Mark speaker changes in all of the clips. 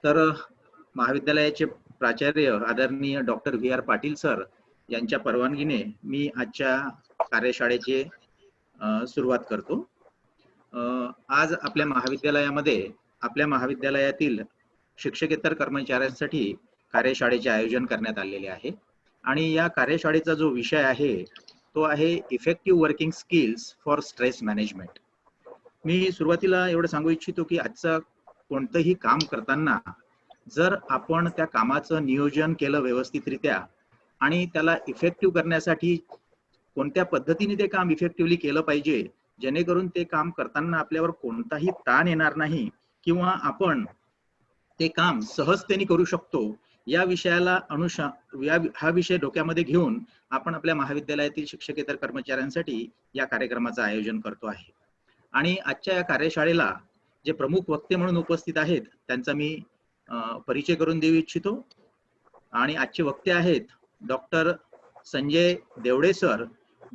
Speaker 1: तर महाविद्यालयाचे प्राचार्य आदरणीय डॉक्टर व्ही.आर. पाटील सर यांच्या परवानगीने मी आजच्या कार्यशाळेची सुरुवात करतो. आज आपल्या महाविद्यालयातील शिक्षकेतर कर्मचाऱ्यांसाठी कार्यशाळेचे आयोजन करण्यात आलेले आहे आणि या कार्यशाळेचा जो विषय आहे तो आहे effective working skills for stress management. मी सुरुवातीला एवढं सांगू इच्छितो की आजचं कोणतंही काम करताना जर आपण त्या कामाचं नियोजन केलं व्यवस्थितरित्या आणि त्याला इफेक्टिव्ह करण्यासाठी कोणत्या पद्धतीने ते काम इफेक्टिव्हली केलं पाहिजे जेणेकरून ते काम करताना आपल्यावर कोणताही ताण येणार नाही किंवा आपण ते काम सहजतेने करू शकतो, या विषयाला हा विषय डोक्यामध्ये घेऊन आपण आपल्या महाविद्यालयातील शिक्षकेतर कर्मचाऱ्यांसाठी या कार्यक्रमाचं आयोजन करतो आहे. आणि आजच्या या कार्यशाळेला जे प्रमुख वक्ते म्हणून उपस्थित आहेत त्यांचा मी परिचय करून देऊ इच्छितो. आणि आजचे वक्ते आहेत डॉक्टर संजय देवडे सर,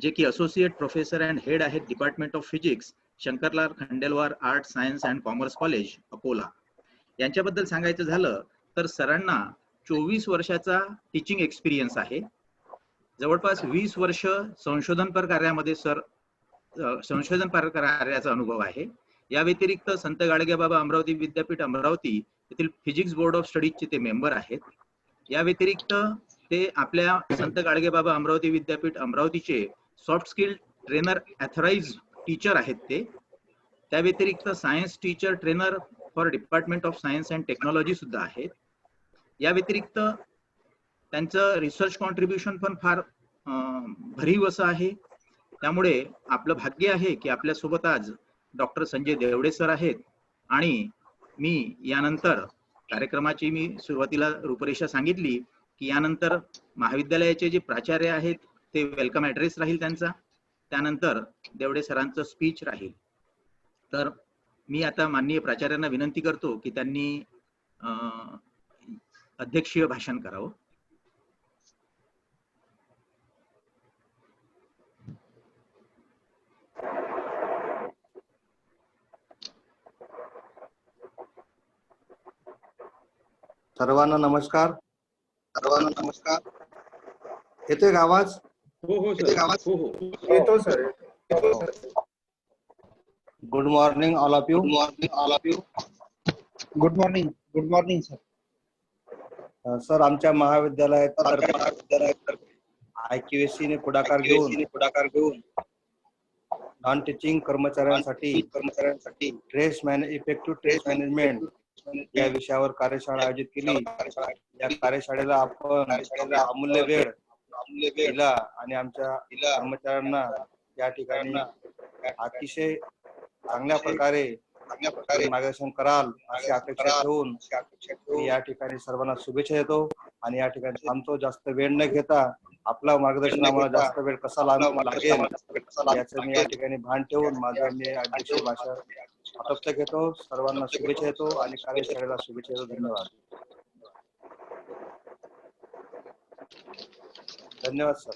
Speaker 1: जे की असोसिएट प्रोफेसर अँड हेड आहेत department of physics, Shankarlal Khandelwal art science and commerce college Akola. यांच्याबद्दल सांगायचं झालं तर सरांना 24 वर्षाचा टीचिंग एक्सपिरियन्स आहे. जवळपास 20 वर्ष संशोधनपर कार्याचा अनुभव आहे. या व्यतिरिक्त संत गाडगेबाबा अमरावती विद्यापीठ अमरावती येथील फिजिक्स बोर्ड ऑफ स्टडीजचे ते मेंबर आहेत. या व्यतिरिक्त ते आपल्या संत गाडगेबाबा अमरावती विद्यापीठ अमरावतीचे soft skill trainer authorised teacher आहेत ते. त्या व्यतिरिक्त science teacher trainer for department of science and technology सुद्धा आहेत. या व्यतिरिक्त त्यांचं रिसर्च कॉन्ट्रीब्युशन पण फार भरीव असं आहे. त्यामुळे आपलं भाग्य आहे की आपल्यासोबत आज डॉक्टर संजय देवडे सर आहेत. आणि मी यानंतर कार्यक्रमाची मी सुरुवातीला रूपरेषा सांगितली की यानंतर महाविद्यालयाचे जे प्राचार्य आहेत ते वेलकम ॲड्रेस राहील त्यांचा, त्यानंतर देवडे सरांचं स्पीच राहील. तर मी आता माननीय प्राचार्यांना विनंती करतो की त्यांनी अध्यक्षीय भाषण करावं.
Speaker 2: सर्वांना नमस्कार. येतोय का आवाज?
Speaker 1: हो सर. हो
Speaker 3: येतो sir.
Speaker 2: Good morning all of you.
Speaker 3: Good morning sir.
Speaker 2: Sir, आमच्या महाविद्यालयात IQAC ने पुढाकार घेऊन नॉन टीचिंग कर्मचाऱ्यांसाठी इफेक्टिव्ह स्ट्रेस मॅनेजमेंट या विषयावर कार्यशाळा आयोजित केली. या कार्यशाळेला आपण अमूल्य वेळ दिला आणि आमच्या कर्मचाऱ्यांना या ठिकाणी अतिशय चांगल्या प्रकारे मार्गदर्शन कराल अशी अपेक्षा ठेवून या ठिकाणी सर्वांना शुभेच्छा देतो आणि या ठिकाणी थांबतो. जास्त वेळ न घेता आपला मार्गदर्शन आम्हाला जास्त वेळ कसा लागेल याचं मी या ठिकाणी भान ठेवून माझं मी अध्यक्ष भाषण आटोपता घेतो. सर्वांना शुभेच्छा देतो आणि कार्यशाळेला शुभेच्छा देतो. धन्यवाद. धन्यवाद सर.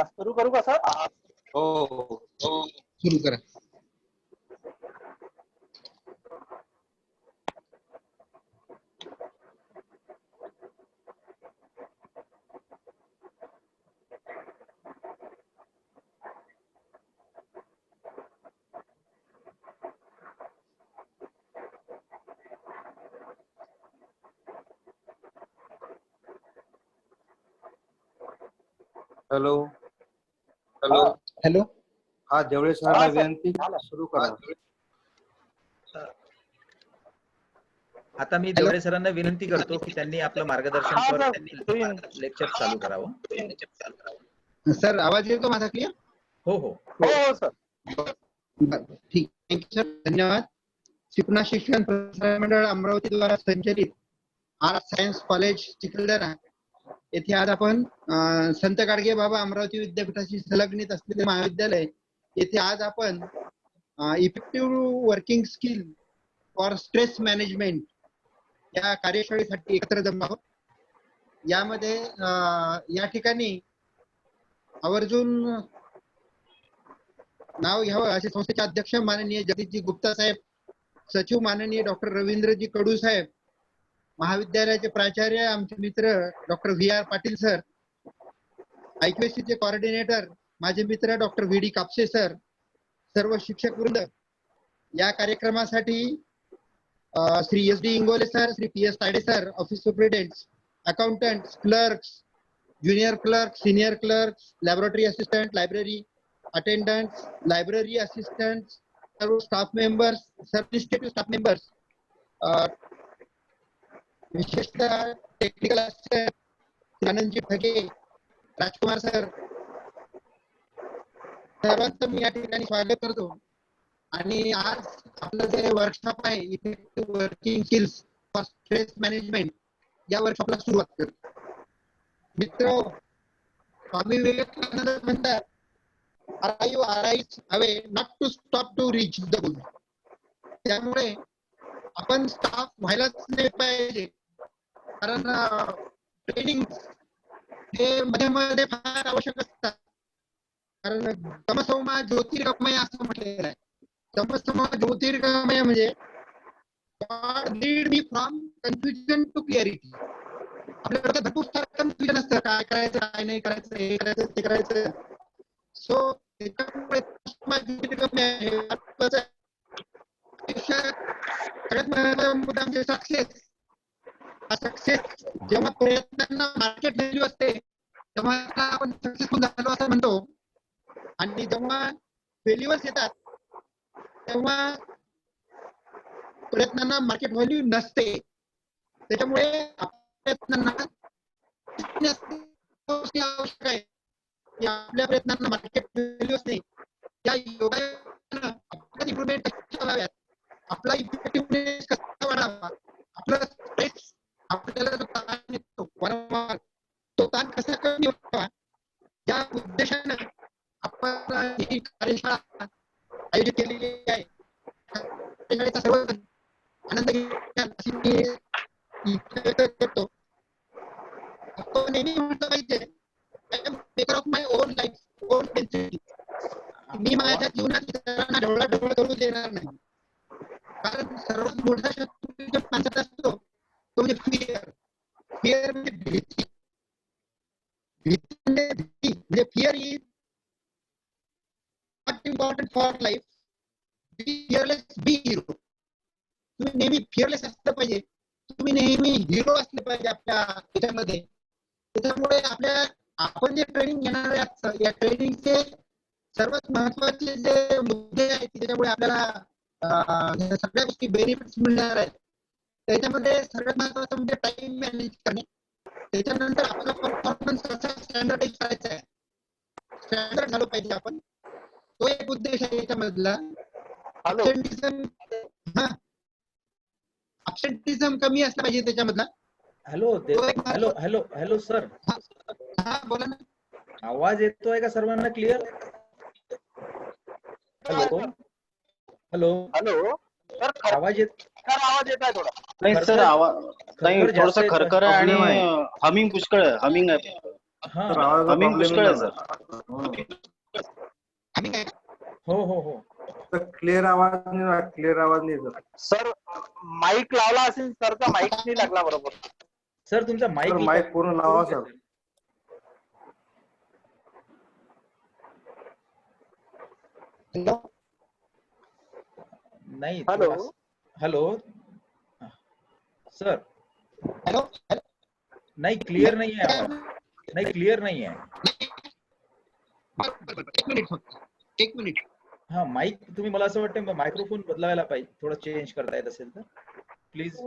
Speaker 4: सुरू करू का सर?
Speaker 2: हो
Speaker 3: सुरू करा.
Speaker 2: हॅलो. हा, देवळे सरांना विनंती, सुरू करा.
Speaker 1: आता मी देवडे सरांना विनंती करतो की त्यांनी आपलं मार्गदर्शन लेक्चर चालू करावं.
Speaker 3: सर, आवाज येतो माझा क्लिअर?
Speaker 1: हो
Speaker 4: सर.
Speaker 3: ठीक. Thank you sir. धन्यवाद. शिपना शिक्षण प्रसारण मंडळ अमरावती द्वारा संचलित आर्ट सायन्स कॉलेज चिखलदरा येथे आज आपण संत गाडगे बाबा अमरावती विद्यापीठाशी संलग्नित असलेले महाविद्यालय येथे आज आपण effective working skill for stress management या कार्यशाळेसाठी एकत्र जमलो आहोत. यामध्ये या ठिकाणी आवर्जून नाव घ्यावं असे संस्थेचे अध्यक्ष माननीय जगदीशजी गुप्ता साहेब, सचिव माननीय डॉक्टर रवींद्रजी कडू साहेब, महाविद्यालयाचे प्राचार्य आमचे मित्र doctor V R Patil sir, IQSC चे कोऑर्डिनेटर माझे मित्र doctor V D Kapse sir, सर्व शिक्षक वृंद, या कार्यक्रमासाठी Shri S D Ingole sir, Shri P S Tayde sir, office superintendent, accountant, clerks, junior clerk, senior clerk, laboratory assistant, library attendant, library assistant, सर्व स्टाफ मेंबर्स, सर्व स्टाफ मेंबर्स, विशेषतः technical assistant Anandji Phage, Rajkumar sir, सर्वांचं मी या ठिकाणी स्वागत करतो. आणि आज आपलं जे वर्कशॉप आहे effective working skills for stress management, या वर्कशॉपला सुरुवात करतो. मित्र, स्वामी विवेकानंद म्हणतात, arrive away not to stop to reach the goal. त्यामुळे आपण स्टाफ व्हायलाच नाही पाहिजे, कारण ट्रेनिंग हे मध्ये मध्ये फार आवश्यक असतात. कारण तमसोमा ज्योतिर्गमय असं म्हटलेलं आहे. तमसोमा ज्योतिर्गमय म्हणजे God lead me from confusion to clarity. आपल्या डोक्यात भरपूर सारं कन्फ्युजन असतं, काय करायचं काय नाही करायचं, हे करायचं ते करायचं. सो त्याच्यामुळे तमसोमा ज्योतिर्गमय हे महत्त्वाचं आहे. आयुष्यात सगळ्यात महत्त्वाचा मुद्दा म्हणजे सक्सेस. सक्सेस जेव्हा प्रयत्नांना मार्केट व्हॅल्यू असते तेव्हा आपण सक्सेसफुल झालो असं म्हणतो, आणि जेव्हा फेल्युअर्स येतात तेव्हा प्रयत्नांना मार्केट व्हॅल्यू नसते. त्याच्यामुळे प्रयत्नांना आवश्यक आहे की आपल्या प्रयत्नांना मार्केट व्हॅल्यू असते. त्या योगायोगानं आपल्या इम्प्रुव्हमेंट कशा व्हाव्यात, आपला इफेक्टिव्हनेस कसा वाढावा, आपलं स्ट्रेस, आपल्याला जो ताण येतो वारंवार, तो ताण कसा कमी व्हावा, या उद्देशानं आपण ही कार्यशाळा आयोजित केलेली आहे. कार्यशाळेचा सर्व आनंद घ्या अशी मी इच्छा व्यक्त करतो. आपण नेहमी म्हटलं पाहिजे, I am maker of my own life, own destiny. मी माझ्या जीवनात इतरांना ढवळाढवळ करू देणार नाही. कारण सर्वात मोठा शत्रू जो माणसात असतो तो म्हणजे फिअर. फिअर म्हणजे भीती. भीती म्हणजे fear is not important for life. Be fearless, be hero. तुम्ही नेहमी फिअरलेस असलं पाहिजे, तुम्ही नेहमी हिरो असले पाहिजे आपल्या याच्यामध्ये. त्याच्यामुळे आपण जे ट्रेनिंग घेणार आहे, या ट्रेनिंगचे सर्वात महत्वाचे जे मुद्दे आहेत त्याच्यामुळे आपल्याला सगळ्या गोष्टी बेनिफिट्स मिळणार आहेत. त्याच्यामध्ये सर्वात महत्वाचं म्हणजे टाइम मॅनेज करणे. त्याच्यानंतर आपला परफॉर्मन्स कसा स्टँडर्डाइज करायचा आहे, स्टँडर्ड झालं पाहिजे आपण, तो एक उद्देश आहे याच्यामधला. अबसेंटिझम कमी असला पाहिजे त्याच्यामधला.
Speaker 5: हॅलो सर,
Speaker 3: हा बोला ना.
Speaker 5: आवाज येतोय का सर्वांना clear? Hello hello
Speaker 4: hello sir,
Speaker 5: आवाज येत
Speaker 4: आहे थोडा.
Speaker 6: नाही सर, आवाज नाही, थोडस
Speaker 5: जास्त
Speaker 6: खरखर आहे
Speaker 1: प्रॉब्लेम
Speaker 6: आणि
Speaker 1: आहे.
Speaker 6: हमिंग पुष्कळ आहे. हमिंग आहे,
Speaker 5: हा
Speaker 6: हमिंग पुष्कळ आहे सर.
Speaker 3: आम्ही काय
Speaker 5: हो
Speaker 2: क्लिअर आवाज नाही सर.
Speaker 4: सर माईक लावला असेल, सरचा माईक नाही लागला बरोबर.
Speaker 5: सर तुमचा
Speaker 2: सर माईक पूर्ण लावा सर.
Speaker 3: हॅलो
Speaker 5: नाही.
Speaker 4: हॅलो
Speaker 5: हॅलो सर,
Speaker 3: हॅलो
Speaker 5: नाही क्लिअर नाही आहे आवाज. नाही क्लिअर नाही आहे.
Speaker 3: एक मिनिट.
Speaker 5: हा माईक तुम्ही, मला असं वाटतं मायक्रोफोन बदलायला पाहिजे, थोडं चेंज करता येत असेल तर प्लीज.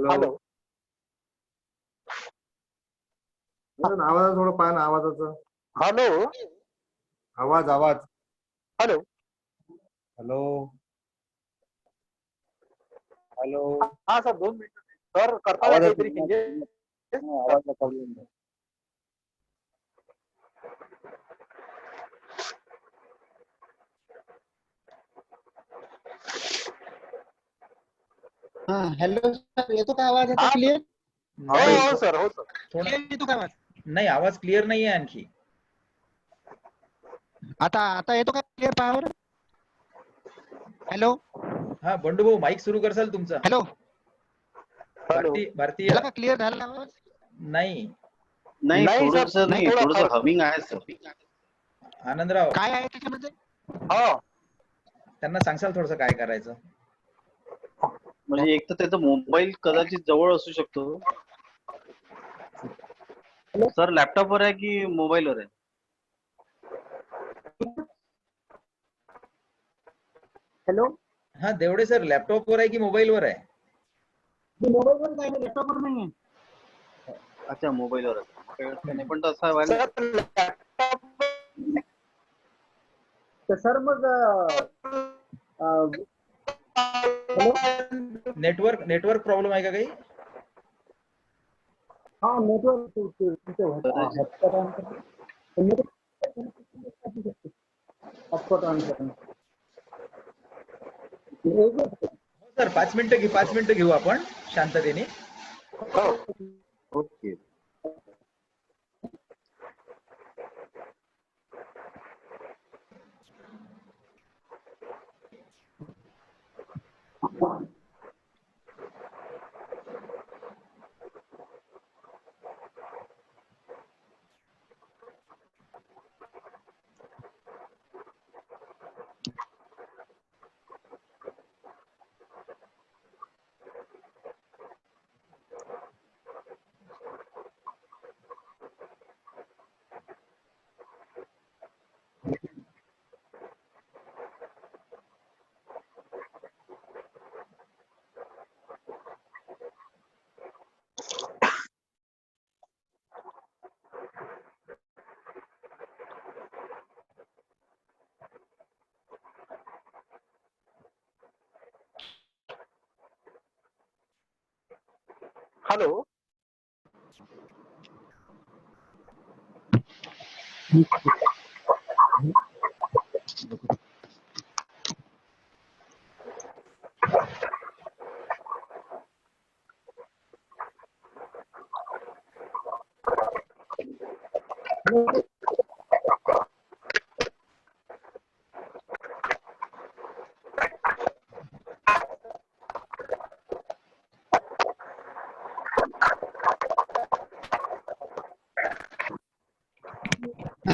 Speaker 4: हॅलो
Speaker 2: आवाज थोडं पाहा ना, आवाजाचं.
Speaker 4: हॅलो
Speaker 2: आवाज
Speaker 4: हॅलो
Speaker 2: हॅलो हॅलो.
Speaker 4: हा सर, 2 मिनिटं. सर करता का
Speaker 6: आवाजाचा
Speaker 4: काहीतरी चेंजेस?
Speaker 6: आवाजाचा प्रॉब्लेम आहे.
Speaker 3: हा हॅलो सर, येतो का आवाज आता
Speaker 4: हा.
Speaker 3: क्लिअर?
Speaker 4: हो
Speaker 5: नाही
Speaker 4: हो सर, हो सर.
Speaker 5: थोडा
Speaker 3: येतो का आवाज?
Speaker 5: नाही, आवाज क्लिअर नाहीये आणखी.
Speaker 3: आता आता येतो का क्लिअर पॉवर? हॅलो
Speaker 5: हा बंडू भाऊ, माईक सुरू करसाल तुमचा.
Speaker 3: Hello,
Speaker 4: hello.
Speaker 5: भारतीय
Speaker 3: झाला का क्लिअर झाला आवाज?
Speaker 5: नाही.
Speaker 6: नाही
Speaker 4: नाही सर,
Speaker 6: थोडस नाही,
Speaker 4: थोडा
Speaker 6: थोडस
Speaker 4: फरक.
Speaker 6: हमिंग आहे सर.
Speaker 5: आनंदराव,
Speaker 3: काय आहे त्याच्यामध्ये?
Speaker 4: हो.
Speaker 5: त्यांना सांगसाल थोडस काय करायचं.
Speaker 6: म्हणजे एक तर त्याचा मोबाईल कदाचित जवळ असू शकतो. सर लॅपटॉपवर आहे की मोबाईलवर आहे?
Speaker 3: हॅलो,
Speaker 5: हा देवडे सर, लॅपटॉप वर आहे की मोबाईल वर आहे?
Speaker 3: मोबाईलवर काय, लॅपटॉपवर नाही?
Speaker 6: अच्छा, मोबाईलवर आहे. नाही पण तसा व्हायला
Speaker 4: सर लॅपटॉप
Speaker 3: तर सर मग
Speaker 5: नेटवर्क प्रॉब्लेम आहे का काही?
Speaker 3: हा नेटवर्क
Speaker 5: हो सर, 5 मिनिटं घेऊ आपण शांततेने.
Speaker 6: ओके.
Speaker 4: हॅलो.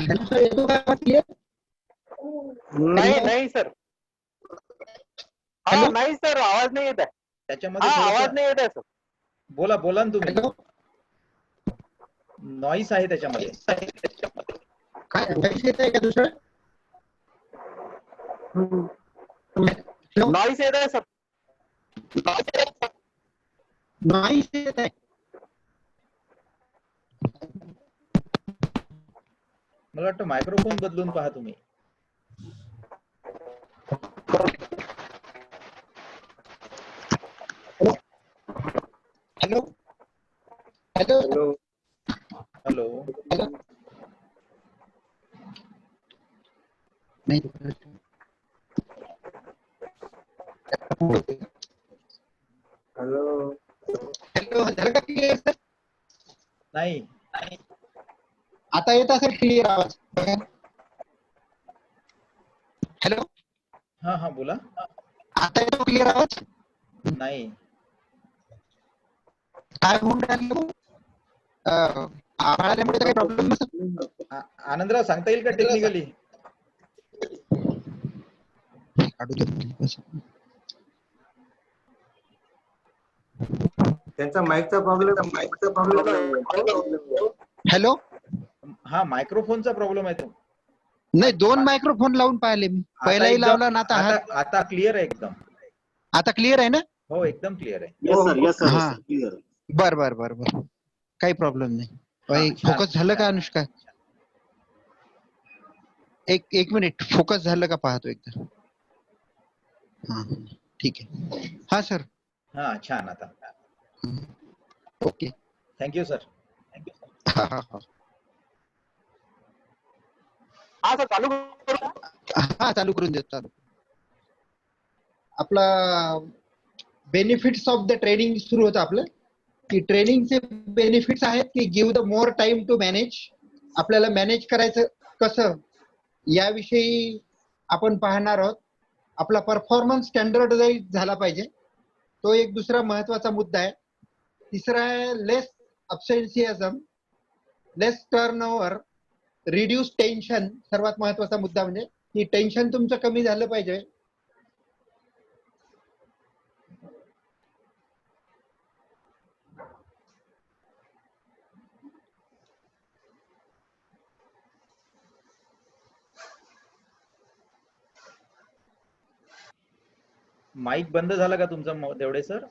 Speaker 3: हॅलो सर, येतो का आवाज क्लिअर?
Speaker 4: नाही नाही सर. हा
Speaker 3: हॅलो?
Speaker 4: नाही सर, आवाज नाही येत आहे.
Speaker 5: त्याच्यामध्ये
Speaker 4: हा आवाज
Speaker 5: थोडस
Speaker 4: नाही येत आहे सर.
Speaker 5: बोला ना तुम्ही.
Speaker 3: हॅलो,
Speaker 5: नॉईस आहे त्याच्यामध्ये.
Speaker 3: काय नॉईस येत आहे का दुसरं? हॅलो,
Speaker 4: नॉईस येत आहे सर.
Speaker 3: नॉईस येत आहे.
Speaker 5: मला वाटतं मायक्रोफोन बदलून पहा तुम्ही.
Speaker 3: Hello hello
Speaker 5: hello.
Speaker 3: हॅलो, नाही हॅलो हॅलो, झालं का क्लिअर सर?
Speaker 5: नाही.
Speaker 3: आता येत असेल क्लिअर आवाज बघा. हॅलो,
Speaker 5: हा बोला.
Speaker 3: आता येतो क्लिअर आवाज?
Speaker 5: नाही.
Speaker 3: काय होऊन राहिलं? आभाळ आल्यामुळे तर काही प्रॉब्लेम नसेल.
Speaker 5: आनंदराव, सांगता येईल का टेक्निकली?
Speaker 2: त्यांचा माईकचा प्रॉब्लेम.
Speaker 3: हॅलो,
Speaker 5: हा मायक्रोफोनचा प्रॉब्लेम आहे तो.
Speaker 3: नाही 2 मायक्रोफोन लावून पाहिले मी, पहिलाही लावला ना आता हा.
Speaker 5: आता क्लिअर आहे एकदम.
Speaker 3: आता क्लिअर आहे ना?
Speaker 5: हो, एकदम क्लिअर आहे.
Speaker 6: येस सर, येस सर,
Speaker 3: हा.
Speaker 6: क्लिअर.
Speaker 3: बर बर बर बर, काही प्रॉब्लेम नाही.
Speaker 5: हा, छान,
Speaker 3: फोकस झालं का अनुष्का? एक मिनिट, फोकस झालं का पाहतो एकदा. हा ठीक आहे. हा सर.
Speaker 5: हा छान. आता
Speaker 3: ओके.
Speaker 5: Thank you sir.
Speaker 3: हा हा हा
Speaker 4: हा सर चालू करू का?
Speaker 3: हा चालू करून देतो. चालू. आपला बेनिफिट्स ऑफ द ट्रेनिंग सुरू होतं आपलं, की ट्रेनिंगचे बेनिफिट्स आहेत की give the more time to manage. आपल्याला मॅनेज करायचं कसं याविषयी आपण पाहणार आहोत. आपला परफॉर्मन्स स्टँडर्डाइज झाला पाहिजे, तो एक दुसरा महत्वाचा मुद्दा आहे. तिसरा आहे लेस अब्सेंटिझम, लेस टर्नओव्हर, रिड्यूस टेन्शन. सर्वात महत्वाचा मुद्दा म्हणजे की टेन्शन तुमचं कमी झालं पाहिजे.
Speaker 5: माईक बंद झाला का तुमचा तेवढे सर?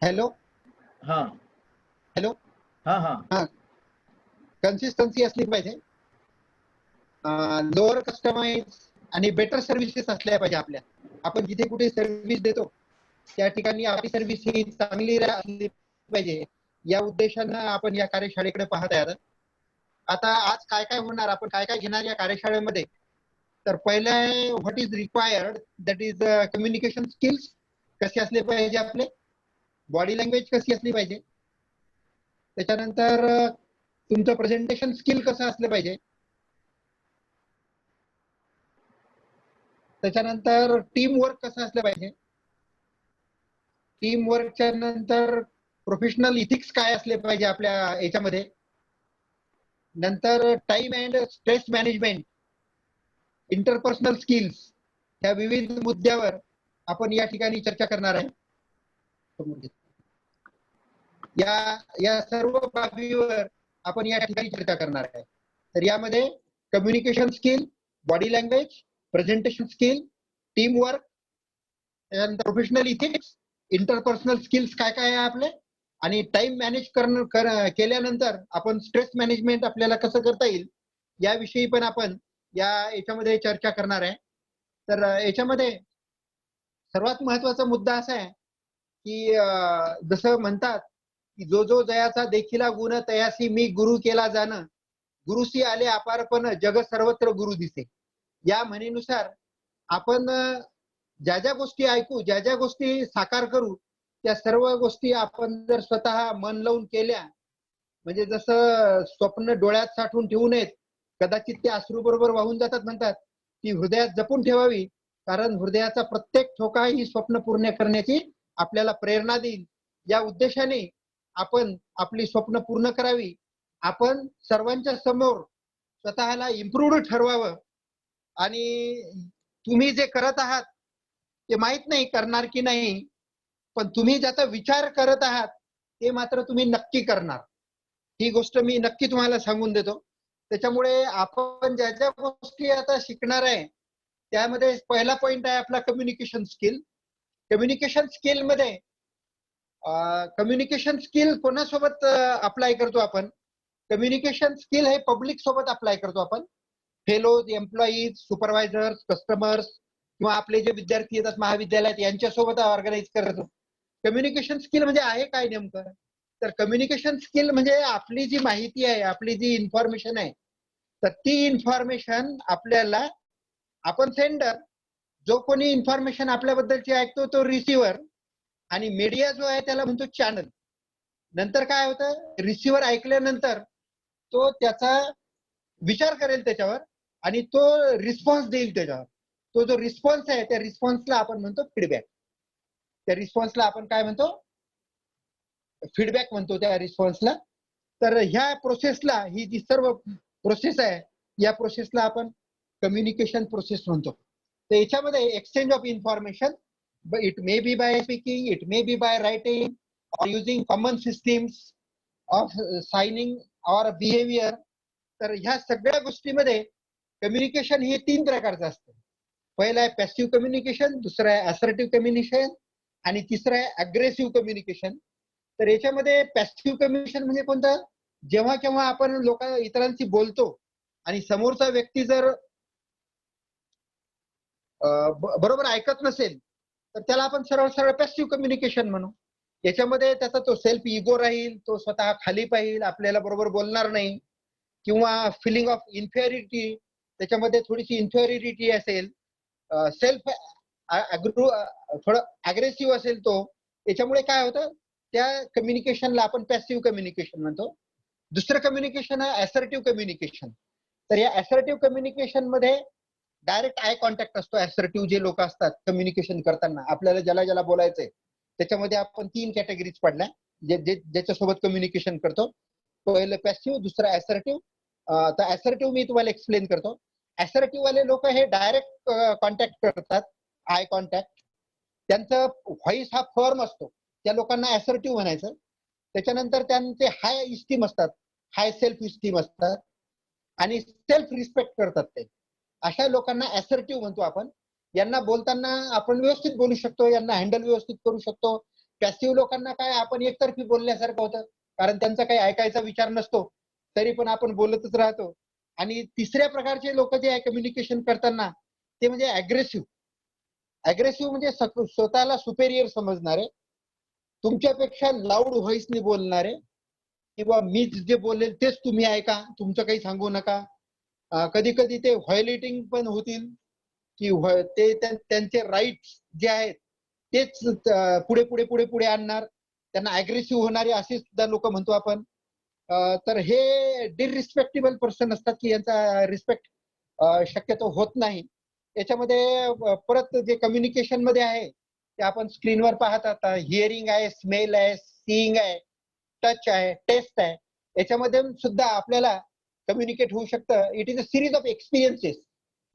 Speaker 3: हॅलो
Speaker 5: हा
Speaker 3: हॅलो
Speaker 5: हा हा
Speaker 3: हा कन्सिस्टन्सी असली पाहिजे, लोअर कस्टमाइज आणि बेटर सर्व्हिसेस असल्या पाहिजे आपल्या. आपण जिथे कुठे सर्व्हिस देतो त्या ठिकाणी आपली सर्व्हिस ही चांगली असली पाहिजे. या उद्देशानं आपण या कार्यशाळेकडे पाहत आहे. आता आज काय काय होणार, आपण काय काय घेणार या कार्यशाळेमध्ये, तर पहिलं आहे what is required, that is communication skills कसे असले पाहिजे आपले, बॉडी लँग्वेज कशी असली पाहिजे, त्याच्यानंतर तुमचं प्रेझेंटेशन स्किल कसं असलं पाहिजे, त्याच्यानंतर टीम वर्क कसं असलं पाहिजे, टीम वर्कच्या नंतर प्रोफेशनल इथिक्स काय असले पाहिजे आपल्या याच्यामध्ये, नंतर time and stress management, interpersonal skills, या विविध मुद्द्यावर आपण या ठिकाणी चर्चा करणार आहे. या सर्व बाबीवर आपण या ठिकाणी चर्चा करणार आहे. तर यामध्ये communication skill, body language, presentation skill, team work, त्यानंतर प्रोफेशनल इथिक्स, इंटरपर्सनल स्किल्स काय काय आहे आपले, आणि टाइम मॅनेज केल्यानंतर आपण स्ट्रेस मॅनेजमेंट आपल्याला कसं करता येईल याविषयी पण आपण याच्यामध्ये चर्चा करणार आहे. तर याच्यामध्ये सर्वात महत्वाचा मुद्दा असा आहे की जसं म्हणतात की जो जो जयाचा देखीला गुण तयासी मी गुरु केला जाणं, गुरुसी आले अपारपण जग सर्वत्र गुरु दिसे. या म्हणीनुसार आपण ज्या ज्या गोष्टी ऐकू, ज्या ज्या गोष्टी साकार करू, त्या सर्व गोष्टी आपण जर स्वतः मन लावून केल्या, म्हणजे जसं स्वप्न डोळ्यात साठवून ठेवू नयेत, कदाचित ते अश्रू बरोबर वाहून जातात म्हणतात, ती हृदयात जपून ठेवावी, कारण हृदयाचा प्रत्येक ठोका ही स्वप्न पूर्ण करण्याची आपल्याला प्रेरणा देईल. या उद्देशाने आपण आपली स्वप्न पूर्ण करावी. आपण सर्वांच्या समोर स्वतःला इम्प्रूव्ड ठरवावं, आणि तुम्ही जे करत आहात ते माहित नाही करणार की नाही, पण तुम्ही ज्याचा विचार करत आहात ते मात्र तुम्ही नक्की करणार, ही गोष्ट मी नक्की तुम्हाला सांगून देतो. त्याच्यामुळे आपण ज्या ज्या गोष्टी आता शिकणार आहे त्यामध्ये पहिला पॉइंट आहे आपला कम्युनिकेशन स्किल. कम्युनिकेशन स्किल मध्ये कम्युनिकेशन स्किल कोणासोबत अप्लाय करतो आपण, कम्युनिकेशन स्किल हे पब्लिक सोबत अप्लाय करतो आपण, फेलोज, एम्प्लॉईज, सुपरवायझर्स, कस्टमर्स किंवा आपले जे विद्यार्थी येतात महाविद्यालयात यांच्यासोबत ऑर्गनाईज करतो. कम्युनिकेशन स्किल म्हणजे आहे काय नेमकं, तर कम्युनिकेशन स्किल म्हणजे आपली जी माहिती आहे, आपली जी इन्फॉर्मेशन आहे, तर ती इन्फॉर्मेशन आपल्याला, आपण सेंडर, जो कोणी इन्फॉर्मेशन आपल्याबद्दलची ऐकतो तो रिसिव्हर, आणि मीडिया जो आहे त्याला म्हणतो चॅनल. नंतर काय होतं, रिसिव्हर ऐकल्यानंतर तो त्याचा विचार करेल त्याच्यावर आणि तो रिस्पॉन्स देईल त्याच्यावर. तो जो रिस्पॉन्स आहे त्या रिस्पॉन्सला आपण म्हणतो फीडबॅक. त्या रिस्पॉन्सला आपण काय म्हणतो, फीडबॅक म्हणतो त्या रिस्पॉन्सला. तर ह्या प्रोसेसला, ही जी सर्व प्रोसेस आहे या प्रोसेसला आपण कम्युनिकेशन प्रोसेस म्हणतो. तर याच्यामध्ये exchange of information, it may be by speaking, it may be by writing, or using common systems of signing or behavior. तर ह्या सगळ्या गोष्टीमध्ये कम्युनिकेशन हे 3 प्रकारचं असतं. पहिलं आहे पॅसिव्ह कम्युनिकेशन, दुसरं आहे असर्टिव्ह कम्युनिकेशन, आणि तिसरं आहे अग्रेसिव्ह कम्युनिकेशन. तर याच्यामध्ये पॅसिव्ह कम्युनिकेशन म्हणजे कोणतं, जेव्हा केव्हा आपण इतरांशी बोलतो आणि समोरचा व्यक्ती जर बरोबर ऐकत नसेल तर त्याला आपण सरळ सरळ पॅसिव्ह कम्युनिकेशन म्हणू. याच्यामध्ये त्याचा तो सेल्फ इगो राहील, तो स्वतः खाली पाहिल, आपल्याला बरोबर बोलणार नाही, किंवा फिलिंग ऑफ इन्फेरिटी, त्याच्यामध्ये थोडीशी इन्फेरिटी असेल, सेल्फ थोडं अग्रेसिव्ह असेल तो. याच्यामुळे काय होतं, त्या कम्युनिकेशनला आपण पॅसिव्ह कम्युनिकेशन म्हणतो. दुसरं कम्युनिकेशन आहे असर्टिव्ह कम्युनिकेशन. तर या असर्टिव्ह कम्युनिकेशन मध्ये डायरेक्ट आय कॉन्टॅक्ट असतो. असर्टिव्ह जे लोक असतात कम्युनिकेशन करताना, आपल्याला ज्याला ज्याला बोलायचंय त्याच्यामध्ये आपण 3 कॅटेगरीज पडल्या ज्याच्यासोबत कम्युनिकेशन करतो. पहिलं पॅसिव्ह, दुसरं असर्टिव्ह. तर असर्टिव्ह मी तुम्हाला एक्सप्लेन करतो. असर्टिव्ह वाले लोक हे डायरेक्ट कॉन्टॅक्ट करतात, आय कॉन्टॅक्ट. त्यांचं व्हॉइस हा फर्म असतो, त्या लोकांना असर्टिव्ह म्हणायचं. त्याच्यानंतर त्यांचे हाय इस्टीम असतात, हाय सेल्फ इस्टीम असतात आणि सेल्फ रिस्पेक्ट करतात ते. अशा लोकांना असर्टिव्ह म्हणतो आपण. यांना बोलताना आपण व्यवस्थित बोलू शकतो, यांना हँडल व्यवस्थित करू शकतो. पॅसिव्ह लोकांना काय, आपण एकतर्फी बोलण्यासारखं होतं, कारण त्यांचा काही ऐकायचा विचार नसतो, तरी पण आपण बोलतच राहतो. आणि तिसऱ्या प्रकारचे लोक जे आहे कम्युनिकेशन करताना, ते म्हणजे अग्रेसिव्ह. अग्रेसिव्ह म्हणजे स्वतःला सुपेरियर समजणारे, तुमच्यापेक्षा लाऊड व्हॉइसने बोलणारे, किंवा मीच जे बोलेल तेच तुम्ही ऐका, तुमचं काही सांगू नका. कधी कधी ते व्हायोलेटिंग पण होतील, की ते त्यांचे राईट्स जे आहेत तेच पुढे पुढे पुढे पुढे आणणार, त्यांना अग्रेसिव्ह होणारे असे सुद्धा लोक म्हणतो आपण. तर हे डिसरिस्पेक्टेबल पर्सन असतात, की यांचा रिस्पेक्ट शक्यतो होत नाही. याच्यामध्ये परत जे कम्युनिकेशन मध्ये आहे ते आपण स्क्रीनवर पाहत आता, हिअरिंग आहे, स्मेल आहे, सीइंग आहे, टच आहे, टेस्ट आहे. याच्यामध्ये सुद्धा आपल्याला कम्युनिकेट होऊ शकतं. It is a series of experiences.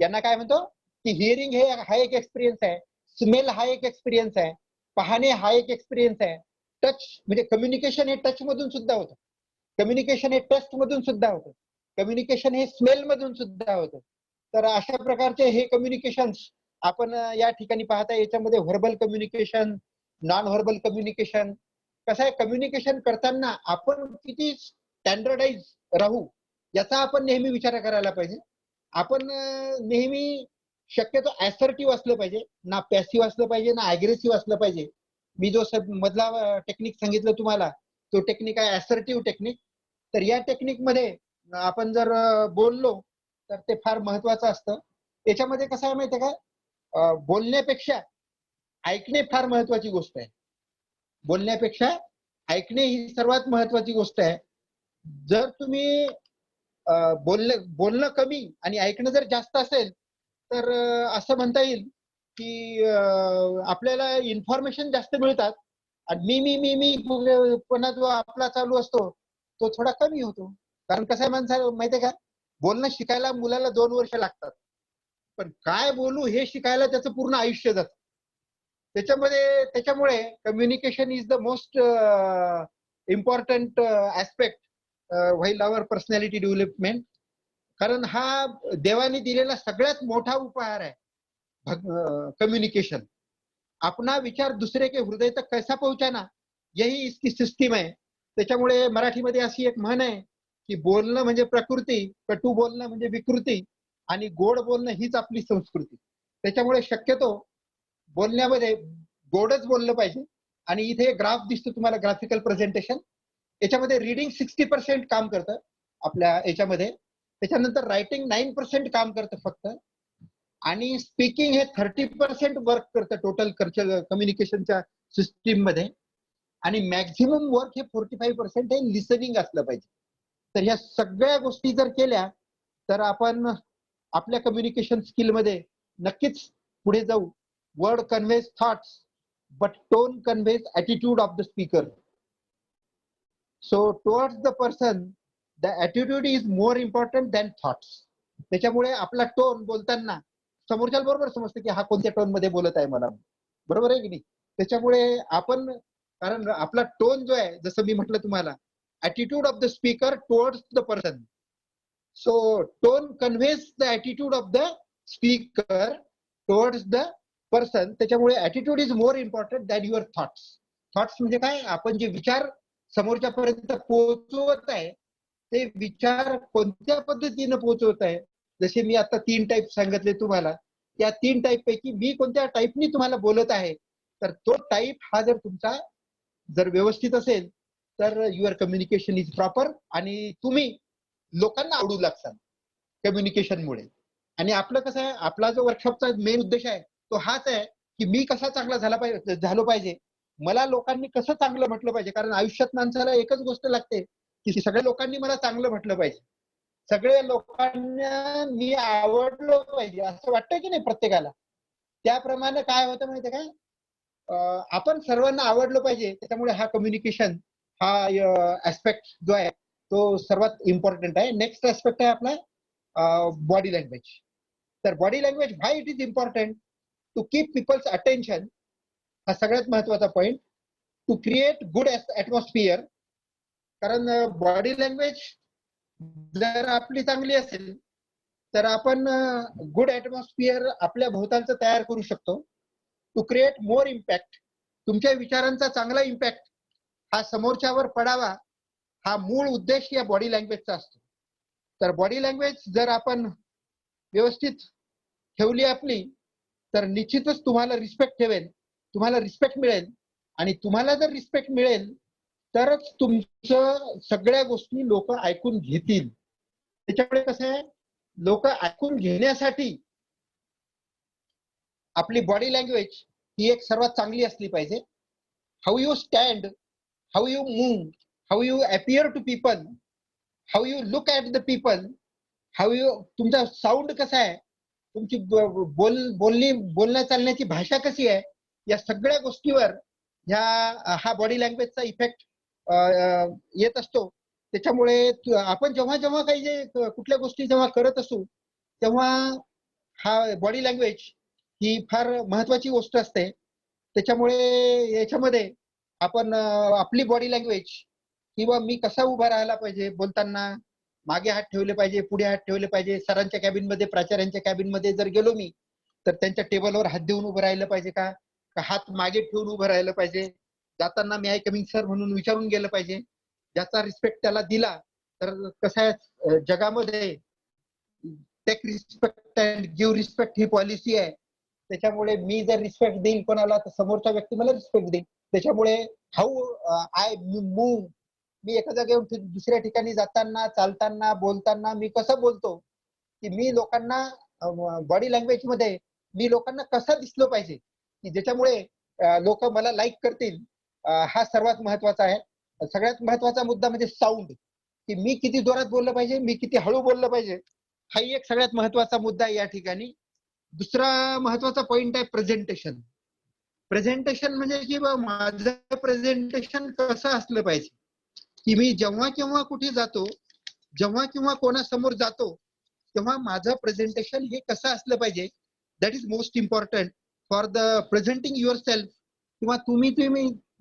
Speaker 3: यांना काय म्हणतो, की हिअरिंग हे हा एक एक्सपिरियन्स आहे, स्मेल हा एक एक्सपिरियन्स आहे, पाहणे हा एक एक्सपिरियन्स आहे, टच म्हणजे कम्युनिकेशन हे टच मधून सुद्धा होतं, कम्युनिकेशन हे टेस्ट मधून सुद्धा होतं, कम्युनिकेशन हे स्मेल मधून सुद्धा होतं. तर अशा प्रकारचे हे कम्युनिकेशन आपण या ठिकाणी पाहता. याच्यामध्ये verbal communication, non verbal communication. कसं आहे, कम्युनिकेशन करताना आपण किती स्टँडर्डाइज राहू याचा आपण नेहमी विचार करायला पाहिजे. आपण नेहमी शक्यतो असर्टिव्ह असलं पाहिजे, ना पॅसिव्ह असलं पाहिजे, ना अग्रेसिव्ह असलं पाहिजे. मी जो मधला टेक्निक सांगितलं तुम्हाला, तो टेक्निक आहे असर्टिव्ह टेक्निक. तर या टेक्निक मध्ये आपण जर बोललो तर ते फार महत्वाचं असतं. याच्यामध्ये कसं आहे माहितीये का, बोलण्यापेक्षा ऐकणे फार महत्वाची गोष्ट आहे. बोलण्यापेक्षा ऐकणे ही सर्वात महत्वाची गोष्ट आहे. जर तुम्ही बोलणं कमी आणि ऐकणं जर जास्त असेल तर असं म्हणता येईल की आपल्याला इन्फॉर्मेशन जास्त मिळतात आणि मी पुन्हा जो आपला चालू असतो तो थोडा कमी होतो. कारण कसं आहे माहितीये का, बोलणं शिकायला मुलाला 2 वर्ष लागतात, पण काय बोलू हे शिकायला त्याचं पूर्ण आयुष्य जातं. त्याच्यामुळे communication is the most important aspect while our personality development. कारण हा देवाने दिलेला सगळ्यात मोठा उपहार आहे कम्युनिकेशन. अपना विचार दूसरे के हृदय तक कैसा पहुंचाना, यही इसकी सिस्टीम आहे. त्याच्यामुळे मराठीमध्ये अशी एक म्हण आहे की बोलणं म्हणजे प्रकृती, कटू बोलणं म्हणजे विकृती आणि गोड बोलणं हीच आपली संस्कृती. त्याच्यामुळे शक्यतो बोलण्यामध्ये गोडच बोललं पाहिजे. आणि इथे ग्राफ दिसतो तुम्हाला, ग्राफिकल प्रेझेंटेशन. याच्यामध्ये रीडिंग 60% काम करतं आपल्या याच्यामध्ये, त्याच्यानंतर रायटिंग 9% काम करतं फक्त, आणि स्पीकिंग हे 30% वर्क करतं टोटल कम्युनिकेशनच्या सिस्टीम मध्ये, आणि मॅक्झिमम वर्क हे 45% हे लिसनिंग असलं पाहिजे. तर ह्या सगळ्या गोष्टी जर केल्या तर आपण आपल्या कम्युनिकेशन स्किल मध्ये नक्कीच पुढे जाऊ. Word conveys thoughts but tone conveys attitude of the speaker. So towards the person the attitude is more important than thoughts. त्याच्यामुळे आपला टोन बोलताना समोरच्या बरोबर समजतं की हा कोणत्या टोन मध्ये बोलत आहे मला, बरोबर आहे की नाही. त्याच्यामुळे आपण, कारण आपला टोन जो आहे, जसं मी म्हटलं तुम्हाला, attitude of the speaker towards the person. So tone conveys the attitude of the speaker towards the person. त्याच्यामुळे attitude is more important than your thoughts. Thoughts म्हणजे काय, आपण जे विचार समोरच्यापर्यंत पोहोचवत आहे ते विचार कोणत्या पद्धतीने पोहोचवत आहे. जसे मी आता 3 टाईप सांगितले तुम्हाला, त्या 3 टाईप पैकी मी कोणत्या टाईपनी तुम्हाला बोलत आहे, तर तो टाईप हा जर तुमचा जर व्यवस्थित असेल तर युअर कम्युनिकेशन इज प्रॉपर आणि तुम्ही लोकांना आवडू लागतात कम्युनिकेशनमुळे. आणि आपलं कसं आहे, आपला जो वर्कशॉपचा मेन उद्देश आहे तो हाच आहे की मी कसा चांगला झालो पाहिजे, मला लोकांनी कसं चांगलं म्हटलं पाहिजे. कारण आयुष्यात माणसाला एकच गोष्ट लागते की सगळ्या लोकांनी मला चांगलं म्हटलं पाहिजे, सगळ्या लोकांना मी आवडलो पाहिजे असं वाटतं की नाही प्रत्येकाला. त्याप्रमाणे काय होतं माहितीये काय, आपण सर्वांना आवडलं पाहिजे. त्याच्यामुळे हा कम्युनिकेशन हा ऍस्पेक्ट जो आहे तो सर्वात इम्पॉर्टंट आहे. नेक्स्ट ऍस्पेक्ट आहे आपला बॉडी लँग्वेज. तर body language why it is important to keep peoples attention, हा सगळ्यात महत्वाचा point. To create good atmosphere, कारण बॉडी लँग्वेज जर आपली चांगली असेल तर आपण गुड ऍटमॉस्फिअर आपल्या भोवतालचं तयार करू शकतो. टू क्रिएट मोर इम्पॅक्ट, तुमच्या विचारांचा चांगला इम्पॅक्ट हा समोरच्यावर पडावा, हा मूळ उद्देश या बॉडी लँग्वेजचा असतो. तर बॉडी लँग्वेज जर आपण व्यवस्थित ठेवली आपली तर निश्चितच तुम्हाला रिस्पेक्ट ठेवेल, तुम्हाला रिस्पेक्ट मिळेल. आणि तुम्हाला जर रिस्पेक्ट मिळेल तरच तुमचं सगळ्या गोष्टी लोक ऐकून घेतील. त्याच्यामुळे कसं आहे, लोक ऐकून घेण्यासाठी आपली बॉडी लँग्वेज ही एक सर्वात चांगली असली पाहिजे. How you stand, how you move, how you appear to people, how you look at the people, how you, तुमचा साऊंड कसा आहे, तुमची बोलण्या चालण्याची भाषा कशी आहे, या सगळ्या गोष्टीवर हा बॉडी लँग्वेजचा इफेक्ट येत असतो. त्याच्यामुळे आपण जेव्हा जेव्हा काही जे कुठल्या गोष्टी जेव्हा करत असू तेव्हा हा बॉडी लँग्वेज ही फार महत्वाची गोष्ट असते. त्याच्यामुळे याच्यामध्ये आपण आपली बॉडी लँग्वेज किंवा मी कसा उभा राहायला पाहिजे बोलताना, मागे हात ठेवले पाहिजे, पुढे हात ठेवले पाहिजे. सरांच्या कॅबिन मध्ये, प्राचार्यांच्या कॅबिन मध्ये जर गेलो मी तर त्यांच्या टेबलवर हात देऊन उभं राहिलं पाहिजे का हात मागे ठेवून उभं राहिलं पाहिजे. जाताना मी आय कमिंग सर म्हणून विचारून गेलं पाहिजे. ज्याचा रिस्पेक्ट त्याला दिला तर कसं आहे, जगामध्ये take respect and give respect ही पॉलिसी आहे. त्याच्यामुळे मी जर रिस्पेक्ट देईल कोणाला तर समोरचा व्यक्ती मला रिस्पेक्ट देईल. त्याच्यामुळे हाऊ आय मूव्ह, मी एका जागेवरून दुसऱ्या ठिकाणी जाताना, चालताना, बोलताना मी कसं बोलतो, की मी लोकांना बॉडी लँग्वेज मध्ये मी लोकांना कसं दिसलो पाहिजे की ज्याच्यामुळे लोक मला लाईक करतील, हा सर्वात महत्वाचा आहे. सगळ्यात महत्वाचा मुद्दा म्हणजे साऊंड, की मी किती जोरात बोललं पाहिजे, मी किती हळू बोललं पाहिजे, हाही एक सगळ्यात महत्वाचा मुद्दा आहे या ठिकाणी. दुसरा महत्वाचा पॉइंट आहे प्रेझेंटेशन. प्रेझेंटेशन म्हणजे की माझं प्रेझेंटेशन कसं असलं पाहिजे, की मी जेव्हा केव्हा कुठे जातो, जेव्हा केव्हा कोणासमोर जातो तेव्हा माझं प्रेझेंटेशन हे कसं असलं पाहिजे. That is most important for the presenting your self. किंवा तुम्ही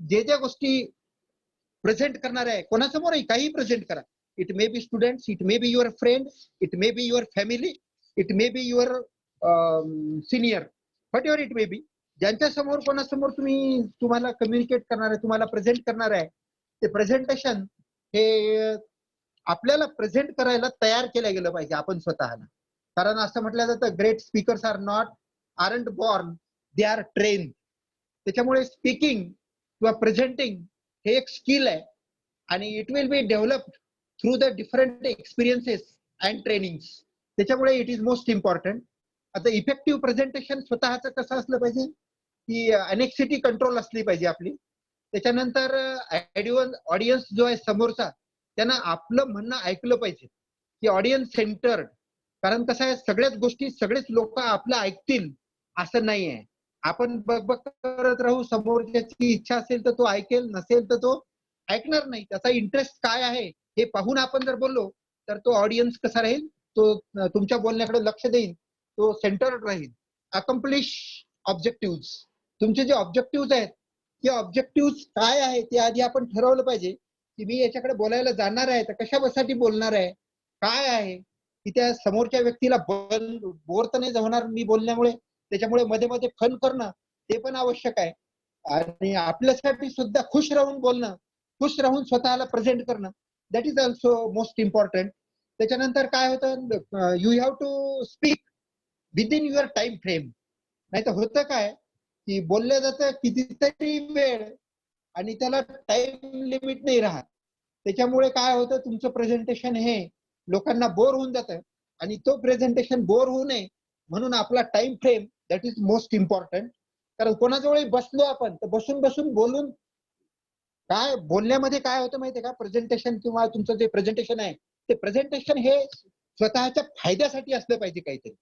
Speaker 3: जे ज्या गोष्टी प्रेझेंट करणार आहे कोणासमोरही काही प्रेझेंट करा. It may B students, it may be your friend, it may be your family, it may be your senior, what ever it may बी. ज्यांच्या समोर कोणासमोर तुम्हाला कम्युनिकेट करणार आहे, तुम्हाला प्रेझेंट करणार आहे, ते प्रेझेंटेशन हे आपल्याला प्रेझेंट करायला तयार केलं गेलं पाहिजे आपण स्वतःला. कारण असं म्हटलं जातं great speakers aren't born, they are train. त्याच्यामुळे स्पीकिंग किंवा प्रेझेंटिंग हे एक स्किल आहे आणि it will be developed through the different experiences and trainings. त्याच्यामुळे इट इज मोस्ट इम्पॉर्टंट. आता इफेक्टिव्ह प्रेझेंटेशन स्वतःचं कसं असलं पाहिजे, की अनेक्सिटी कंट्रोल असली पाहिजे आपली. त्याच्यानंतर ऑडियन्स जो आहे समोरचा त्यांना आपलं म्हणणं ऐकलं पाहिजे, की ऑडियन्स सेंटर्ड. कारण कसं आहे, सगळ्याच गोष्टी सगळेच लोक आपलं ऐकतील असं नाही आहे. आपण बघ करत राहू, समोरच्याची इच्छा असेल तर तो ऐकेल, नसेल तर तो ऐकणार नाही. त्याचा इंटरेस्ट काय आहे हे पाहून आपण जर बोललो तर तो ऑडियन्स कसा राहील, तो तुमच्या बोलण्याकडे लक्ष देईल, तो सेंटर्ड राहील. अकम्प्लिश ऑब्जेक्टिव्ह, तुमचे जे ऑब्जेक्टिव्ह आहेत ते ऑब्जेक्टिव्ह काय आहे ते आधी आपण ठरवलं पाहिजे, की मी याच्याकडे बोलायला जाणार आहे तर कशासाठी बोलणार आहे, काय आहे, की त्या समोरच्या व्यक्तीला बोर तर नाही होणार मी बोलण्यामुळे. त्याच्यामुळे मध्ये मध्ये फन करणं ते पण आवश्यक आहे. आणि आपल्यासाठी सुद्धा खुश राहून बोलणं, खुश राहून स्वतःला प्रेझेंट करणं, that is also most important. त्याच्यानंतर काय होतं, you have to speak within your time frame. नाही तर होतं काय की बोललं जातं कितीतरी वेळ आणि त्याला टाइम लिमिट नाही राहत. त्याच्यामुळे काय होतं, तुमचं प्रेझेंटेशन हे लोकांना बोर होऊन जातं. आणि तो प्रेझेंटेशन बोर होऊ नये म्हणून आपला time frame that is most important. कारण कोणाजवळ बसलो आपण तर बसून बसून बोलून काय बोलण्यामध्ये काय होतं माहितीये का, प्रेझेंटेशन किंवा तुमचं जे प्रेझेंटेशन आहे ते प्रेझेंटेशन हे स्वतःच्या फायद्यासाठी असलं पाहिजे काहीतरी.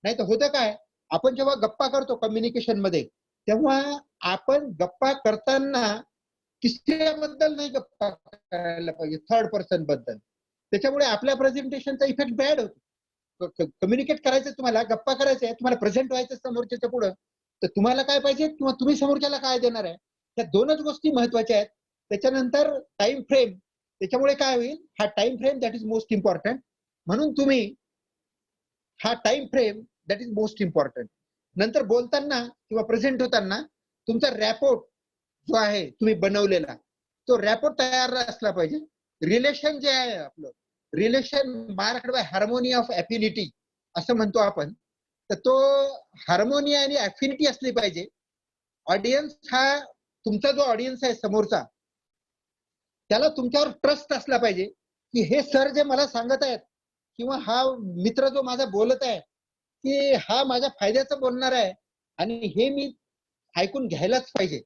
Speaker 3: नाही तर होतं काय, आपण जेव्हा गप्पा करतो कम्युनिकेशन मध्ये तेव्हा आपण गप्पा करताना तिसऱ्याबद्दल नाही गप्पा करायला पाहिजे, थर्ड पर्सन बद्दल. त्याच्यामुळे आपल्या प्रेझेंटेशनचा इफेक्ट बॅड होतो. कम्युनिकेट करायचं तुम्हाला, गप्पा करायचंय, तुम्हाला प्रेझेंट व्हायचं समोरच्याच्या पुढं, तर तुम्हाला काय पाहिजे किंवा तुम्ही समोरच्याला काय देणार आहे, त्या दोनच गोष्टी महत्वाच्या आहेत. त्याच्यानंतर टाइम फ्रेम. त्याच्यामुळे काय होईल, हा time frame that is most important. म्हणून तुम्ही हा time frame that is most important. नंतर बोलताना किंवा प्रेझेंट होताना तुमचा रॅपोर्ट जो आहे तुम्ही बनवलेला, तो रॅपोर्ट तयार असला पाहिजे. रिलेशन जे आहे आपलं, relation marked by harmony of affinity असं म्हणतो आपण, तर तो हार्मोनी आणि अफिनिटी असली पाहिजे. ऑडियन्स हा तुमचा जो ऑडियन्स आहे समोरचा, त्याला तुमच्यावर ट्रस्ट असला पाहिजे की हे सर जे मला सांगत आहेत किंवा हा मित्र जो माझा बोलत आहे की हा माझ्या फायद्याचं बोलणार आहे आणि हे मी ऐकून घ्यायलाच पाहिजे.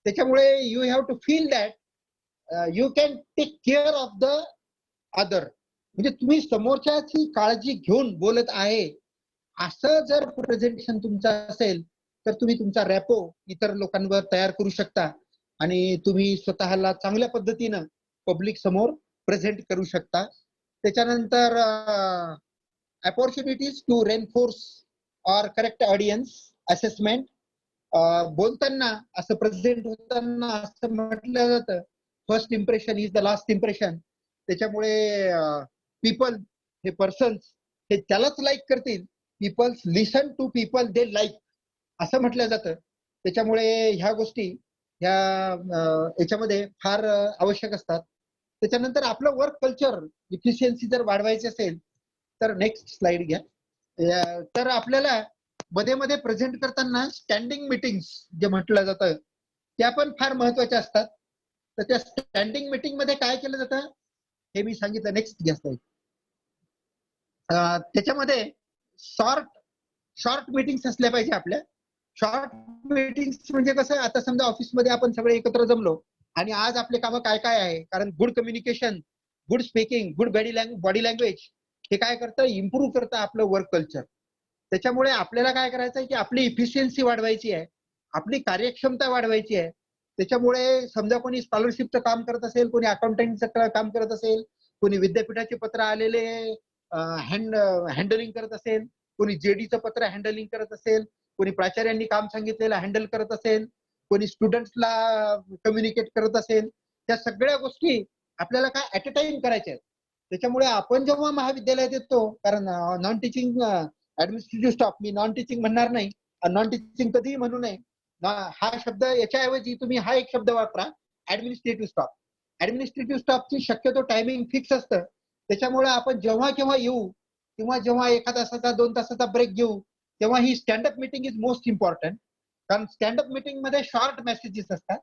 Speaker 3: त्याच्यामुळे you have to feel that you can take care of the other. म्हणजे तुम्ही समोरच्याची काळजी घेऊन बोलत आहे असं जर प्रेझेंटेशन तुमचं असेल तर तुम्ही तुमचा रॅपो इतर लोकांवर तयार करू शकता आणि तुम्ही स्वतःला चांगल्या पद्धतीनं पब्लिक समोर प्रेझेंट करू शकता. त्याच्यानंतर opportunities to reinforce or correct audience assessment. बोलताना असं प्रेझेंट होताना असं म्हटलं जातं, first impression is the last impression. त्याच्यामुळे पीपल हे पर्सन्स हे त्यालाच लाईक करतील, peoples listen to people they like असं म्हटलं जातं. त्याच्यामुळे ह्या गोष्टी ह्या याच्यामध्ये फार आवश्यक असतात. त्याच्यानंतर आपलं वर्क कल्चर इफिशियन्सी जर वाढवायची असेल तर नेक्स्ट स्लाइड घ्या. तर आपल्याला मध्ये मध्ये प्रेझेंट करताना स्टँडिंग मीटिंग्स जे म्हटलं जातं त्या पण फार महत्वाच्या असतात. तर त्या स्टँडिंग मीटिंग मध्ये काय केलं जातं हे मी सांगितलं. नेक्स्ट घ्या स्लाइड. त्याच्यामध्ये शॉर्ट मीटिंग्स असल्या पाहिजे आपल्या. शॉर्ट मीटिंग्स म्हणजे कसं, आता समजा ऑफिसमध्ये आपण सगळे एकत्र जमलो आणि आज आपले कामं काय काय आहे, कारण good communication, good speaking, good body language हे काय करतं, इम्प्रूव्ह करतं आपलं वर्क कल्चर. त्याच्यामुळे आपल्याला काय करायचं आहे की आपली इफिशियन्सी वाढवायची आहे, आपली कार्यक्षमता वाढवायची आहे. त्याच्यामुळे समजा कोणी स्कॉलरशिपचं काम करत असेल, कोणी अकाउंटंटचं काम करत असेल, कोणी विद्यापीठाचे पत्र आलेले हँडलिंग करत असेल, कोणी जेडीचं पत्र हँडलिंग करत असेल, कोणी प्राचार्यांनी काम सांगितलेलं हँडल करत असेल, कोणी स्टुडंट्सला कम्युनिकेट करत असेल, त्या सगळ्या गोष्टी आपल्याला काय ऍट अ टाइम करायच्या आहेत. त्याच्यामुळे आपण जेव्हा महाविद्यालयात येतो, कारण नॉन टीचिंग ऍडमिनिस्ट्रेटिव्ह स्टाफ, मी नॉन टीचिंग म्हणणार नाही, नॉन टीचिंग कधीही म्हणू नये. हा शब्द याच्याऐवजी तुम्ही हा एक शब्द वापरा, ऍडमिनिस्ट्रेटिव्ह स्टाफ. ऍडमिनिस्ट्रेटिव्ह स्टाफची शक्यतो टायमिंग फिक्स असतं. त्याच्यामुळे आपण जेव्हा केव्हा येऊ किंवा जेव्हा 1 तासाचा 2 तासाचा ब्रेक घेऊ तेव्हा ही standup meeting is most important. कारण स्टँडअप मीटिंग मध्ये शॉर्ट मेसेजेस असतात,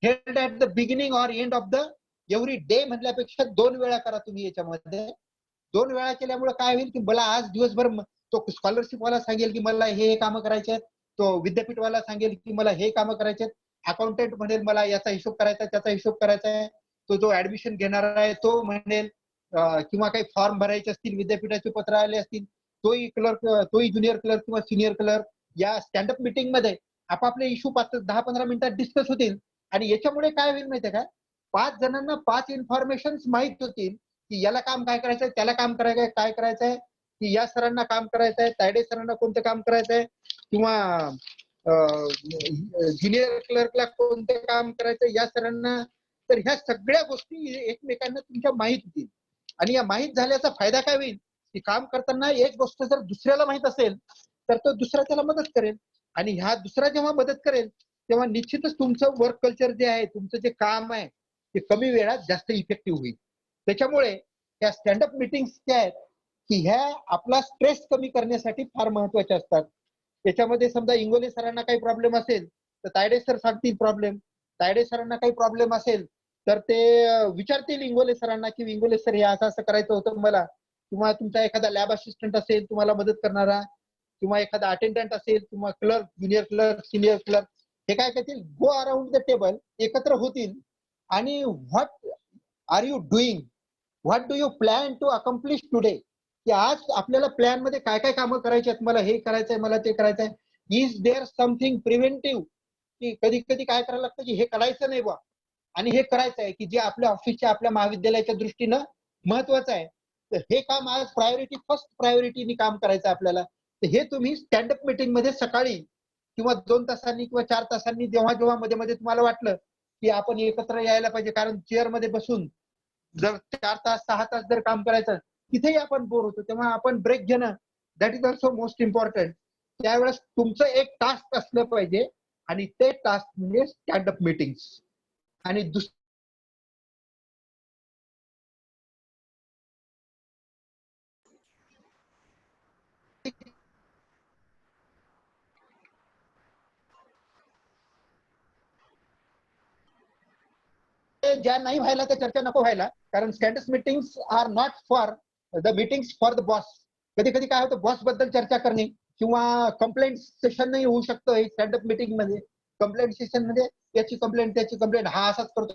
Speaker 3: held at the beginning or end of the every day म्हटल्यापेक्षा 2 वेळा करा तुम्ही. याच्यामध्ये 2 वेळा केल्यामुळे काय होईल की मला आज दिवसभर तो स्कॉलरशिप वाला सांगेल की मला हे कामं करायचे आहेत, तो विद्यापीठवाला सांगेल की मला हे कामं करायचे आहेत, अकाउंटंट म्हणेल मला याचा हिशोब करायचा आहे, त्याचा हिशोब करायचा आहे, तो जो ऍडमिशन घेणार आहे तो म्हणेल, किंवा काही फॉर्म भरायचे असतील, विद्यापीठाचे पत्र आले असतील, तोही क्लर्क, तोही ज्युनियर क्लर्क किंवा सिनियर क्लर्क या स्टँडअप मीटिंग मध्ये आपापले इश्यू 10-15 मिनिटात डिस्कस होतील. आणि याच्यामुळे काय होईल माहितीये का, 5 जणांना 5 इन्फॉर्मेशन माहित होतील की याला काम काय करायचंय, त्याला काम करायचंय काय करायचंय, की या सरांना काम करायचंय, तायडे सरांना कोणतं काम करायचंय, किंवा ज्युनियर क्लर्कला कोणतं काम करायचंय या सरांना. तर ह्या सगळ्या गोष्टी एकमेकांना तुमच्या माहित होतील. आणि या माहित झाल्याचा फायदा काय होईल की काम करताना एक गोष्ट जर दुसऱ्याला माहित असेल तर तो दुसरा त्याला मदत करेल, आणि ह्या दुसरा जेव्हा मदत करेल तेव्हा निश्चितच तुमचं वर्क कल्चर जे आहे, तुमचं जे काम आहे ते कमी वेळात जास्त इफेक्टिव्ह होईल. त्याच्यामुळे या स्टँडअप मीटिंग्स ज्या आहेत की ह्या आपला स्ट्रेस कमी करण्यासाठी फार महत्वाच्या असतात. त्याच्यामध्ये समजा इंगोले सरांना काही प्रॉब्लेम असेल तर तायडे सर सांगतील प्रॉब्लेम, तायडे सरांना काही प्रॉब्लेम असेल तर ते विचारतील इंगोले सरांना की इंगोले सर हे असं असं करायचं होतं मला, किंवा तुमचा एखादा लॅब असिस्टंट असेल तुम्हाला मदत करणारा, किंवा एखादा अटेंडंट असेल किंवा clerk, junior clerk, senior clerk, हे काय करतील, गो अराउंड द टेबल, एकत्र होतील आणि what are you doing, what do you plan to accomplish today, की आज आपल्याला प्लॅन मध्ये काय काय कामं करायची आहेत, मला हे करायचंय, मला ते करायचंय. इज देअर समथिंग प्रिव्हेंटिव्ह, की कधी कधी काय करायला लागतं की हे करायचं नाही बा आणि हे करायचं आहे की जे आपल्या ऑफिसच्या, आपल्या महाविद्यालयाच्या दृष्टीनं महत्वाचं आहे, तर हे काम आज प्रायोरिटी, फर्स्ट प्रायोरिटीने काम करायचं आपल्याला. तर हे तुम्ही स्टँडअप मीटिंग मध्ये सकाळी किंवा 2 तासांनी किंवा 4 तासांनी जेव्हा जेव्हा मध्ये मध्ये तुम्हाला वाटलं की आपण एकत्र यायला पाहिजे, कारण चेअर मध्ये बसून जर 4 तास 6 तास जर काम करायचं तिथेही आपण बोर होतो, तेव्हा आपण ब्रेक घेणं, that is also most important. त्यावेळेस तुमचं एक टास्क असलं पाहिजे आणि ते टास्क म्हणजे स्टँडअप मीटिंग्स. आणि ज्या नाही व्हायला त्या चर्चा नको व्हायला, कारण stand up meetings are not for the meetings for the boss. कधी कधी काय होतं, बॉस बद्दल चर्चा करणे किंवा कंप्लेंट सेशन नाही होऊ शकतं स्टँडअप मीटिंग मध्ये. कंप्लेंट सेशन मध्ये याची कंप्लेंट, त्याची कंप्लेंट, हा असाच करतो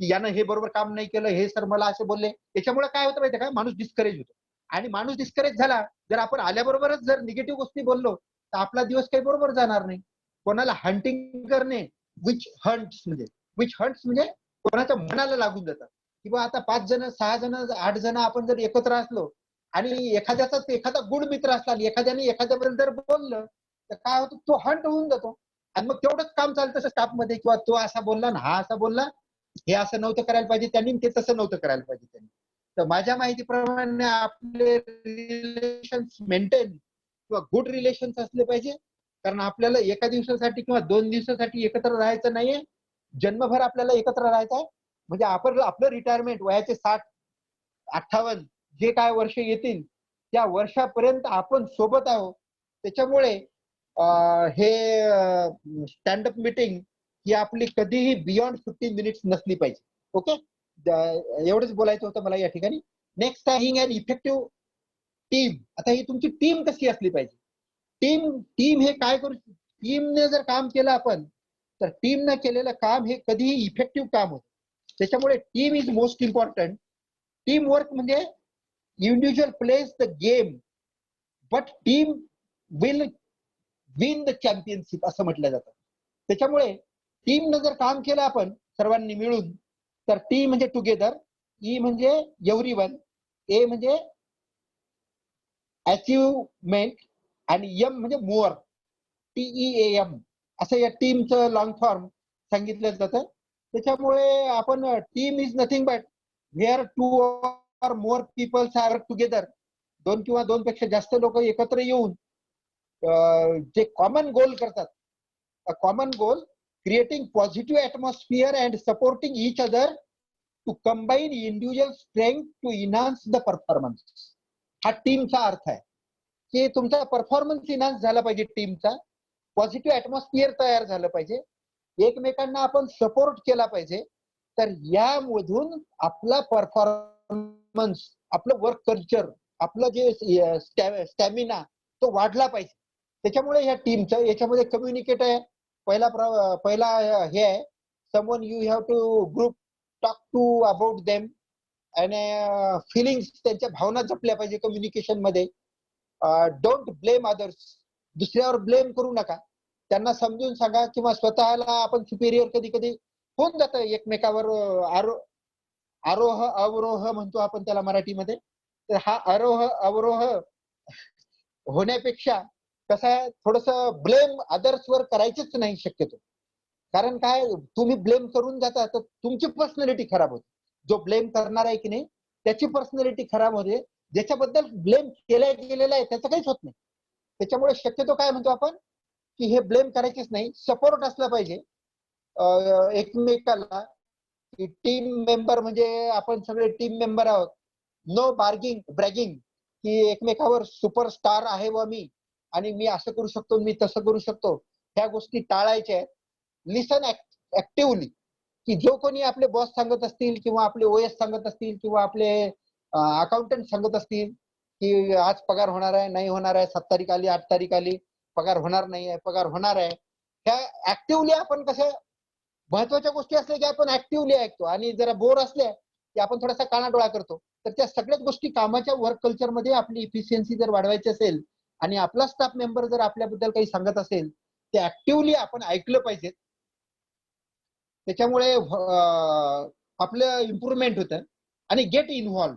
Speaker 3: की यानं हे बरोबर काम नाही केलं, हे सर मला असे बोलले. त्याच्यामुळे काय होतं माहितीये का, माणूस डिस्करेज होतो. आणि माणूस डिस्करेज झाला, जर आपण आल्याबरोबरच जर निगेटिव्ह गोष्टी बोललो तर आपला दिवस काही बरोबर जाणार नाही. कोणाला हंटिंग करणे, विच हंट्स म्हणजे कोणाच्या मनाला लागून जातात. किंवा आता 5 जण, 6 जण, 8 जण आपण जर एकत्र असलो आणि एखादा गुड मित्र असला आणि एखाद्याने एखाद्याबद्दल जर बोललं तर काय होतं, तो हंट होऊन जातो आणि मग तेवढंच काम चालतं स्टाफ मध्ये, किंवा तो असा बोलला ना हा असा बोलला, हे असं नव्हतं करायला पाहिजे त्यांनी, ते तसं नव्हतं करायला पाहिजे त्यांनी. तर माझ्या माहितीप्रमाणे आपले रिलेशन्स मेंटेन किंवा गुड रिलेशन्स असले पाहिजे, कारण आपल्याला एका दिवसासाठी किंवा 2 दिवसासाठी एकत्र राहायचं नाहीये, जन्मभर आपल्याला एकत्र राहायचं आहे. म्हणजे आपण आपलं रिटायरमेंट वयाचे 60, 58 जे काय वर्ष येतील त्या वर्षापर्यंत आपण सोबत आहोत. त्याच्यामुळे हे स्टँडअप मीटिंग ही आपली कधीही बियॉन्ड 15 मिनिट्स नसली पाहिजे. ओके, एवढंच बोलायचं होतं मला या ठिकाणी. नेक्स्ट आहे अन इफेक्टिव्ह टीम. आता ही तुमची टीम कशी असली पाहिजे. टीम हे काय करू, टीमने जर काम केलं आपण तर टीमने केलेलं काम हे कधीही इफेक्टिव्ह काम होतं. त्याच्यामुळे team is most important. Team work म्हणजे individual plays the game but team will win the championship असं म्हटलं जातं. त्याच्यामुळे टीमनं जर काम केलं आपण सर्वांनी मिळून तर टी म्हणजे टुगेदर, ई म्हणजे एव्हरीवन, ए म्हणजे अचिव्हमेंट आणि एम म्हणजे मोअर, TEAM असं या टीमचं लॉंग फॉर्म सांगितलं जातं. त्याच्यामुळे आपण team is nothing but where 2 or more peoples are together, 2 किंवा 2 पेक्षा जास्त लोक एकत्र येऊन जे कॉमन गोल करतात, a common goal creating positive atmosphere and supporting each other to combine individual strength to enhance the performance. हा टीमचा अर्थ आहे की तुमचा परफॉर्मन्स इन्हान्स झाला पाहिजे, टीमचा पॉझिटिव्ह ॲटमॉस्फिअर तयार झालं पाहिजे, एकमेकांना आपण सपोर्ट केला पाहिजे. तर यामधून आपला परफॉर्मन्स, आपलं वर्क कल्चर, आपलं जे स्टॅमिना तो वाढला पाहिजे. त्याच्यामुळे या टीमचं याच्यामध्ये कम्युनिकेट आहे, पहिला हे आहे, someone you have to group talk to about them आणि फिलिंग्स, त्यांच्या भावना जपल्या पाहिजे कम्युनिकेशन मध्ये. डोंट ब्लेम अदर्स, दुसऱ्यावर ब्लेम करू नका, त्यांना समजून सांगा, किंवा स्वतःला आपण सुपेरियर कधी कधी होऊन जातं एकमेकावर. आरोह अवरोह म्हणतो आपण त्याला मराठीमध्ये. तर हा आरोह अवरोह होण्यापेक्षा कसं आहे, थोडस ब्लेम अदर्स वर करायचंच नाही शक्यतो. कारण काय, तुम्ही ब्लेम करून जाता तर तुमची पर्सनॅलिटी खराब होते. जो ब्लेम करणार आहे की नाही त्याची पर्सनॅलिटी खराब होते, ज्याच्याबद्दल ब्लेम केला गेलेला आहे त्याचं काहीच होत नाही. त्याच्यामुळे शक्यतो काय म्हणतो आपण की हे ब्लेम करायचेच नाही, सपोर्ट असला पाहिजे एकमेकाला. टीम मेंबर म्हणजे आपण सगळे टीम मेंबर आहोत, नो ब्रॅगिंग की एकमेकावर सुपरस्टार आहे व मी आणि मी असं करू शकतो, मी तसं करू शकतो, ह्या गोष्टी टाळायच्या आहेत. लिसन ऍक्टिव्हली, की जो कोणी आपले बॉस सांगत असतील किंवा आपले ओएस सांगत असतील किंवा आपले अकाउंटंट सांगत असतील की आज पगार होणार आहे, नाही होणार आहे, 7 तारीख आली, 8 तारीख आली, पगार होणार नाही आहे, पगार होणार आहे, ह्या ऍक्टिव्हली आपण कसं महत्वाच्या गोष्टी असल्या की आपण ऍक्टिव्हली ऐकतो आणि जरा बोर असल्या की आपण थोडासा कानाडोळा करतो. तर त्या सगळ्याच गोष्टी कामाच्या वर्क कल्चरमध्ये आपली इफिशियन्सी जर वाढवायची असेल आणि आपला स्टाफ मेंबर जर आपल्याबद्दल काही सांगत असेल ते ऍक्टिव्हली आपण ऐकलं पाहिजे. त्याच्यामुळे आपलं इम्प्रुव्हमेंट होतं. आणि गेट इन्व्हॉल्व,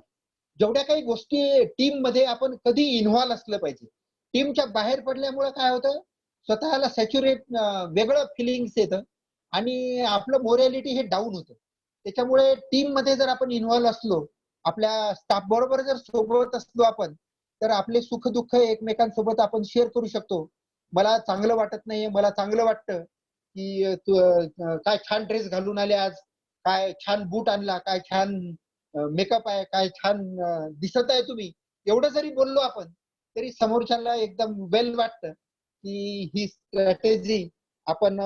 Speaker 3: जेवढ्या काही गोष्टी टीम मध्ये आपण कधी इन्व्हॉल्व असलं पाहिजे. टीमच्या बाहेर पडल्यामुळे काय होतं, स्वतःला सॅच्युरेट वेगळं फिलिंग्स येतं आणि आपलं मोरॅलिटी हे डाऊन होतं. त्याच्यामुळे टीम मध्ये जर आपण इन्व्हॉल्व असलो, आपल्या स्टाफ बरोबर जर सोबत असलो आपण, तर आपले सुख दुःख एकमेकांसोबत आपण शेअर करू शकतो. मला चांगलं वाटत नाहीये, मला चांगलं वाटतं की तू काय छान ड्रेस घालून आले आज, काय छान बूट आणला, काय छान मेकअप आहे, काय छान दिसत आहे तुम्ही. एवढं जरी बोललो आपण तरी समोरच्याला एकदम वेल वाटतं की ही स्ट्रॅटेजी आपण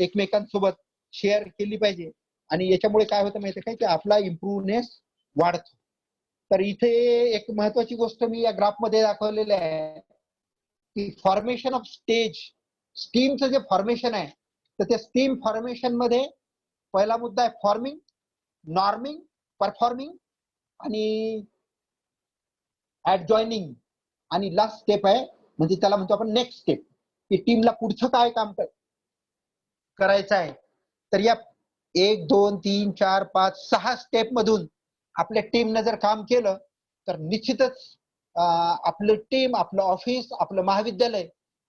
Speaker 3: एकमेकांसोबत शेअर केली पाहिजे. आणि याच्यामुळे काय होतं माहितीये काय, की आपला इम्प्रुव्हनेस वाढतो. तर इथे एक महत्वाची गोष्ट मी या ग्राफ मध्ये दाखवलेलं आहे की फॉर्मेशन ऑफ स्टीमचं जे फॉर्मेशन आहे, तर त्या स्टीम फॉर्मेशन मध्ये पहिला मुद्दा आहे फॉर्मिंग, नॉर्मिंग, परफॉर्मिंग आणि ऍडजॉइनिंग. आणि लास्ट स्टेप आहे म्हणजे त्याला म्हणतो आपण नेक्स्ट स्टेप, की टीमला पुढचं काय काम करायचं आहे. तर या 1, 2, 3, 4, 5, 6 स्टेप मधून आपल्या टीमनं जर काम केलं तर निश्चितच आपलं टीम, आपलं ऑफिस, आपलं महाविद्यालय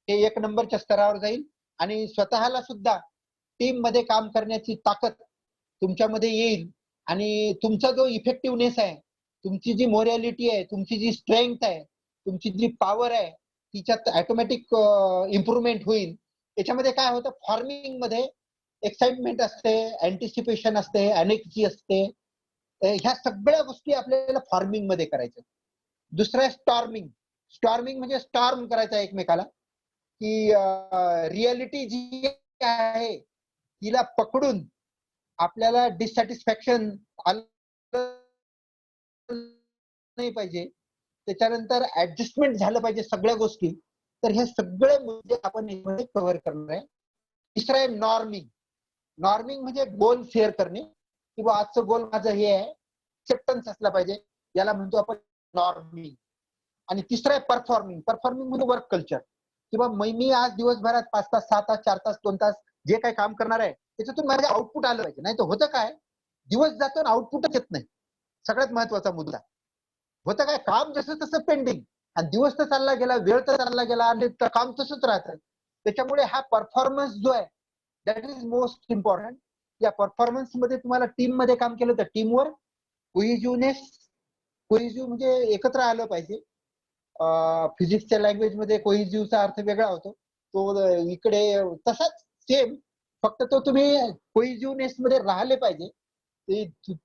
Speaker 3: हे 1 नंबरच्या स्तरावर जाईल आणि स्वतःला सुद्धा टीम मध्ये काम करण्याची ताकद तुमच्यामध्ये येईल. आणि तुमचा जो इफेक्टिव्हनेस आहे, तुमची जी मोरॅलिटी आहे, तुमची जी स्ट्रेंथ आहे, तुमची जी पॉवर आहे, तिच्यात ऑटोमॅटिक इम्प्रुव्हमेंट होईल. त्याच्यामध्ये काय होतं, फॉर्मिंग मध्ये एक्साइटमेंट असते, अँटिसिपेशन असते, एनर्जी असते. ह्या सगळ्या गोष्टी आपल्याला फॉर्मिंग मध्ये करायच्या. दुसरं आहे स्टॉर्मिंग. स्टॉर्मिंग म्हणजे स्टॉर्म करायचा एकमेकाला, की रियालिटी जी आहे तिला पकडून आपल्याला डिससॅटिस्फॅक्शन आलं नाही पाहिजे. त्याच्यानंतर ऍडजस्टमेंट झालं पाहिजे सगळ्या गोष्टी. तर हे सगळे मुद्दे आपण यामध्ये कव्हर करणार आहे. तिसरं आहे नॉर्मिंग. नॉर्मिंग म्हणजे गोल शेअर करणे, किंवा आजचं गोल माझं हे आहे, एक्सेप्टन्स असला पाहिजे, याला म्हणतो आपण नॉर्मिंग. आणि तिसरं आहे परफॉर्मिंग. परफॉर्मिंग म्हणजे वर्क कल्चर, किंवा मी आज दिवसभरात 5 तास, 6 तास, 4 तास, 2 तास जे काही काम करणार आहे त्याच्यातून माझं आउटपुट आलं पाहिजे. नाही तर होतं काय, दिवस जातो आणि आउटपुटच येत नाही. सगळ्यात महत्वाचा मुद्दा होतं काय, काम जसं तसं पेंडिंग, आणि दिवस तर चालला गेला, वेळ तर चालला गेला आणि काम तसंच राहतं. त्याच्यामुळे हा परफॉर्मन्स जो आहे दॅट इज मोस्ट इम्पॉर्टंट. या परफॉर्मन्स मध्ये तुम्हाला टीम मध्ये काम केलं तर टीमवर्क, कोहिजिव्ह म्हणजे एकत्र आलं पाहिजे. फिजिक्सच्या लँग्वेज मध्ये कोहिजिव्हचा अर्थ वेगळा होतो, तो इकडे तसाच सेम, फक्त तो तुम्ही कोहिजिव्हनेस मध्ये राहिले पाहिजे.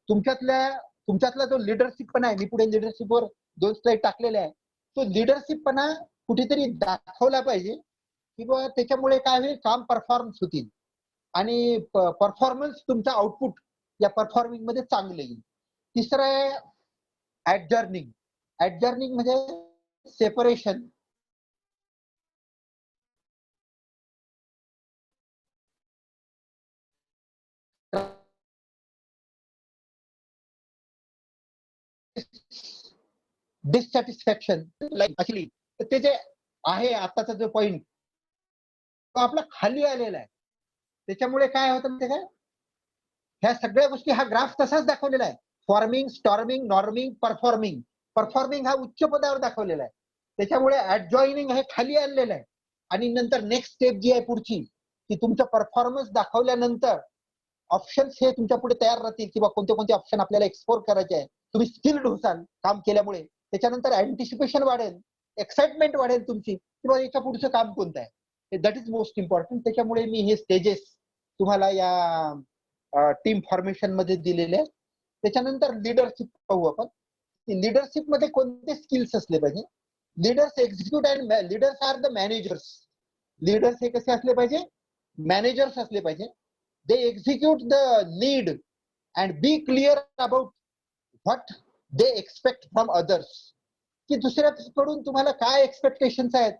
Speaker 3: तुमच्यातला जो लिडरशिपपणा आहे, मी पुढे लिडरशिपवर 2 स्लाइड टाकलेले आहे, तो लिडरशिपपणा कुठेतरी दाखवला पाहिजे, किंवा त्याच्यामुळे काय होईल, काम परफॉर्मन्स होतील आणि परफॉर्मन्स तुमचा आउटपुट या परफॉर्मिंग मध्ये चांगलं येईल. तिसरं आहे ऍडजर्निंग. ऍडजर्निंग म्हणजे सेपरेशन. डिससॅटिस्फॅक्शन ऍक्च्युअली, तर ते जे आहे आताचा जो पॉइंट तो आपला खाली आलेला आहे. त्याच्यामुळे काय होतं ते काय, ह्या सगळ्या गोष्टी हा ग्राफ तसाच दाखवलेला आहे. Forming, storming, norming, performing. Performing हा उच्च पदावर दाखवलेला आहे, त्याच्यामुळे ऍडजॉइनिंग हे खाली आणलेलं आहे. आणि नंतर नेक्स्ट स्टेप जी आहे पुढची, की तुमचा परफॉर्मन्स दाखवल्यानंतर ऑप्शन्स हे तुमच्या पुढे तयार राहतील, किंवा कोणते कोणते ऑप्शन आपल्याला एक्सप्लोर करायचे आहे. तुम्ही स्किल्ड होसाल काम केल्यामुळे. त्याच्यानंतर अँटिसिपेशन वाढेल, एक्साइटमेंट वाढेल तुमची, किंवा याच्या पुढचं काम कोणतं आहे. That is most important. त्याच्यामुळे मी हे स्टेजेस तुम्हाला या टीम फॉर्मेशन मध्ये दिलेले आहेत. त्याच्यानंतर लिडरशिप पाहू आपण. की लिडरशिप मध्ये कोणते स्किल्स असले पाहिजे. Leaders execute and leaders are the managers. Leaders हे कसे असले पाहिजे, मॅनेजर्स असले पाहिजे. They execute the need and be clear about what they expect from others. की दुसऱ्याकडून तुम्हाला काय एक्सपेक्टेशन्स आहेत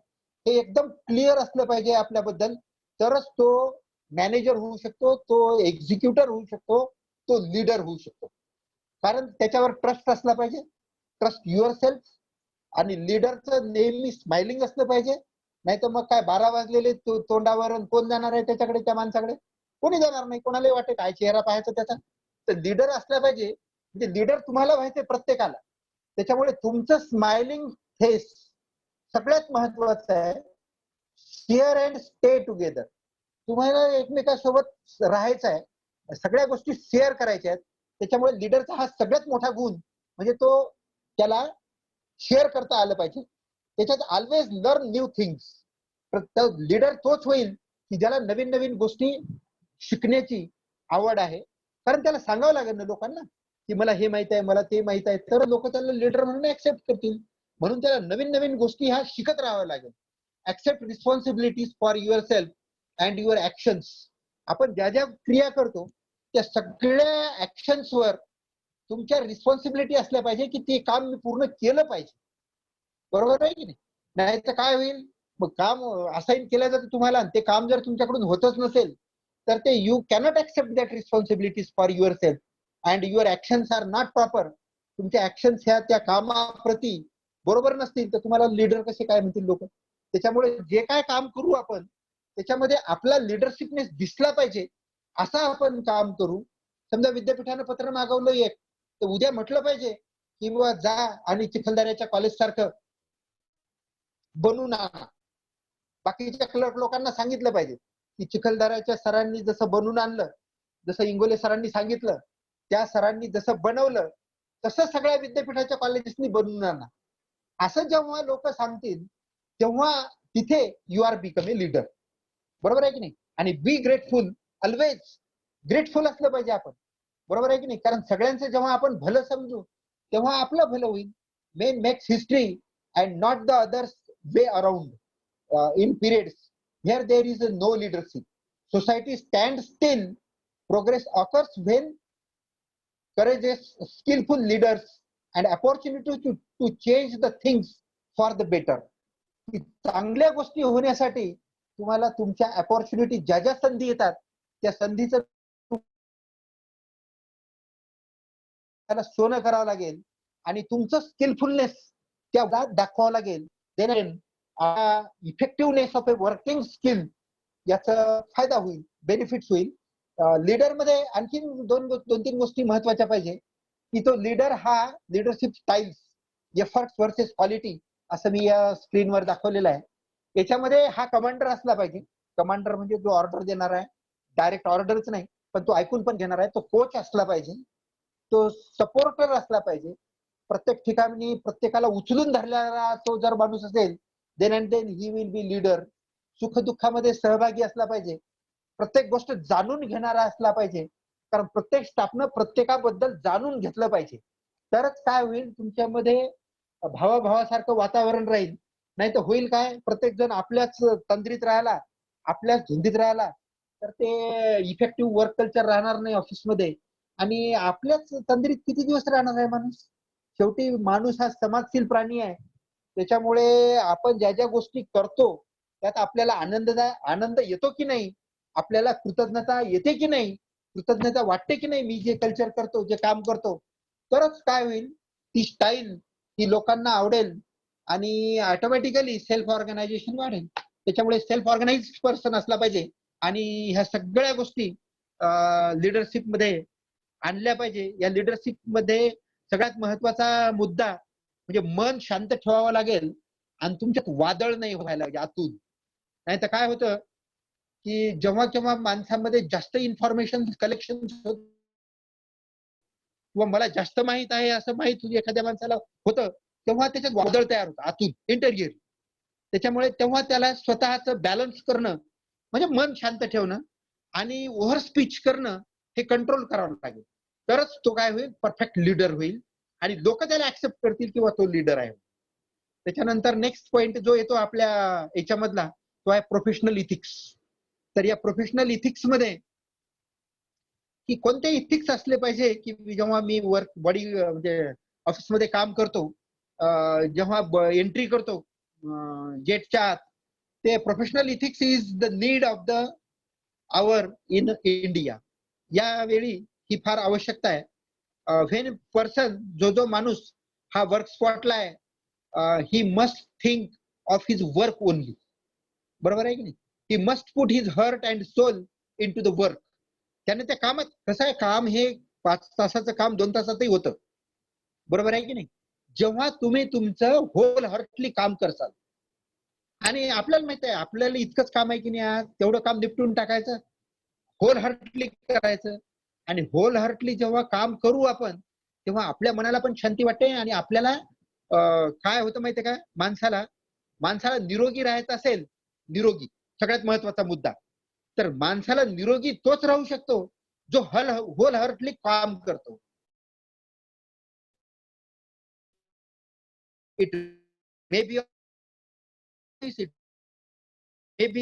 Speaker 3: हे एकदम क्लिअर असलं पाहिजे आपल्याबद्दल, तरच तो मॅनेजर होऊ शकतो, तो एक्झिक्युटर होऊ शकतो, तो लीडर होऊ शकतो. कारण त्याच्यावर ट्रस्ट असला पाहिजे, ट्रस्ट युअर सेल्फ. आणि लीडरचं नेहमी स्माइलिंग असलं पाहिजे. नाही तर मग काय 12 वाजलेले तोंडावर कोण जाणार आहे त्याच्याकडे, त्या माणसाकडे कोणी जाणार नाही. कोणालाही वाटेल काय चेहरा पाहायचा त्याचा. तर लीडर असला पाहिजे, म्हणजे लीडर तुम्हाला व्हायचंय प्रत्येकाला. त्याच्यामुळे तुमचं स्माइलिंग फेस सगळ्यात महत्वाचं आहे. Share and stay together. तुम्हाला एकमेकांसोबत राहायचं आहे, सगळ्या गोष्टी शेअर करायच्या आहेत. त्याच्यामुळे लीडरचा हा सगळ्यात मोठा गुण म्हणजे तो त्याला शेअर करता आलं पाहिजे. त्याच्यात always learn new things. Leader तोच होईल की ज्याला नवीन नवीन गोष्टी शिकण्याची आवड आहे. कारण त्याला सांगावं लागेल ना लोकांना की मला हे माहित आहे, मला ते माहित आहे, तर लोक त्याला लीडर म्हणून ऍक्सेप्ट करतील. म्हणून त्याला नवीन नवीन गोष्टी ह्या शिकत राहावं लागेल. Accept responsibilities for yourself and your actions. आपण ज्या ज्या क्रिया करतो त्या सगळ्या ऍक्शन्सवर तुमच्या रिस्पॉन्सिबिलिटी असल्या पाहिजे की ते काम मी पूर्ण केलं पाहिजे. बरोबर आहे की नाही? नाही तर काय होईल, मग काम असाइन केलं जातं तुम्हाला, ते काम जर तुमच्याकडून होतच नसेल तर ते you cannot accept that responsibilities for yourself and your actions are not proper. तुमच्या ऍक्शन्स ह्या त्या कामाप्रती बरोबर नसतील तर तुम्हाला लीडर कसे काय म्हणतील लोक. त्याच्यामुळे जे काय काम करू आपण त्याच्यामध्ये आपला लिडरशिपनेस दिसला पाहिजे असं आपण काम करू. समजा विद्यापीठानं पत्र मागवलं एक, तर उद्या म्हटलं पाहिजे की बाबा जा आणि चिखलदऱ्याच्या कॉलेज सारखं बनवून आणा. बाकीच्या लोकांना सांगितलं पाहिजे की चिखलदऱ्याच्या सरांनी जसं बनवून आणलं, जसं इंगोले सरांनी सांगितलं, त्या सरांनी जसं बनवलं तसं सगळ्या विद्यापीठाच्या कॉलेजेसनी बनवून आणा. असं जेव्हा लोक सांगतील तेव्हा तिथे you are become a leader. बरोबर आहे की नाही? आणि बी ग्रेटफुल, ऑलवेज ग्रेटफुल असलं पाहिजे आपण. बरोबर आहे की नाही? कारण सगळ्यांचं जेव्हा आपण भलं समजू तेव्हा आपलं भलं होईल. Main makes history and not the others way around. in periods where there is no leadership, society stands still. Progress occurs when courageous, skillful leaders and opportunity to change the things for the better. चांगल्या गोष्टी होण्यासाठी तुम्हाला तुमच्या opportunity ज्या ज्या संधी येतात त्या संधीचं त्याला सोनं करावं लागेल आणि तुमचं स्किलफुलनेस त्या दाखवावं लागेल. Then effectiveness of a working skill याचा फायदा होईल, बेनिफिट्स होईल. लीडर मध्ये आणखी दोन तीन गोष्टी महत्वाच्या पाहिजे की तो लीडर हा leadership styles, efforts versus quality असं मी या स्क्रीनवर दाखवलेलं आहे. याच्यामध्ये हा कमांडर असला पाहिजे. कमांडर म्हणजे जो ऑर्डर देणार आहे, डायरेक्ट ऑर्डरच नाही पण तो ऐकून पण घेणार आहे. तो कोच असला पाहिजे, तो सपोर्टर असला पाहिजे. प्रत्येक ठिकाणी प्रत्येकाला उचलून धरणारा तो जर माणूस असेल then and then he will be leader. सुखदुःखामध्ये सहभागी असला पाहिजे. प्रत्येक गोष्ट जाणून घेणारा असला पाहिजे. कारण प्रत्येक स्टाफनं प्रत्येकाबद्दल जाणून घेतलं पाहिजे. तरच काय होईल, तुमच्यामध्ये भावाभावासारखं वातावरण राहील. नाही तर होईल काय, प्रत्येक जण आपल्याच तंद्रीत राहिला, आपल्याच धुंदीत राहिला तर ते इफेक्टिव्ह वर्क कल्चर राहणार नाही ऑफिसमध्ये. आणि आपल्याच तंद्रीत किती दिवस राहणार आहे माणूस. शेवटी माणूस हा समाजशील प्राणी आहे. त्याच्यामुळे आपण ज्या ज्या गोष्टी करतो त्यात आपल्याला आनंद येतो की नाही, आपल्याला कृतज्ञता येते की नाही, कृतज्ञता वाटते की नाही, मी जे कल्चर करतो, जे काम करतो, तरच काय होईल, ती स्टाईल ही लोकांना आवडेल आणि ऑटोमॅटिकली सेल्फ ऑर्गनायझेशन वाढेल. त्याच्यामुळे सेल्फ ऑर्गनाइज पर्सन असला पाहिजे आणि ह्या सगळ्या गोष्टी लिडरशिप मध्ये आणल्या पाहिजे. या लिडरशिप मध्ये सगळ्यात महत्वाचा मुद्दा म्हणजे मन शांत ठेवावं लागेल आणि तुमच्यात वादळ नाही व्हायला पाहिजे आतून. नाही तर काय होतं की जेव्हा केव्हा माणसामध्ये जास्त इन्फॉर्मेशन कलेक्शन होत किंवा मला जास्त माहित आहे असं माहित एखाद्या माणसाला होतं तेव्हा त्याच्यात वादळ तयार होतं आतून, इंटरियर. त्याच्यामुळे तेव्हा त्याला स्वतःच बॅलन्स करणं म्हणजे मन शांत ठेवणं आणि ओव्हर स्पीच करणं हे कंट्रोल करावं लागेल. तरच तो काय होईल, परफेक्ट लीडर होईल आणि लोक त्याला ऍक्सेप्ट करतील किंवा तो लीडर आहे. त्याच्यानंतर नेक्स्ट पॉइंट जो येतो आपल्या याच्यामधला तो आहे प्रोफेशनल इथिक्स. तर या प्रोफेशनल इथिक्स मध्ये की कोणते इथिक्स असले पाहिजे की जेव्हा मी वर्क बॉडी म्हणजे ऑफिसमध्ये काम करतो, जेव्हा एंट्री करतो गेटच्या आत, ते professional ethics is the need of the hour in India. यावेळी ही फार आवश्यकता आहे. व्हेन पर्सन जो माणूस हा वर्क स्पॉटला आहे, he must think of his work only. बरोबर आहे की नाही? He must put his heart and soul into the work. त्याने त्या कामात कसं आहे, काम हे 5 तासाचं काम 2 तासातही होतं. बरोबर आहे की नाही? जेव्हा तुम्ही तुमचं होल हार्टली काम करसाल आणि आपल्याला माहित आहे आपल्याला इतकंच काम आहे की नाही, आज तेवढं काम निपटून टाकायचं, होल हार्टली करायचं. आणि होल हार्टली जेव्हा काम करू आपण तेव्हा आपल्या मनाला पण शांती वाटते आणि आपल्याला काय होतं माहितीये का, माणसाला निरोगी राहायचं असेल, निरोगी सगळ्यात महत्वाचा मुद्दा, तर माणसाला निरोगी तोच राहू शकतो जो होल हार्टली काम करतो. It may be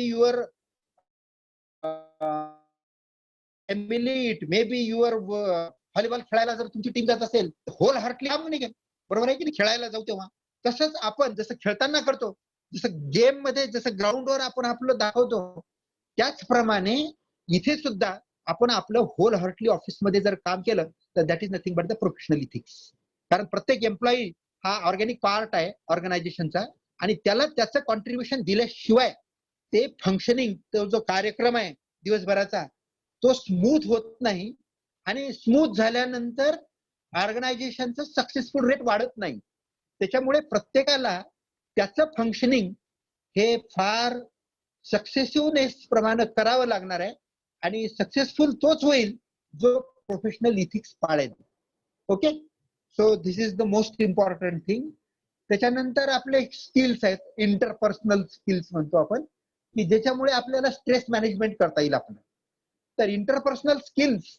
Speaker 3: your family, it may be your volleyball खेळायला जर तुमची टीम जात असेल होल हार्टली काम निघेल. बरोबर आहे की नाही? खेळायला जाऊ तेव्हा तसंच आपण जसं खेळताना करतो, जसं गेम मध्ये जसं ग्राउंडवर आपण आपलं दाखवतो, त्याचप्रमाणे इथे सुद्धा आपण आपलं होल हार्टली ऑफिसमध्ये जर काम केलं तर that is nothing but the professional ethics. कारण प्रत्येक एम्प्लॉई हा ऑर्गॅनिक पार्ट आहे ऑर्गनायझेशनचा आणि त्याला त्याचं कॉन्ट्रीब्युशन दिल्याशिवाय ते फंक्शनिंग, तो जो कार्यक्रम आहे दिवसभराचा, तो स्मूथ होत नाही आणि स्मूथ झाल्यानंतर ऑर्गनायझेशनचं सक्सेसफुल रेट वाढत नाही. त्याच्यामुळे प्रत्येकाला त्याचं फंक्शनिंग हे फार सक्सेसिव्हनेस प्रमाणे करावं लागणार आहे आणि सक्सेसफुल तोच होईल जो प्रोफेशनल इथिक्स पाळेल. Okay, so this is the most important thing. त्याच्यानंतर आपले स्किल्स आहेत, इंटरपर्सनल स्किल्स म्हणतो आपण, की ज्याच्यामुळे आपल्याला स्ट्रेस मॅनेजमेंट करता येईल आपलं. तर इंटरपर्सनल स्किल्स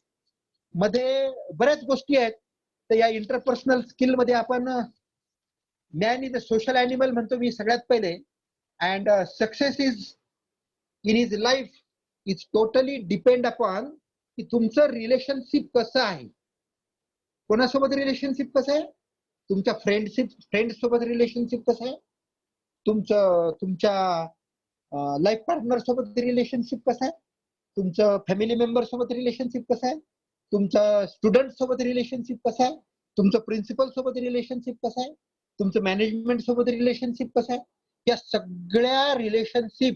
Speaker 3: मध्ये बऱ्याच गोष्टी आहेत. तर या इंटरपर्सनल स्किल मध्ये आपण man is a social animal म्हणतो मी सगळ्यात पहिले. And success is in his life is totally depend upon की तुमचं रिलेशनशिप कसं आहे. कोणासोबत रिलेशनशिप कसं आहे, तुमच्या फ्रेंड सोबत रिलेशनशिप कसं आहे, तुमच्या लाईफ पार्टनर सोबत रिलेशनशिप कसं आहे, तुमचं फॅमिली मेंबर सोबत रिलेशनशिप कसं आहे, तुमच्या स्टुडंट सोबत रिलेशनशिप कसं आहे, तुमचं प्रिन्सिपल सोबत रिलेशनशिप कसं आहे, तुमचं मॅनेजमेंट सोबत रिलेशनशिप कसं आहे. या सगळ्या रिलेशनशिप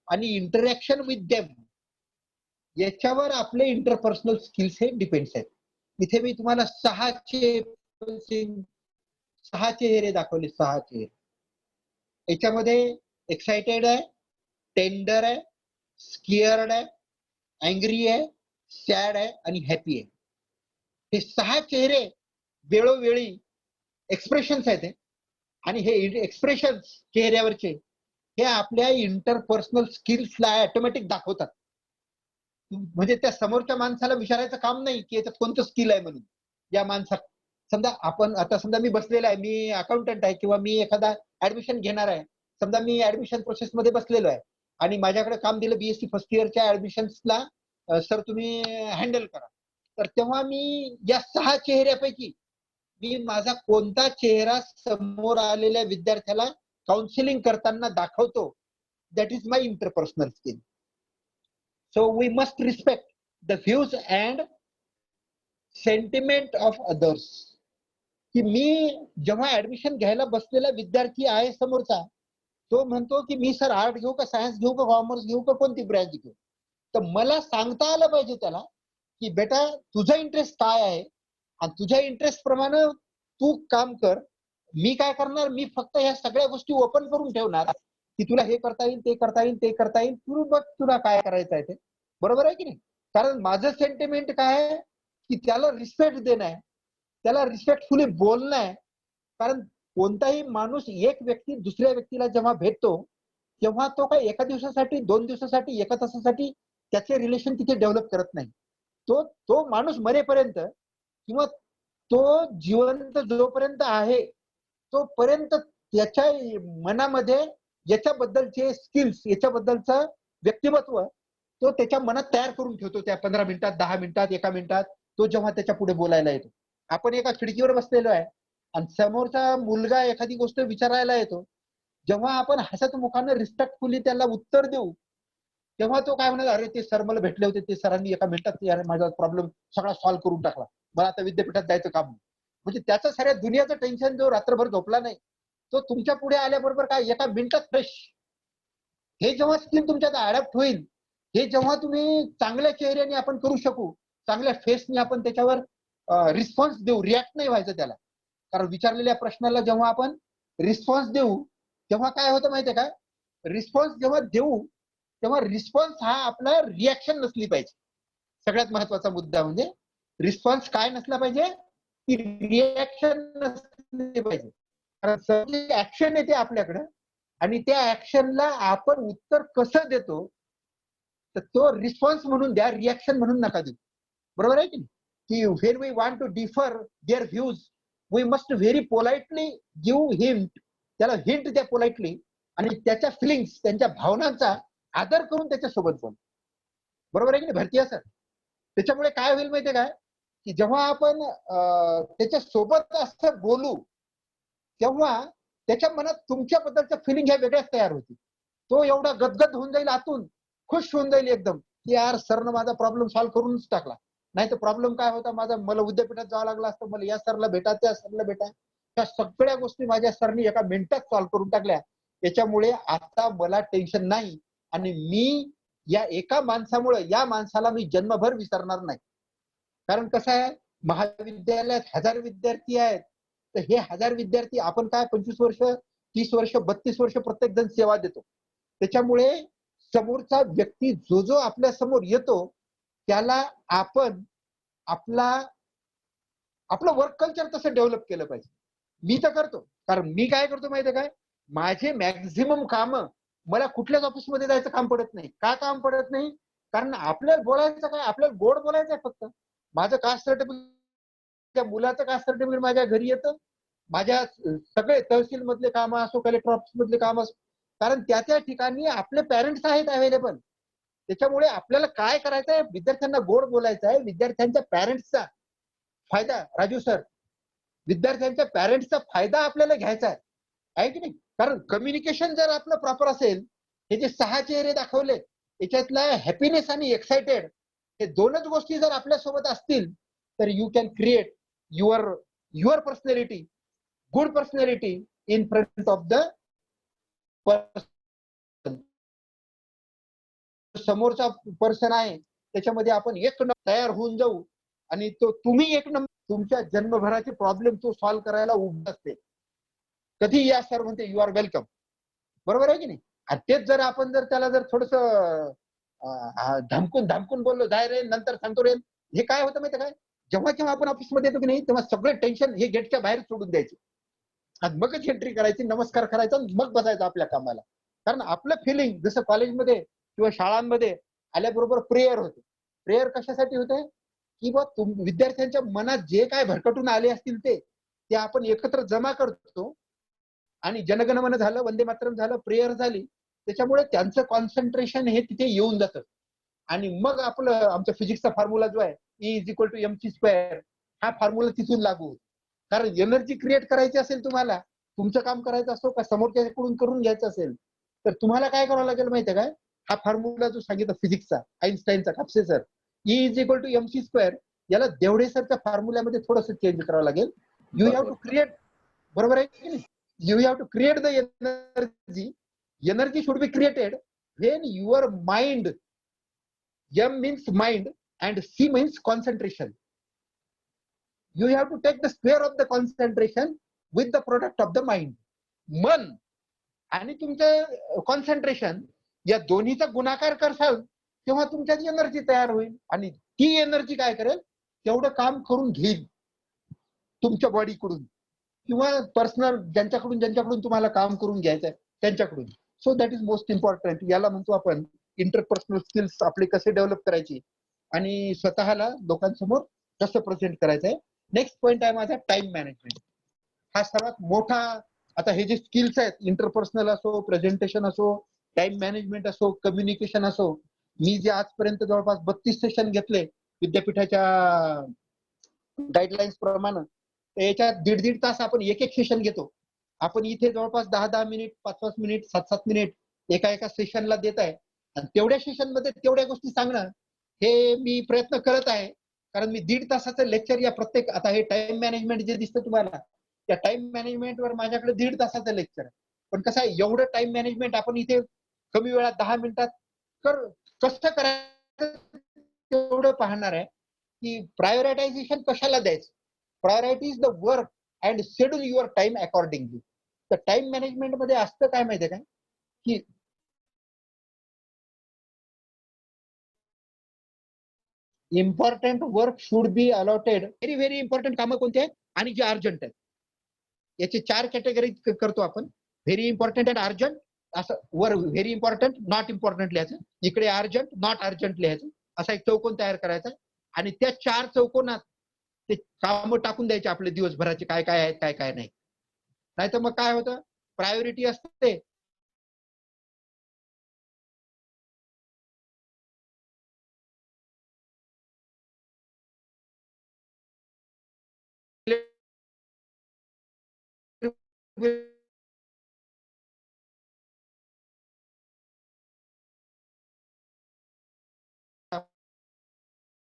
Speaker 3: आणि इंटरॅक्शन विथ देम याच्यावर आपले इंटरपर्सनल स्किल्स हे डिपेंड्स आहेत. इथे मी तुम्हाला 6 चेहरे दाखवले. 6 चेहरे. याच्यामध्ये एक्साइटेड आहे, टेंडर आहे, स्किअर्ड आहे, अँग्री आहे, सॅड आहे आणि हॅपी आहे. हे 6 चेहरे वेळोवेळी एक्सप्रेशन्स आहेत आणि हे एक्सप्रेशन्स चेहऱ्यावरचे हे आपल्या इंटरपर्सनल स्किल्सला ऑटोमॅटिक दाखवतात. म्हणजे त्या समोरच्या माणसाला विचारायचं काम नाही की याच्यात कोणतं स्किल आहे म्हणून. या माणसात समजा आपण आता समजा मी बसलेला आहे, मी अकाउंटंट आहे किंवा मी एखादा ऍडमिशन घेणार आहे. समजा मी ऍडमिशन प्रोसेसमध्ये बसलेलो आहे आणि माझ्याकडे काम दिलं बीएससी फर्स्ट इयरच्या ऍडमिशन्सला, सर तुम्ही हँडल करा. तर तेव्हा मी या 6 चेहऱ्यापैकी मी माझा कोणता चेहरा समोर आलेल्या विद्यार्थ्याला काउन्सिलिंग करताना दाखवतो, that is my interpersonal skill. So we must respect the views and sentiment of others. की मी जेव्हा ऍडमिशन घ्यायला बसलेला विद्यार्थी आहे समोरचा, तो म्हणतो की मी सर आर्ट घेऊ का, सायन्स घेऊ का, कॉमर्स घेऊ का, कोणती ब्रँच घेऊ. तर मला सांगता आलं पाहिजे त्याला की बेटा तुझा इंटरेस्ट काय आहे आणि तुझ्या इंटरेस्ट प्रमाणे तू काम कर. मी काय करणार, मी फक्त ह्या सगळ्या गोष्टी ओपन करून ठेवणार की तुला हे करता येईल, ते करता येईल, ते करता येईल, तू बघ तुला काय करायचं आहे ते. बरोबर आहे की नाही? कारण माझं सेंटिमेंट काय आहे की त्याला रिस्पेक्ट देणं आहे, त्याला रिस्पेक्टफुली बोलणं आहे. कारण कोणताही माणूस, एक व्यक्ती दुसऱ्या व्यक्तीला जेव्हा भेटतो तेव्हा तो काय एका दिवसासाठी, 2 दिवसासाठी, एका तासासाठी त्याचे रिलेशन तिथे डेव्हलप करत नाही. तो माणूस मरेपर्यंत किंवा तो जिवंत जोपर्यंत आहे तोपर्यंत त्याच्या मनामध्ये याच्याबद्दलचे स्किल्स, याच्याबद्दलचं व्यक्तिमत्व तो त्याच्या मनात तयार करून ठेवतो. त्या 15 मिनिटात, 10 मिनिटात, 1 मिनिटात तो जेव्हा त्याच्या पुढे बोलायला येतो. आपण एका खिडकीवर बसलेलो आहे आणि समोरचा मुलगा एखादी गोष्ट विचारायला येतो, जेव्हा आपण हसत मुखाने रिस्पेक्टफुली त्याला उत्तर देऊ, तेव्हा तो काय म्हणणार, अरे ते सर मला भेटले होते, ते सरांनी 1 मिनिटात माझा प्रॉब्लेम सगळा सॉल्व्ह करून टाकला, मला आता विद्यापीठात जायचं काम. म्हणजे त्याचं साऱ्या दुनियाचं टेन्शन जो रात्रभर झोपला नाही तो तुमच्या पुढे आल्याबरोबर काय 1 मिनिटात फ्रेश. हे जेव्हा स्किल तुमच्यात अडॅप्ट होईल, हे जेव्हा तुम्ही चांगल्या चेहऱ्याने आपण करू शकू, चांगल्या फेसने आपण त्याच्यावर रिस्पॉन्स देऊ, रिॲक्ट नाही व्हायचं त्याला. कारण विचारलेल्या प्रश्नाला जेव्हा आपण रिस्पॉन्स देऊ तेव्हा काय होतं माहितीये का, रिस्पॉन्स जेव्हा देऊ तेव्हा रिस्पॉन्स हा आपला रिॲक्शन नसली पाहिजे. सगळ्यात महत्वाचा मुद्दा म्हणजे रिस्पॉन्स काय नसला पाहिजे, की रिॲक्शन नसली पाहिजे. कारण ऍक्शन येते आपल्याकडे आणि त्या ऍक्शनला आपण उत्तर कसं देतो तर तो रिस्पॉन्स म्हणून द्या, रिॲक्शन म्हणून नका देऊ. बरोबर आहे की नाही, की when we want to differ their views we must very politely give hint, त्याला हिंट द्या पोलाइटली आणि त्याच्या फिलिंग्स, त्यांच्या भावनांचा आदर करून त्याच्यासोबत बोल. बरोबर आहे की नाही भारतीय सर? त्याच्यामुळे काय होईल माहितीये काय, की जेव्हा आपण त्याच्या सोबत असं बोलू तेव्हा त्याच्या मनात तुमच्याबद्दलच्या फिलिंग ह्या वेगळ्याच तयार होतील. तो एवढा गदगद होऊन जाईल, आतून खुश होऊन जाईल एकदम, की यार सरनं माझा प्रॉब्लेम सॉल्व्ह करूनच टाकला. नाही तर प्रॉब्लेम काय होता माझा, मला विद्यापीठात जावं लागलं असतं, मला या सरला भेटा, त्या सरला भेटा, त्या सगळ्या गोष्टी माझ्या सरनी 1 मिनिटात सॉल्व्ह करून टाकल्या. त्याच्यामुळे आता मला टेन्शन नाही आणि मी या एका माणसामुळे या माणसाला मी जन्मभर विसरणार नाही. कारण कसं आहे, महाविद्यालयात 1000 विद्यार्थी आहेत, तर हे 1000 विद्यार्थी आपण काय 25 वर्ष, 30 वर्ष, 32 वर्ष प्रत्येक जण सेवा देतो. त्याच्यामुळे समोरचा व्यक्ती जो जो आपल्या समोर येतो त्याला आपण आपलं वर्क कल्चर तसं डेव्हलप केलं पाहिजे. मी तर करतो, कारण मी काय करतो माहितीये काय, माझे मॅक्झिमम काम मला कुठल्याच ऑफिसमध्ये जायचं काम पडत नाही. का काम पडत नाही, कारण आपल्याला बोलायचं काय, आपल्याला गोड बोलायचं आहे फक्त. माझं कास्ट सर्टिफिकेट, त्या मुलाचं कास्ट सर्टिफिकेट माझ्या घरी येतं, माझ्या सगळे तहसील मधले काम असो, कलेक्टर ऑफिस मधले काम असो, कारण त्या ठिकाणी आपले पॅरेंट्स आहेत अवेलेबल. त्याच्यामुळे आपल्याला काय करायचं आहे, विद्यार्थ्यांना गोड बोलायचं आहे, विद्यार्थ्यांच्या पॅरेंट्सचा फायदा, राजू सर, विद्यार्थ्यांच्या पॅरेंट्सचा फायदा आपल्याला घ्यायचा आहे की नाही. कारण कम्युनिकेशन जर आपलं प्रॉपर असेल, हे जे 6 चेहरे दाखवले याच्यातला हॅपीनेस आणि एक्साइटेड हे 2च गोष्टी जर आपल्या सोबत असतील तर you can create your personality, good personality in front of the person. समोरचा पर्सन आहे त्याच्यामध्ये आपण 1 नंबर तयार होऊन जाऊ आणि तो तुम्ही 1 नंबर, तुमच्या जन्मभराचे प्रॉब्लेम तो सॉल्व्ह करायला उभा असते. कधी या सर म्हणते यू आर वेलकम. बरोबर आहे की नाही. आणि तेच जर आपण त्याला जर थोडस धमकून बोललो, जाय रे नंतर सांगतो रे, हे काय होतं माहिती काय, जेव्हा आपण ऑफिसमध्ये येतो की नाही तेव्हा सगळे टेन्शन हे गेटच्या बाहेर सोडून द्यायचे आणि मगच एंट्री करायची, नमस्कार करायचा, मग बसायचं आपल्या कामाला. कारण आपलं फिलिंग जसं कॉलेजमध्ये किंवा शाळांमध्ये आल्याबरोबर प्रेयर होते. प्रेयर कशासाठी होते, की बा विद्यार्थ्यांच्या मनात जे काय भरकटून आले असतील ते आपण एकत्र जमा करतो आणि जनगणमन झालं, वंदे मातरम झालं, प्रेयर झाली, त्याच्यामुळे त्यांचं कॉन्सन्ट्रेशन हे तिथे येऊन जातं. आणि मग आमचा फिजिक्सचा फॉर्म्युला जो आहे E=mc², हा फॉर्म्युला तिथून लागू होतो. कारण एनर्जी क्रिएट करायची असेल तुम्हाला, तुमचं काम करायचं असो का समोरच्याकडून करून घ्यायचं असेल, तर तुम्हाला काय करावं लागेल माहितीये काय, हा फॉर्म्युला जो सांगितला फिजिक्सचा, आईन्स्टाईनचा, कापसे सर, E=mc², याला देवडे सरच्या फॉर्म्युल्यामध्ये थोडंसं चेंज करावं लागेल. यू हॅव टू क्रिएट, बरोबर आहे की नाही, you have to create the energy should be created when your mind, M means mind and C means concentration, you have to take the square of the concentration with the product of the mind. मन आणि तुमचं concentration या दोन्हीचा गुणाकार करसाल तेव्हा तुमच्यात energy तयार होईल आणि ती एनर्जी काय करेल, तेवढं काम करून घेईल तुमच्या बॉडीकडून किंवा पर्सनल ज्यांच्याकडून तुम्हाला काम करून घ्यायचं आहे त्यांच्याकडून. So that is most important. याला म्हणतो आपण इंटरपर्सनल स्किल्स आपले कसे डेव्हलप करायची आणि स्वतःला लोकांसमोर कसं प्रेझेंट करायचंय नेक्स्ट पॉइंट आहे माझा टाइम मॅनेजमेंट. हा सर्वात मोठा. आता हे जे स्किल्स आहेत, इंटरपर्सनल असो, प्रेझेंटेशन असो, टाइम मॅनेजमेंट असो, कम्युनिकेशन असो, मी जे आजपर्यंत जवळपास 32 सेशन घेतले विद्यापीठाच्या गाईडलाईन्स प्रमाणे, याच्यात 1.5 तास आपण एक एक सेशन घेतो. आपण इथे जवळपास 10 मिनिट, 5 मिनिट, 7 मिनिट एका सेशनला देत आहे. आणि तेवढ्या सेशन मध्ये तेवढ्या गोष्टी सांगणं हे मी प्रयत्न करत आहे. कारण मी 1.5 तासाचं लेक्चर या प्रत्येक, आता हे टाइम मॅनेजमेंट जे दिसतं तुम्हाला, त्या टाइम मॅनेजमेंट वर माझ्याकडे 1.5 तासाचं लेक्चर आहे. पण कसं आहे, एवढं टाइम मॅनेजमेंट आपण इथे कमी वेळात 10 मिनिटात कसं करायचं तेवढं पाहणार आहे. की प्रायोरिटायझेशन कशाला द्यायचं, priorities the work and schedule your time accordingly. तर टाइम मॅनेजमेंट मध्ये असतं काय माहितीये का, की important work should be allotted. Very very important कामं कोणती आहेत आणि जे अर्जंट आहेत, याचे 4 कॅटेगरी करतो आपण. व्हेरी इम्पॉर्टंट अँड अर्जंट, असं वर व्हेरी इम्पॉर्टंट, नॉट इम्पॉर्टंट लिहायचं, इकडे अर्जंट, नॉट अर्जंट लिहायचं, असा एक चौकोन तयार करायचा. आणि त्या 4 चौकोनात ते कामं टाकून द्यायचे आपले दिवसभराचे, काय काय आहेत, काय काय नाही. नाहीतर मग काय होतं, प्रायोरिटी असते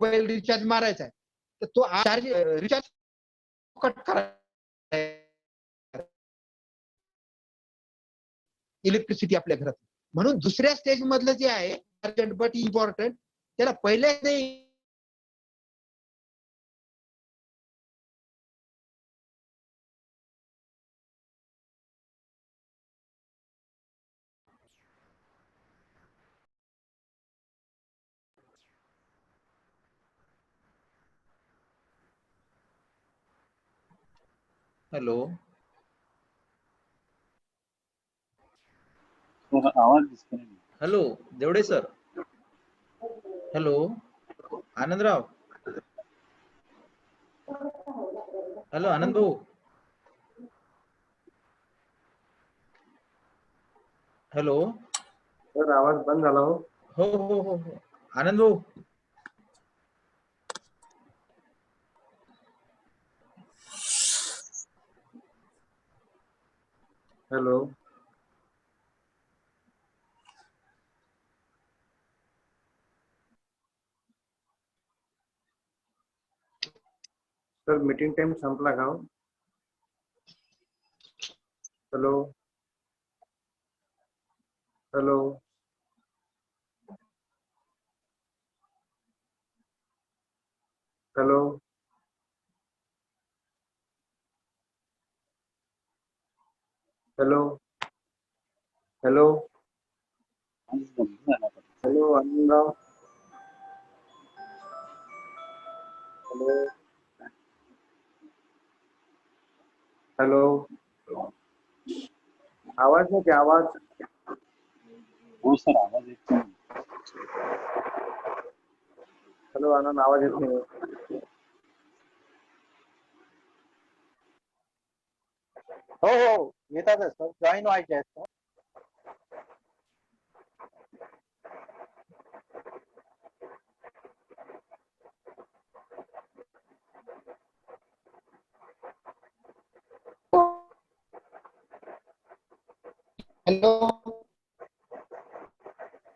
Speaker 3: मोबाईल रिचार्ज मारायचा आहे, तर तो चार्ज रिचार्ज कट करायचा, इलेक्ट्रिसिटी आपल्या घरात. म्हणून दुसऱ्या स्टेज मधलं जे आहे अर्जंट बट इम्पॉर्टंट, त्याला पहिल्या
Speaker 1: हॅलो.
Speaker 6: आवाज disconnect.
Speaker 1: Hello Devade sir. Hello Anandrao. Hello Anand भाऊ. हॅलो.
Speaker 2: सर आवाज बंद झाला हो.
Speaker 1: हो हो हो हो आनंद भाऊ.
Speaker 2: हॅलो. सर मीटिंग टाइम संपला का हो? Hello. Hello. Hello. Hello. Hello. Hello Anandrao. Hello. Hello. आवाज नाही, आवाज.
Speaker 6: हो सर आवाज येत नाही.
Speaker 2: हॅलो आनंद, आवाज येत नाही.
Speaker 4: हो हो येतातच सर, जॉईन व्हायचे आहेत सर.
Speaker 3: हॅलो.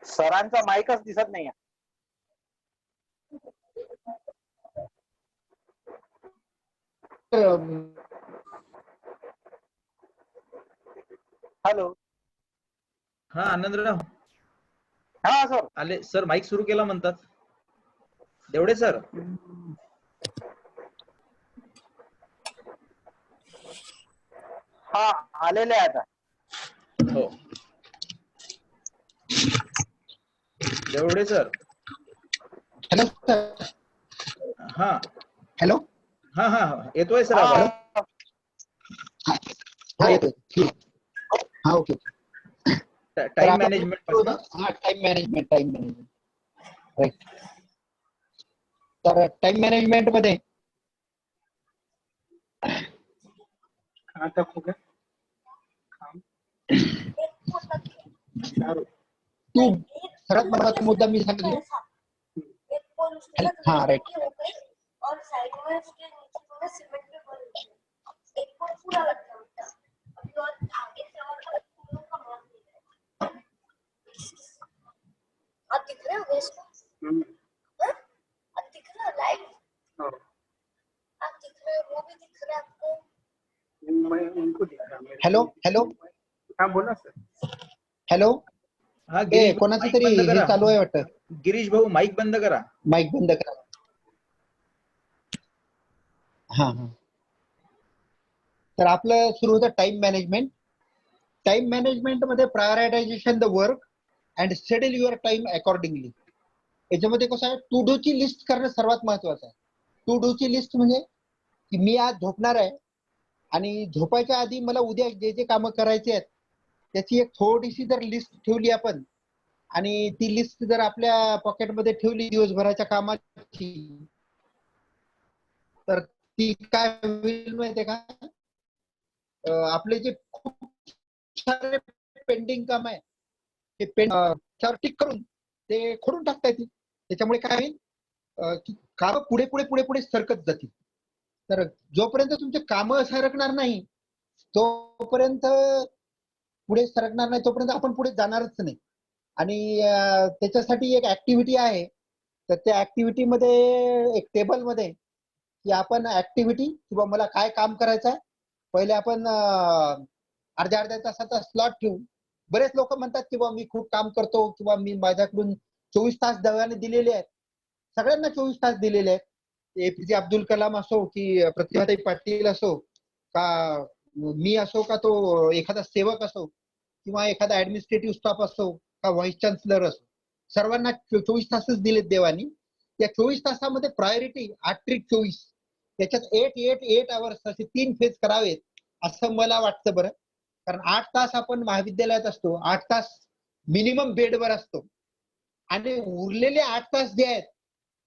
Speaker 4: सरांचा माईकच दिसत नाही. हॅलो.
Speaker 1: हा आनंदराव.
Speaker 4: हा सर.
Speaker 1: आले सर, माईक सुरू केला म्हणतात देवडे सर.
Speaker 4: हा आलेले आहे आता.
Speaker 1: हो देवडे सर.
Speaker 3: Hello sir.
Speaker 1: हा
Speaker 3: हॅलो.
Speaker 1: हा हा हा, येतोय सर
Speaker 4: हा
Speaker 1: आवाज.
Speaker 3: हा येतोय. ठीक. हा ओके.
Speaker 1: टाइम मॅनेजमेंट पासून.
Speaker 3: हा time management, time management right. तर टाइम मॅनेजमेंट मध्ये कहाँ तक हो गया काम? तू सर्वात महत्वाचा मुद्दा मी सांगितलं. हाँ राइट.
Speaker 7: और साइड में उसके नीचे थोड़ा सीमेंट पे भर दिया, एक फुट पूरा लग गया उल्टा. अभी और आगे से और फूलों का मार दिया. आप दिख रहे हो इसको? आप दिख रहे हो लाइव? आप दिख रहे हो, वो भी दिख रहा है आपको?
Speaker 3: मैं उनको दिख रहा हूं. Hello hello. हाँ बोला सर. हेलो.
Speaker 5: हा
Speaker 3: ए
Speaker 5: गिरीश भाऊ,
Speaker 3: कोणाचं
Speaker 5: माईक
Speaker 3: तरी
Speaker 5: बंद
Speaker 3: हे
Speaker 5: करा.
Speaker 3: चालू आहे वाटतं.
Speaker 5: गिरीश भाऊ माईक बंद करा.
Speaker 3: माईक बंद करा. हा हा. तर आपलं सुरू होतं टाइम मॅनेजमेंट. टाइम मॅनेजमेंट मध्ये prioritization the work and schedule your time accordingly. याच्यामध्ये कसं आहे, टू डू ची लिस्ट करणं सर्वात महत्वाचं आहे. टू डू ची लिस्ट म्हणजे की मी आज झोपणार आहे आणि झोपायच्या आधी मला उद्या जे जे कामं करायचे आहेत त्याची एक थोडीशी जर लिस्ट ठेवली आपण आणि ती लिस्ट जर आपल्या पॉकेटमध्ये ठेवली दिवसभराच्या कामाची, तर ती काय होईल माहितीये का, आपले जे खूप सारे पेंडिंग काम आहे ते त्यावर टिक करून ते खोडून टाकता येतील. त्याच्यामुळे काय होईल की काम पुढे पुढे पुढे पुढे सरकत जातील. तर जोपर्यंत तुमचे काम सरकणार नाही तोपर्यंत पुढे सरकणार नाही, तोपर्यंत आपण पुढे जाणारच नाही. आणि त्याच्यासाठी एक ऍक्टिव्हिटी आहे. तर त्या ऍक्टिव्हिटी मध्ये एक टेबल मध्ये की आपण ऍक्टिव्हिटी किंवा मला काय काम करायचं आहे पहिले आपण अर्ध्या अर्ध्या तासाचा स्लॉट ठेवू. बरेच लोक म्हणतात की मी खूप काम करतो किंवा मी माझ्याकडून 24 तास देवाने दिलेले आहेत. सगळ्यांना 24 तास दिलेले आहेत. एपीजे अब्दुल कलाम असो की प्रतिभाताई पाटील असो का मी असो का तो एखादा सेवक असो किंवा एखादा ऍडमिनिस्ट्रेटिव्ह स्टाफ असो का व्हाईस चान्सलर असो, सर्वांना 24 तासच दिलेत देवानी. त्या 24 तासामध्ये प्रायोरिटी 8-24 त्याच्यात 8 आवर्स असे 3 फेज करावेत असं मला वाटतं बरं. कारण 8 तास आपण महाविद्यालयात असतो, 8 तास मिनिमम बेडवर असतो आणि उरलेले 8 तास जे आहेत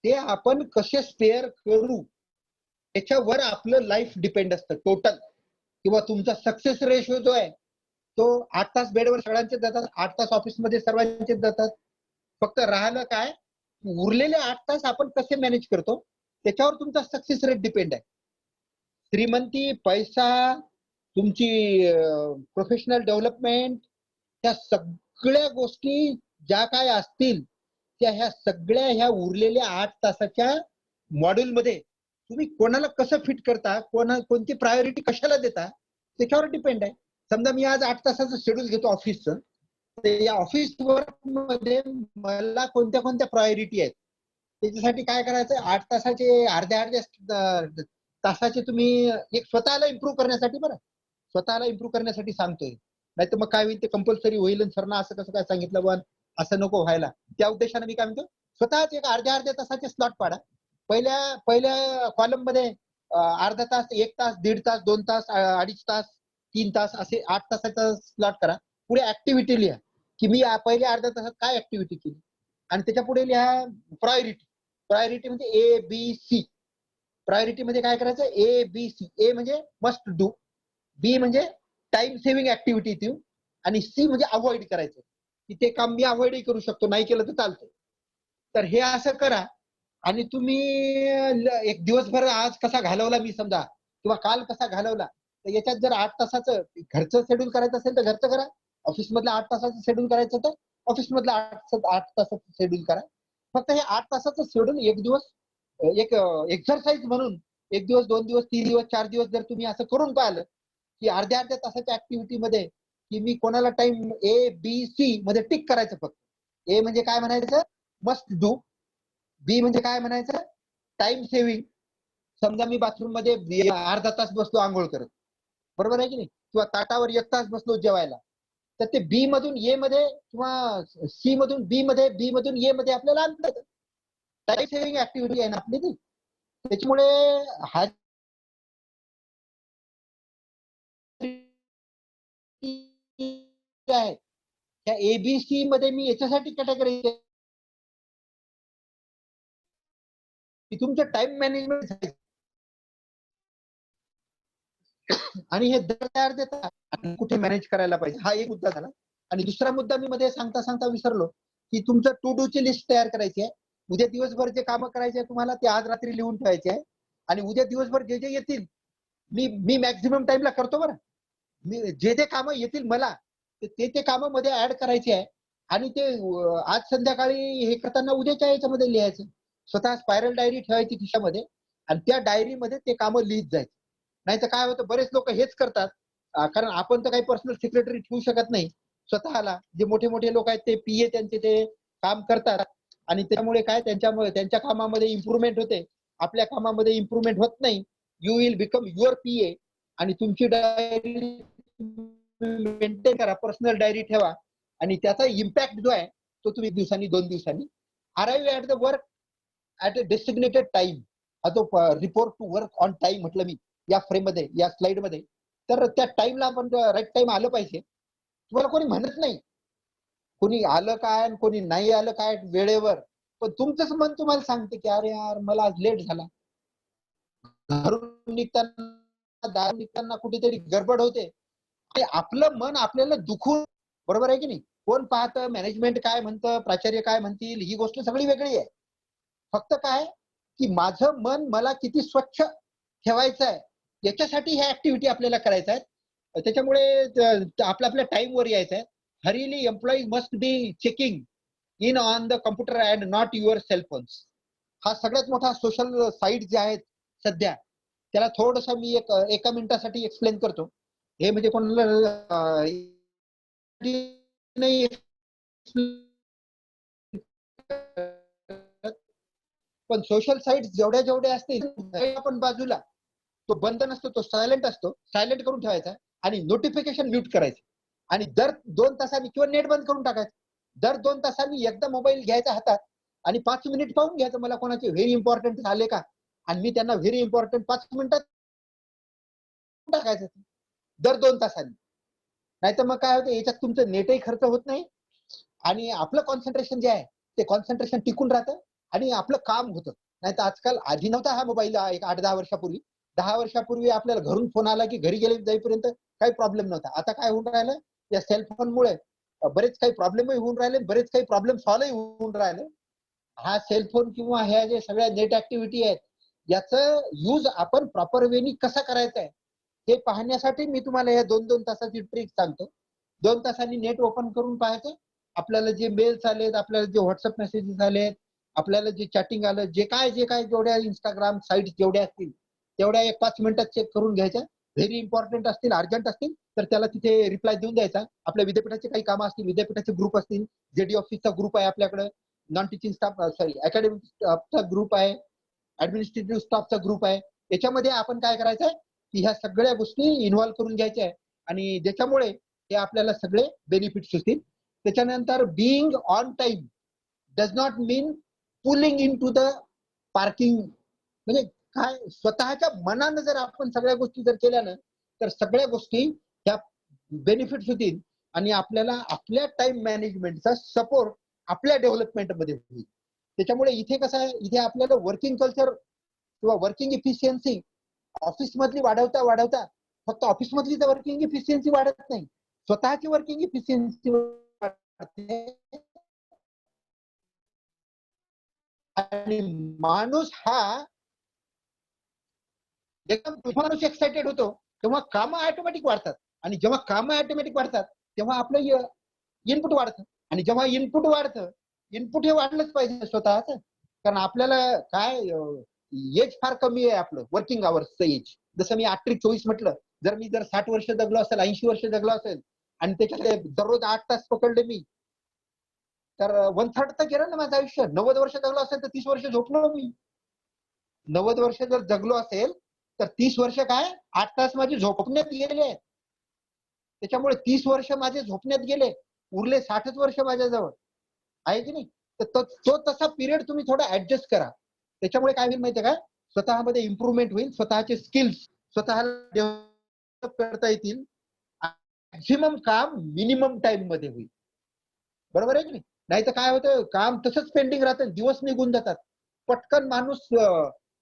Speaker 3: ते आपण कसे स्पेअर करू त्याच्यावर आपलं लाईफ डिपेंड असतं टोटल. किंवा तुमचा सक्सेस रेशो जो आहे तो 8 तास बेडवर सगळ्यांचे जातात, 8 तास ऑफिसमध्ये सर्वांचे जातात. फक्त राहिलं काय, उरलेले 8 तास आपण कसे मॅनेज करतो त्याच्यावर तुमचा सक्सेस रेट डिपेंड आहे. श्रीमंती, पैसा, तुमची प्रोफेशनल डेव्हलपमेंट, त्या सगळ्या गोष्टी ज्या काय असतील त्या ह्या सगळ्या ह्या उरलेल्या 8 तासाच्या मॉड्यूल मध्ये तुम्ही कोणाला कसं फिट करता, कोणती प्रायोरिटी कशाला देता त्याच्यावर डिपेंड आहे. समजा मी आज 8 तासाचं शेड्यूल घेतो ऑफिसचं, तर या ऑफिस वर्क मध्ये मला कोणत्या कोणत्या प्रायोरिटी आहेत त्याच्यासाठी काय करायचं, 8 तासाचे अर्ध्या तासाचे तुम्ही एक स्वतःला इम्प्रूव्ह करण्यासाठी, बरं स्वतःला इम्प्रूव्ह करण्यासाठी सांगतोय. नाही तर मग काय होईल, ते कंपल्सरी होईल सरना असं कसं काय सांगितलं पण असं नको व्हायला. त्या उद्देशाने मी काय म्हणतो, स्वतःच एक अर्ध्या तासाचे स्लॉट पाडा. पहिल्या कॉलम मध्ये अर्धा तास, 1 तास, 1.5 तास, 2 तास, 2.5 तास, 3 तास असे 8 तासाचा स्लॉट करा. पुढे ऍक्टिव्हिटी लिहा की मी पहिल्या अर्ध्या तासात काय ऍक्टिव्हिटी केली आणि त्याच्या पुढे लिहा प्रायोरिटी. प्रायोरिटी म्हणजे ABC. प्रायोरिटी मध्ये काय करायचं, ABC. ए म्हणजे मस्ट डू, बी म्हणजे टाइम सेव्हिंग ऍक्टिव्हिटी ती, आणि सी म्हणजे अवॉइड करायचं की ते काम मी अवॉइडही करू शकतो, नाही केलं तर चालतं. तर हे असं करा आणि तुम्ही एक दिवसभर आज कसा घालवला मी समजा किंवा काल कसा घालवला, तर याच्यात जर 8 तासाचं घरचं शेड्यूल करायचं असेल तर घरचं करा, ऑफिस मधलं 8 तासाचं शेड्यूल करायचं तर ऑफिस मधलं 8 तासाचं शेड्यूल करा. फक्त हे 8 तासाचं शेड्यूल एक दिवस एक एक्सरसाइज म्हणून 1 दिवस, 2 दिवस, 3 दिवस, 4 दिवस जर तुम्ही असं करून पाहिलं की अर्ध्या तासाच्या ऍक्टिव्हिटी मध्ये की मी कोणाला टाइम ABC मध्ये टिक करायचं. फक्त ए म्हणजे काय म्हणायचं, मस्ट डू. बी म्हणजे काय म्हणायचं, टाइम सेव्हिंग. समजा मी बाथरूम मध्ये अर्धा तास बसलो आंघोळ करत, बरोबर आहे की नाही, किंवा ताटावर 1 तास बसलो जेवायला, तर ते बी मधून ए मध्ये किंवा सी मधून बी मध्ये, बी मधून ए मध्ये आपल्याला आणतात. टाइम सेव्हिंग ऍक्टिव्हिटी आहे ना आपली ती. त्याच्यामुळे हा आहे त्या ABC मध्ये मी याच्यासाठी कॅटेगरी की तुमचं टाइम मॅनेजमेंट आणि हे दर तयार देतात आणि कुठे मॅनेज करायला पाहिजे, हा एक मुद्दा झाला. आणि दुसरा मुद्दा मी मध्ये सांगता सांगता विसरलो की तुमचं टू डू ची लिस्ट तयार करायची आहे. उद्या दिवसभर जे कामं करायचे आहे तुम्हाला ते आज रात्री लिहून ठेवायचे आहे आणि उद्या दिवसभर जे जे येतील मी मॅक्झिमम टाइमला करतो बरं. मी जे कामं येतील मला ते कामं मध्ये ऍड करायचे आहे आणि ते आज संध्याकाळी हे करताना उद्याच्या याच्यामध्ये लिहायचं. स्वतः स्पायरल डायरी ठेवायची खिशामध्ये आणि त्या डायरीमध्ये ते कामं लिहित जायचं. नाही तर काय होतं, बरेच लोक हेच करतात कारण आपण तर काही पर्सनल सेक्रेटरी ठेवू शकत नाही स्वतःला. जे मोठे मोठे लोक आहेत ते पीए त्यांचे ते काम करतात आणि त्यामुळे काय त्यांच्यामुळे त्यांच्या कामामध्ये इम्प्रुव्हमेंट होते, आपल्या कामामध्ये इम्प्रुव्हमेंट होत नाही. You will become your PA आणि तुमची डायरी मेंटेन करा, पर्सनल डायरी ठेवा आणि त्याचा इम्पॅक्ट जो आहे तो तुम्ही दिवसांनी 2 दिवसांनी arrive at the work at a designated time. हा तो report to work on time म्हटलं मी या फ्रेम मध्ये, या स्लाइड मध्ये. तर त्या टाइमला आपण राईट टाइम आलं पाहिजे. तुम्हाला कोणी म्हणत नाही कोणी आलं काय आणि कोणी नाही आलं काय वेळेवर, पण तुमचंच मन तुम्हाला सांगते की अरे यार मला आज लेट झाला. घरून निघताना कुठेतरी गडबड होते. आपलं मन आपल्याला दुखून, बरोबर आहे की नाही. कोण पाहतं, मॅनेजमेंट काय म्हणतं, प्राचार्य काय म्हणतील, ही गोष्ट सगळी वेगळी आहे. फक्त काय की माझं मन मला किती स्वच्छ ठेवायचं आहे याच्यासाठी ह्या ऍक्टिव्हिटी आपल्याला करायच्या आहेत. त्याच्यामुळे आपल्या टाइमवर यायचं आहे. Hourly employee must be checking in on the computer and not your cellphones. हा सगळ्यात मोठा सोशल साईट जे आहेत सध्या, त्याला थोडस मी एका मिनिटासाठी एक्सप्लेन करतो. हे म्हणजे कोणाला नाही पण सोशल साईट जेवढ्या जेवढ्या असतील आपण बाजूला तो बंद नसतो, तो सायलेंट असतो, सायलेंट करून ठेवायचा आणि नोटिफिकेशन म्यूट करायचे आणि दर 2 तासांनी किंवा नेट बंद करून टाकायचं. दर 2 तासांनी एकदा मोबाईल घ्यायचा हातात आणि 5 मिनिट पाहून घ्यायचं मला कोणाचे व्हेरी इम्पॉर्टंट आले का आणि मी त्यांना व्हेरी इम्पॉर्टंट 5 मिनिटात टाकायचं दर 2 तासांनी. नाहीतर मग काय होतं, याच्यात तुमचं नेटही खर्च होत नाही आणि आपलं कॉन्सन्ट्रेशन जे आहे ते कॉन्सन्ट्रेशन टिकून राहतं आणि आपलं काम होतं. नाही तर आजकाल आधी नव्हता हा मोबाईल, एक 8-10 वर्षापूर्वी. 10 वर्षापूर्वी आपल्याला घरून फोन आला की घरी गेले जाईपर्यंत काही प्रॉब्लेम नव्हता. आता काय होऊन राहिलं, या सेलफोनमुळे बरेच काही प्रॉब्लेमही होऊन राहिले, बरेच काही प्रॉब्लेम सॉल्व्ह होऊन राहिले. हा सेलफोन किंवा ह्या जे सगळ्या नेट ऍक्टिव्हिटी आहेत याचं यूज आपण प्रॉपर वेनी कसा करायचा आहे हे पाहण्यासाठी मी तुम्हाला या 2-2 तासाची ट्रिक सांगतो. 2 तासांनी नेट ओपन करून पाहायचं. आपल्याला जे मेल्स आलेत, आपल्याला जे व्हॉट्सअप मेसेजेस आलेत, आपल्याला जे चॅटिंग आलं, जे काय जेवढ्या इंस्टाग्राम साईट्स जेवढ्या असतील तेवढ्या एक 5 मिनिटात चेक करून घ्यायच्या. व्हेरी इम्पॉर्टंट असतील, अर्जंट असतील तर त्याला तिथे रिप्लाय देऊन द्यायचा. आपल्या विद्यापीठाचे काही कामं असतील, विद्यापीठाचे ग्रुप असतील, जेडी ऑफिसचा ग्रुप आहे आपल्याकडे, नॉन टीचिंग स्टाफ अकॅडमिक स्टाफचा ग्रुप आहे, ऍडमिनिस्ट्रेटिव्ह स्टाफचा ग्रुप आहे. याच्यामध्ये आपण काय करायचं आहे की ह्या सगळ्या गोष्टी इन्व्हॉल्व्ह करून घ्यायच्या आहे आणि ज्याच्यामुळे हे आपल्याला सगळे बेनिफिट्स होतील. त्याच्यानंतर being on time does not mean pulling into the parking. म्हणजे काय, स्वतःच्या मनानं जर आपण सगळ्या गोष्टी जर केल्या ना तर सगळ्या गोष्टी ह्या बेनिफिट्स होतील आणि आपल्याला आपल्या टाइम मॅनेजमेंटचा सपोर्ट आपल्या डेव्हलपमेंटमध्ये होईल. त्याच्यामुळे इथे कसं आहे, इथे आपल्याला वर्किंग कल्चर किंवा वर्किंग इफिशियन्सी ऑफिस मधली वाढवता वाढवता फक्त ऑफिस मधली तर वर्किंग इफिशियन्सी वाढत नाही, स्वतःची वर्किंग इफिशियन्सी वाढते. आणि माणूस हा एकदम माणूस एक्साइटेड होतो तेव्हा कामं ऑटोमॅटिक वाढतात आणि जेव्हा कामं ऑटोमॅटिक वाढतात तेव्हा आपलं इनपुट वाढतं आणि जेव्हा इनपुट वाढतं, इनपुट हे वाढलंच पाहिजे स्वतःच. कारण आपल्याला काय एज फार कमी आहे आपलं वर्किंग आवर्सचं एज. जसं मी 8-24 म्हटलं, जर मी 60 वर्ष जगलो असेल, 80 वर्ष जगलो असेल आणि त्याच्यातले दररोज 8 तास पकडले मी तर 1/3 तर गेलं ना माझं आयुष्य. 90 वर्ष जगलो असेल तर 30 वर्ष झोपलो मी. 90 वर्ष जर जगलो असेल तर 30 वर्ष काय 8 तास माझे झोपण्यात गेले आहेत. त्याच्यामुळे 30 वर्ष माझे झोपण्यात गेले, उरले 60 वर्ष माझ्याजवळ आहे की नाही. तर तो तसा पिरियड तुम्ही थोडा ऍडजस्ट करा. त्याच्यामुळे काय होईल माहितीये का, स्वतःमध्ये इम्प्रुव्हमेंट होईल, स्वतःचे स्किल्स स्वतःला डेव्हलप करता येतील, मॅक्झिमम काम मिनिमम टाइम मध्ये होईल. बरोबर आहे की नाही. नाही तर काय होतं, काम तसंच पेंडिंग राहतं, दिवस निघून जातात. पटकन माणूस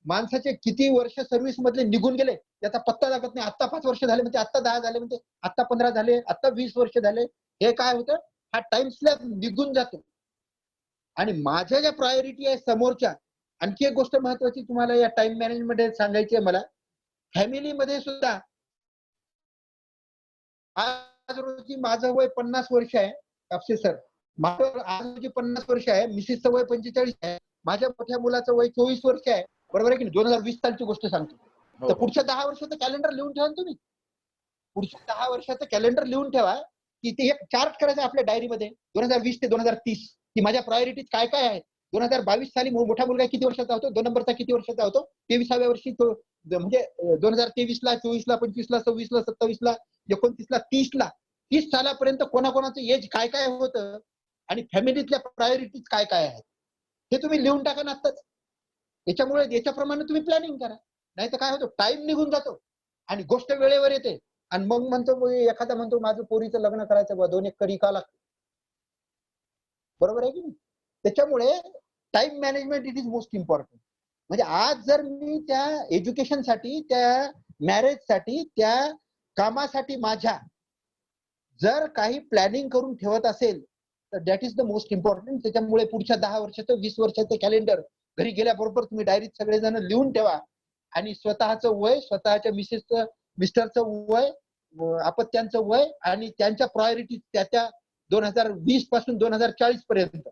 Speaker 3: माणसाचे किती वर्ष सर्व्हिस मधले निघून गेले याचा पत्ता लागत नाही. आता 5 वर्ष झाले म्हणते, आता 10 झाले म्हणते, आता 15 झाले, आता 20 वर्ष झाले. हे काय होतं, हा टाइम स्लॅब निघून जातो. आणि माझ्या ज्या प्रायोरिटी आहे समोरच्या, आणखी एक गोष्ट महत्वाची तुम्हाला या टाइम मॅनेजमेंट मध्ये सांगायची आहे मला. फॅमिलीमध्ये सुद्धा आज रोजी माझं वय 50 वर्ष आहे कापसे सर. माझं आज रोजी 50 वर्ष आहे, मिसेसचं वय 45 आहे, माझ्या मोठ्या मुलाचं वय 24 वर्ष आहे. बरोबर आहे की नाही? 2020 सालची गोष्ट सांगतो.
Speaker 5: हो,
Speaker 3: तर
Speaker 5: हो.
Speaker 3: पुढच्या 10 वर्षाचं कॅलेंडर लिहून ठेवा ना तुम्ही. पुढच्या 10 वर्षाचं कॅलेंडर लिहून ठेवा, की ते एक चार्ट करायचं आपल्या डायरीमध्ये 2020 ते 2030 की माझ्या प्रायोरिटीज काय काय आहेत. 2022 साली मोठा मुलगा किती वर्षाचा होतो, 2 नंबरचा किती वर्षाचा होतो, 23व्या वर्षी तो म्हणजे 2023 ला, 24 ला, 25 ला, 26 ला, 27 ला, 29 ला, 30 ला, 30 सालापर्यंत कोणाकोणाचं एज काय काय होतं आणि फॅमिलीतल्या प्रायोरिटीज काय काय आहेत हे तुम्ही लिहून टाका ना आत्ताच. याच्यामुळे याच्याप्रमाणे तुम्ही प्लॅनिंग करा. नाही तर काय होतं, टाइम निघून जातो आणि गोष्ट वेळेवर येते आणि मग म्हणतो एखादा म्हणतो माझं पोरीचं लग्न करायचं बा, 2 एकर इका लागतं. बरोबर आहे की नाही? त्याच्यामुळे time management it is most important. म्हणजे आज जर मी त्या एज्युकेशनसाठी, त्या मॅरेजसाठी, त्या कामासाठी माझ्या जर काही प्लॅनिंग करून ठेवत असेल तर that is the most important. त्याच्यामुळे पुढच्या 10 वर्षाचं, 20 वर्षाचं कॅलेंडर घरी गेल्याबरोबर तुम्ही डायरीत सगळेजण लिहून ठेवा आणि स्वतःचं वय, स्वतःच्या मिस्टरचं वय, अपत्यांचं वय आणि त्यांच्या प्रायोरिटी त्या 2020 पासून 2040 पर्यंत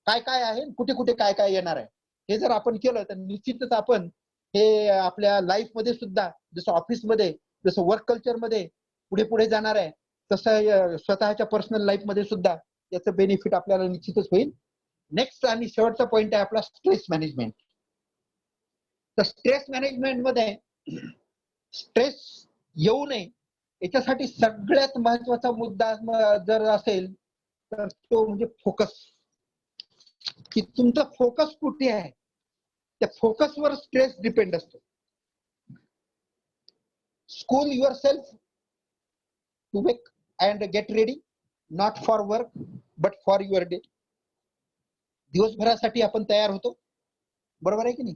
Speaker 3: काय काय आहे, कुठे कुठे काय काय येणार आहे, हे जर आपण केलं तर निश्चितच आपण हे आपल्या लाईफ मध्ये सुद्धा, जसं ऑफिसमध्ये, जसं वर्क कल्चर मध्ये पुढे पुढे जाणार आहे, तसं स्वतःच्या पर्सनल लाईफ मध्ये सुद्धा याचं बेनिफिट आपल्याला निश्चितच होईल. नेक्स्ट आणि शेवटचा पॉइंट आहे आपला स्ट्रेस मॅनेजमेंट. तर स्ट्रेस मॅनेजमेंट मध्ये स्ट्रेस येऊ नये याच्यासाठी सगळ्यात महत्वाचा मुद्दा जर असेल तर तो म्हणजे फोकस. की तुमचा फोकस कुठे आहे, त्या फोकसवर स्ट्रेस डिपेंड असतो. School yourself to wake and get ready, not for work but for your day. दिवसभरासाठी आपण तयार होतो. बरोबर आहे की नाही?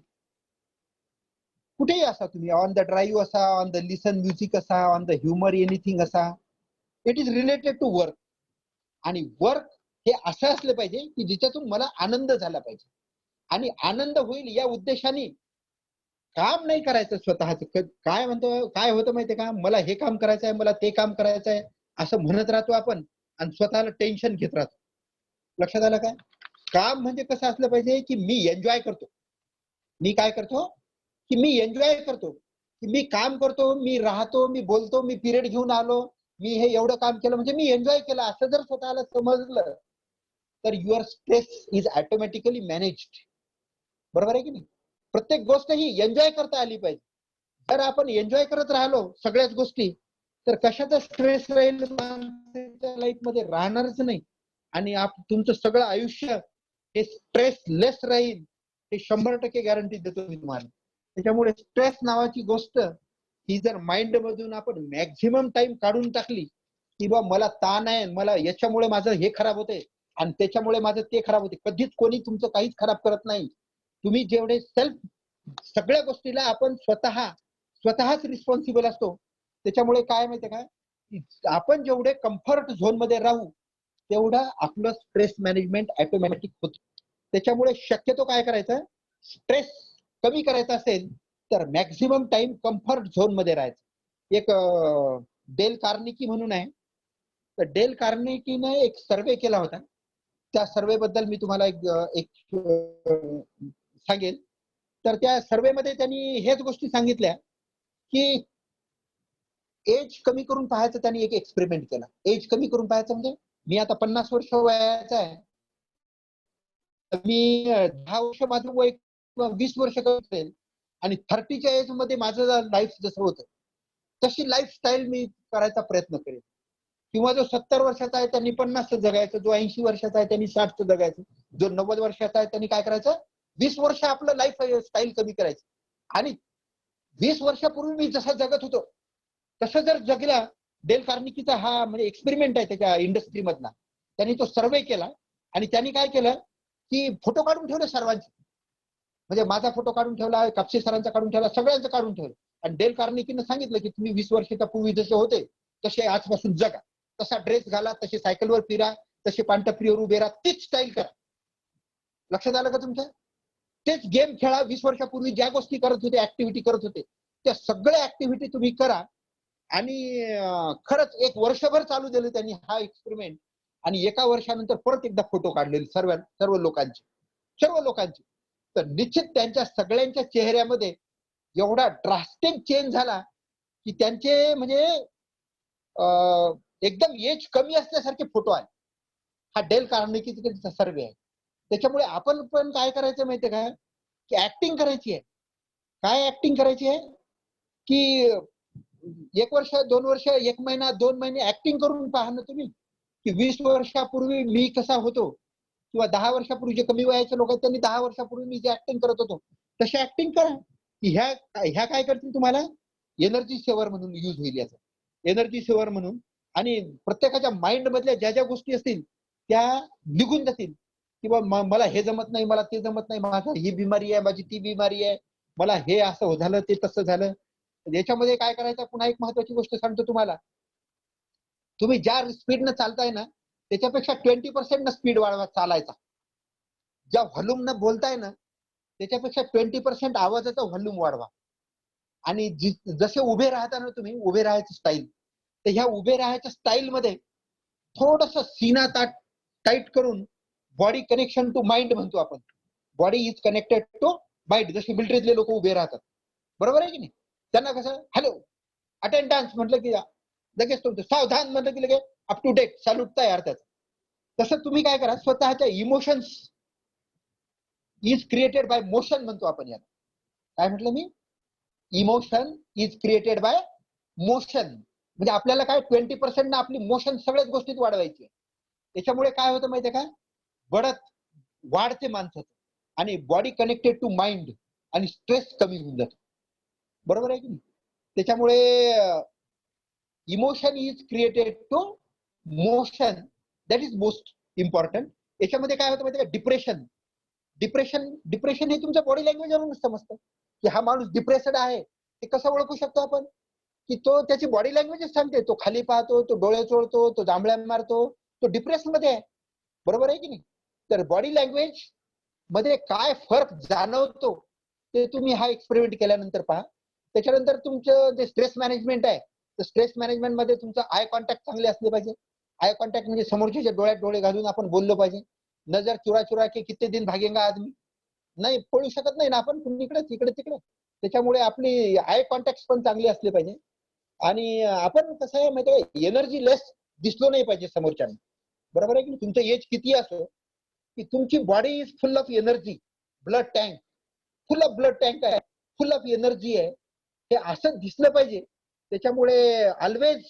Speaker 3: कुठेही असा तुम्ही, ऑन द ड्राईव्ह असा, ऑन द लिसन म्युझिक असा, ऑन द ह्युमर एनिथिंग असा, it is related to work. आणि वर्क हे असं असलं पाहिजे की ज्याच्यातून मला आनंद झाला पाहिजे. आणि आनंद होईल या उद्देशाने काम नाही करायचं स्वतःच. काय म्हणतो, काय होतं माहितीये का, मला हे काम करायचं आहे, मला ते काम करायचं आहे असं म्हणत राहतो आपण आणि स्वतःला टेन्शन घेत राहतो. लक्षात आलं काय? काम म्हणजे कसं असलं पाहिजे की मी एन्जॉय करतो. मी काय करतो की मी एन्जॉय करतो, की मी काम करतो, मी राहतो, मी बोलतो, मी पिरियड घेऊन आलो, मी हे एवढं काम केलं म्हणजे मी एन्जॉय केलं, असं जर स्वतःला समजलं तर your stress is automatically managed. बरोबर आहे की नाही? प्रत्येक गोष्ट ही एन्जॉय करता आली पाहिजे. जर आपण एन्जॉय करत राहिलो सगळ्याच गोष्टी तर कशाचा स्ट्रेस राहील लाईफ मध्ये, राहणारच नाही. आणि तुमचं सगळं आयुष्य हे स्ट्रेसलेस राहील, हे 100% गॅरंटी देतो मी तुम्हाला. त्याच्यामुळे स्ट्रेस नावाची गोष्ट ही जर माइंड मधून आपण मॅक्झिमम टाइम काढून टाकली की बा मला ताण आहे, मला याच्यामुळे माझं हे खराब होते आणि त्याच्यामुळे माझं ते खराब होते, कधीच कोणी तुमचं काहीच खराब करत नाही. तुम्ही जेवढे सगळ्या गोष्टीला आपण स्वतःच रिस्पॉन्सिबल असतो. त्याच्यामुळे काय माहितीये का, आपण जेवढे कम्फर्ट झोन मध्ये राहू तेवढं आपलं स्ट्रेस मॅनेजमेंट ऑटोमॅटिक होतं. त्याच्यामुळे शक्यतो काय करायचं, स्ट्रेस कमी करायचा असेल तर मॅक्झिमम टाइम कम्फर्ट झोन मध्ये राहायचं. एक डेल कार्नेगी म्हणून आहे, तर डेल कार्नेगीने एक सर्वे केला होता. त्या सर्वे बद्दल मी तुम्हाला एक सांगेल. तर त्या सर्वेमध्ये त्यांनी हेच गोष्टी सांगितल्या की एज कमी करून पाहायचं. त्यांनी एक एक्सपेरिमेंट केला. एज कमी करून पाहायचं म्हणजे मी आता 50 वर्ष वयाचा आहे, मी 10 वर्ष माझं वय 20 वर्ष करेल आणि 30च्या एज मध्ये माझं लाईफ जसं होतं तशी लाईफस्टाईल मी करायचा प्रयत्न करेन. किंवा जो 70 वर्षाचा आहे त्यांनी 50 जगायचं, जो 80 वर्षाचा आहे त्यांनी 60 जगायचं, जो 90 वर्षाचा आहे त्यांनी काय करायचं, 20 वर्ष आपलं लाईफ स्टाईल कमी करायचं. आणि 20 वर्षापूर्वी मी जसा जगत होतो तसं जर जगला, डेल कार्नेगीचा हा म्हणजे एक्सपेरिमेंट आहे त्याच्या इंडस्ट्री मधला. त्यांनी तो सर्वे केला आणि त्यांनी काय केलं की फोटो काढून ठेवले सर्वांचे. म्हणजे माझा फोटो काढून ठेवला, कापसे सरांचा काढून ठेवला, सगळ्यांचं काढून ठेवलं. आणि डेल कार्नेगीनं सांगितलं की तुम्ही 20 वर्षाच्या पूर्वी जसे होते तसे आजपासून जगा, तसा ड्रेस घाला, तसे सायकलवर फिरा, तसे पानटपरीवर उभे राहा, तीच स्टाईल करा. लक्षात आलं का तुमच्या? तेच गेम खेळा. 20 वर्षापूर्वी ज्या गोष्टी करत होते, ऍक्टिव्हिटी करत होते, त्या सगळ्या ऍक्टिव्हिटी तुम्ही करा. आणि खरंच एक वर्षभर चालू दिलं त्यांनी हा एक्सपेरिमेंट. आणि एका वर्षानंतर परत एकदा फोटो काढलेले सर्व लोकांचे. तर निश्चित त्यांच्या सगळ्यांच्या चेहऱ्यामध्ये एवढा ड्रास्टिक चेंज झाला की त्यांचे म्हणजे एकदम एज कमी असल्यासारखे फोटो आले. हा डेल कार्नेगीचा सर्वे आहे. त्याच्यामुळे आपण पण काय करायचं माहितीये का, की ऍक्टिंग करायची आहे. काय ऍक्टिंग करायची आहे की 1 वर्ष, 2 वर्ष, 1 महिना, 2 महिने ऍक्टिंग करून पहा ना तुम्ही, की 20 वर्षापूर्वी मी कसा होतो, किंवा 10 वर्षापूर्वी जे कमी वयाचे लोक आहेत त्यांनी 10 वर्षापूर्वी मी जे ऍक्टिंग करत होतो तशी ऍक्टिंग करा. की ह्या काय करतील तुम्हाला, एनर्जी सेव्हर म्हणून युज होईल याचा, एनर्जी सेव्हर म्हणून. आणि प्रत्येकाच्या माइंड मधल्या ज्या ज्या गोष्टी असतील त्या निघून जातील. किंवा मला हे जमत नाही, मला ते जमत नाही, माझा ही बिमारी आहे, माझी ती बिमारी आहे, मला हे असं झालं, ते तसं झालं. याच्यामध्ये काय करायचं, पुन्हा एक महत्वाची गोष्ट सांगतो तुम्हाला. तुम्ही ज्या स्पीडनं चालताय ना त्याच्यापेक्षा 20% स्पीड वाढवा चालायचा. ज्या व्हॉल्यूमनं बोलताय ना त्याच्यापेक्षा 20% आवाजाचा व्हॉल्यूम वाढवा. आणि जसे उभे राहता ना तुम्ही, उभे राहायची स्टाईल, तर ह्या उभे राहायच्या स्टाईल मध्ये थोडस सीना टाईट करून बॉडी कनेक्शन टू माइंड म्हणतो आपण. Body is connected to mind. जसे मिलिटरीतले लोक उभे राहतात, बरोबर आहे की नाही? त्यांना कसं हॅलो अटेंडन्स म्हटलं की लगेच तुमचं, सावधान म्हटलं की लगेच अप टू डेट सॅल्यूट तयार त्याचं. तसं तुम्ही काय करा, स्वतःच्या emotions is created by motion म्हणतो आपण याला. काय म्हटलं मी? Emotion is created by motion. म्हणजे आपल्याला काय 20% ना आपली मोशन सगळ्याच गोष्टीत वाढवायची. त्याच्यामुळे काय होतं माहितीये का, बढत वाढते माणसाचं, आणि बॉडी कनेक्टेड टू माइंड, आणि स्ट्रेस कमी होऊन जातो, बरोबर आहे की नाही? त्याच्यामुळे emotion is created to motion, that is most important. याच्यामध्ये काय होतं माहिती का, डिप्रेशन हे तुमच्या बॉडी लँग्वेजवरून समजतं की हा माणूस डिप्रेस्ड आहे. ते कसं ओळखू शकतो आपण, की तो त्याची बॉडी लँग्वेजच सांगते. तो खाली पाहतो, तो डोळे चोळतो, तो जांभळ्या मारतो, तो डिप्रेशन मध्ये आहे, बरोबर आहे की नाही? तर बॉडी लँग्वेज मध्ये काय फरक जाणवतो ते तुम्ही हा एक्सपेरिमेंट केल्यानंतर पहा. त्याच्यानंतर तुमचं जे स्ट्रेस मॅनेजमेंट आहे, तर स्ट्रेस मॅनेजमेंट मध्ये तुमचं आय कॉन्टॅक्ट चांगले असले पाहिजे. आय कॉन्टॅक्ट म्हणजे समोरच्या डोळ्यात डोळे घालून आपण बोललो पाहिजे. नजर चुरा के कितने दिन भागेगा आदमी, नाही पळू शकत नाही ना आपण इकडे तिकडे. त्याच्यामुळे आपली आय कॉन्टॅक्ट पण चांगली असले पाहिजे. आणि आपण कसं आहे माहिती, एनर्जी लेस दिसलो नाही पाहिजे समोरच्यांना, बरोबर आहे की तुमचं एज किती असो, की तुमची body is full of energy, blood tank full of blood tank आहे, फुल ऑफ एनर्जी आहे, हे असं दिसलं पाहिजे. त्याच्यामुळे ऑलवेज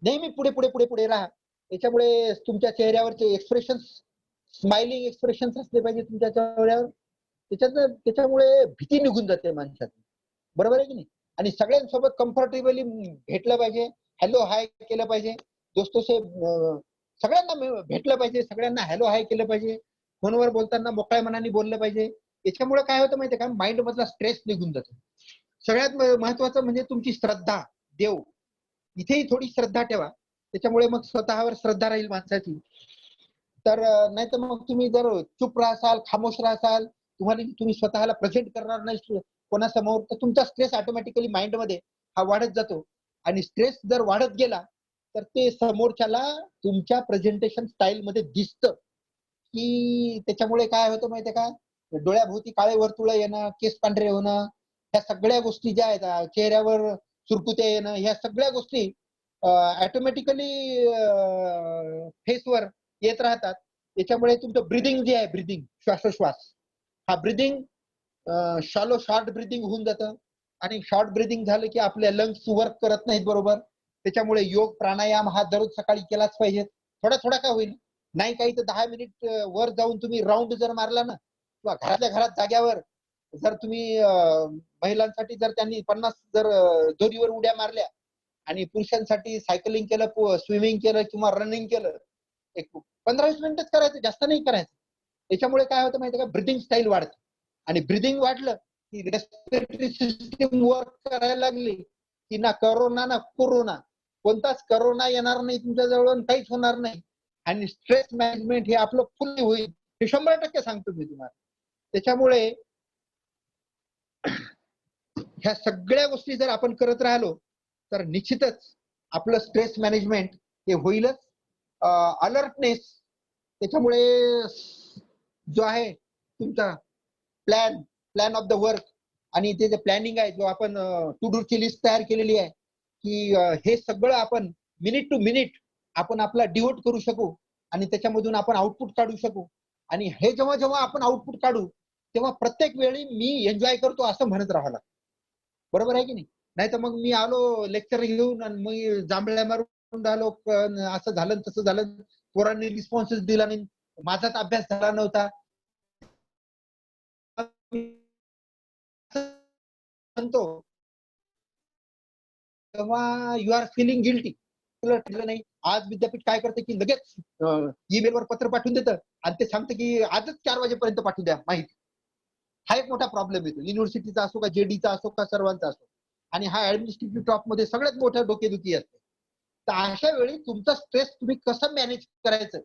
Speaker 3: नेहमी पुढे राहा. त्याच्यामुळे तुमच्या चेहऱ्यावरचे एक्सप्रेशन स्माइलिंग एक्सप्रेशन असले पाहिजे तुमच्या चेहऱ्यावर. त्याच्यामुळे भीती निघून जाते माणसाची, बरोबर आहे की नाही? आणि सगळ्यांसोबत कम्फर्टेबली भेटलं पाहिजे, हॅलो हाय केलं पाहिजे, दोस्तोसे सगळ्यांना भेटलं पाहिजे, सगळ्यांना हॅलो हाय केलं पाहिजे, फोनवर बोलताना मोकळ्या मनाने बोललं पाहिजे. याच्यामुळे काय होतं माहितीये का, माइंड मधला स्ट्रेस निघून जातो. सगळ्यात महत्वाचं म्हणजे तुमची श्रद्धा, देव, इथेही थोडी श्रद्धा ठेवा. त्याच्यामुळे मग स्वतःवर श्रद्धा राहील माणसाची. तर नाही तर मग तुम्ही जर चुप राहाल, खामोश राहाल, तुम्ही स्वतःला प्रेझेंट करणार नाही कोणासमोर, तर तुमचा स्ट्रेस ऑटोमॅटिकली माइंड मध्ये हा वाढत जातो. आणि स्ट्रेस जर वाढत गेला तर ते समोरच्याला तुमच्या प्रेझेंटेशन स्टाईल मध्ये दिसतं. की त्याच्यामुळे काय होतं माहितीये का, डोळ्याभोवती काळे वर्तुळ येणं, केस पांढरे होणं, ह्या सगळ्या गोष्टी ज्या आहेत, चेहऱ्यावर सुरकुत्या येणं, ह्या सगळ्या गोष्टी ऑटोमॅटिकली फेसवर येत राहतात. त्याच्यामुळे तुमचं ब्रिदिंग जे आहे, ब्रिदिंग श्वासोश्वास, हा ब्रिदिंग शॉर्ट ब्रिदिंग होऊन जातं. आणि शॉर्ट ब्रिदिंग झालं की आपल्या लंग्स वर्क करत नाहीत बरोबर. त्याच्यामुळे योग प्राणायाम हा दररोज सकाळी केलाच पाहिजे, थोडा का होईल, नाही काही तर 10 मिनिट वर जाऊन तुम्ही राऊंड जर मारला ना, किंवा घरातल्या घरात जाग्यावर जर तुम्ही महिलांसाठी जर त्यांनी 50 जर दोरीवर उड्या मारल्या, आणि पुरुषांसाठी सायकलिंग केलं, स्विमिंग केलं किंवा रनिंग केलं, एक 15-20 मिनिटच करायचं, जास्त नाही करायचं. त्याच्यामुळे काय होतं माहिती का, ब्रिदिंग स्टाईल वाढते आणि ब्रिदिंग वाढलं की रेस्पिरेटरी सिस्टीम वर्क करायला लागली की ना करोना ना कोरोना, कोणताच करोना येणार नाही तुमच्याजवळ, काहीच होणार नाही आणि स्ट्रेस मॅनेजमेंट हे आपलं फुल्ली होईल, हे 100% सांगतो मी तुम्हाला. त्याच्यामुळे ह्या सगळ्या गोष्टी जर आपण करत राहिलो तर निश्चितच आपलं स्ट्रेस मॅनेजमेंट हे होईलच. अलर्टनेस, त्याच्यामुळे जो आहे तुमचा प्लॅन ऑफ द वर्क आणि ते जे प्लॅनिंग आहे, जो आपण टू डू ची लिस्ट तयार केलेली आहे की हे सगळं आपण मिनिट टू मिनिट आपण आपला डिवोट करू शकू आणि त्याच्यामधून आपण आउटपुट काढू शकू. आणि हे जेव्हा जेव्हा आपण आउटपुट काढू तेव्हा प्रत्येक वेळी मी एन्जॉय करतो असं म्हणत राहावं लागतं. बरोबर आहे की नाही? नाही तर मग मी आलो लेक्चर घेऊन आणि मग जांभळ्या मारून आलो, असं झालं तसं झालं, पोरांनी रिस्पॉन्सेस दिला नाही, माझाच अभ्यास झाला नव्हता, म्हणतो तेव्हा यू आर फिलिंग गिल्टी. तुला ठरलं नाही. आज विद्यापीठ काय करते की लगेच ईमेलवर पत्र पाठवून देतं आणि ते सांगतं की आजच 4 वाजेपर्यंत पाठवून द्या माहिती. हा एक मोठा प्रॉब्लेम येतो, युनिव्हर्सिटीचा असो का जेडीचा असो का सर्वांचा असो. आणि हा ऍडमिनिस्ट्रेटिव्ह टॉप मध्ये सगळ्यात मोठ्या डोकेदुखी असते. तर अशा वेळी तुमचा स्ट्रेस तुम्ही कसं मॅनेज करायचं,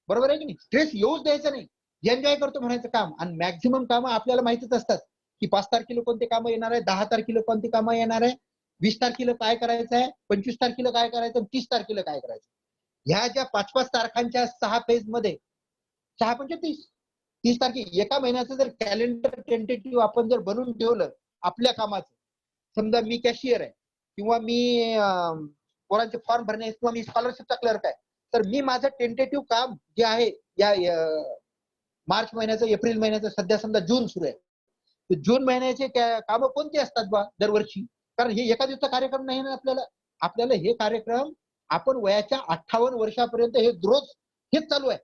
Speaker 3: बरोबर आहे की नाही? स्ट्रेस येऊच द्यायचं नाही, एन्जॉय करतो म्हणायचं काम. आणि मॅक्झिमम कामं आपल्याला माहितीच असतात की 5 तारखेला कोणते कामं येणार आहे, 10 तारखेला कोणती कामं येणार आहे, 20 तारखेला काय करायचं आहे, 25 तारखेला काय करायचं, 30 तारखेला काय करायचं. ह्या ज्या 5-5 तारखांच्या 6 फेज मध्ये 6 म्हणजे 30 तारखे एका महिन्याचं जर कॅलेंडर टेंटेटिव्ह आपण जर बनवून ठेवलं आपल्या कामाचं, समजा मी कॅशियर आहे किंवा मी पोरांचे फॉर्म भरणे किंवा मी स्कॉलरशिपचा क्लर्क आहे, तर मी माझं टेंटेटिव्ह काम जे आहे या मार्च महिन्याचं, एप्रिल महिन्याचं, सध्या समजा जून सुरू आहे, तर जून महिन्याचे कामं कोणती असतात बा दरवर्षी? कारण हे एका दिवसाचा कार्यक्रम नाही ना आपल्याला हे कार्यक्रम आपण वयाच्या 58 वर्षापर्यंत हे रोज हेच चालू आहे.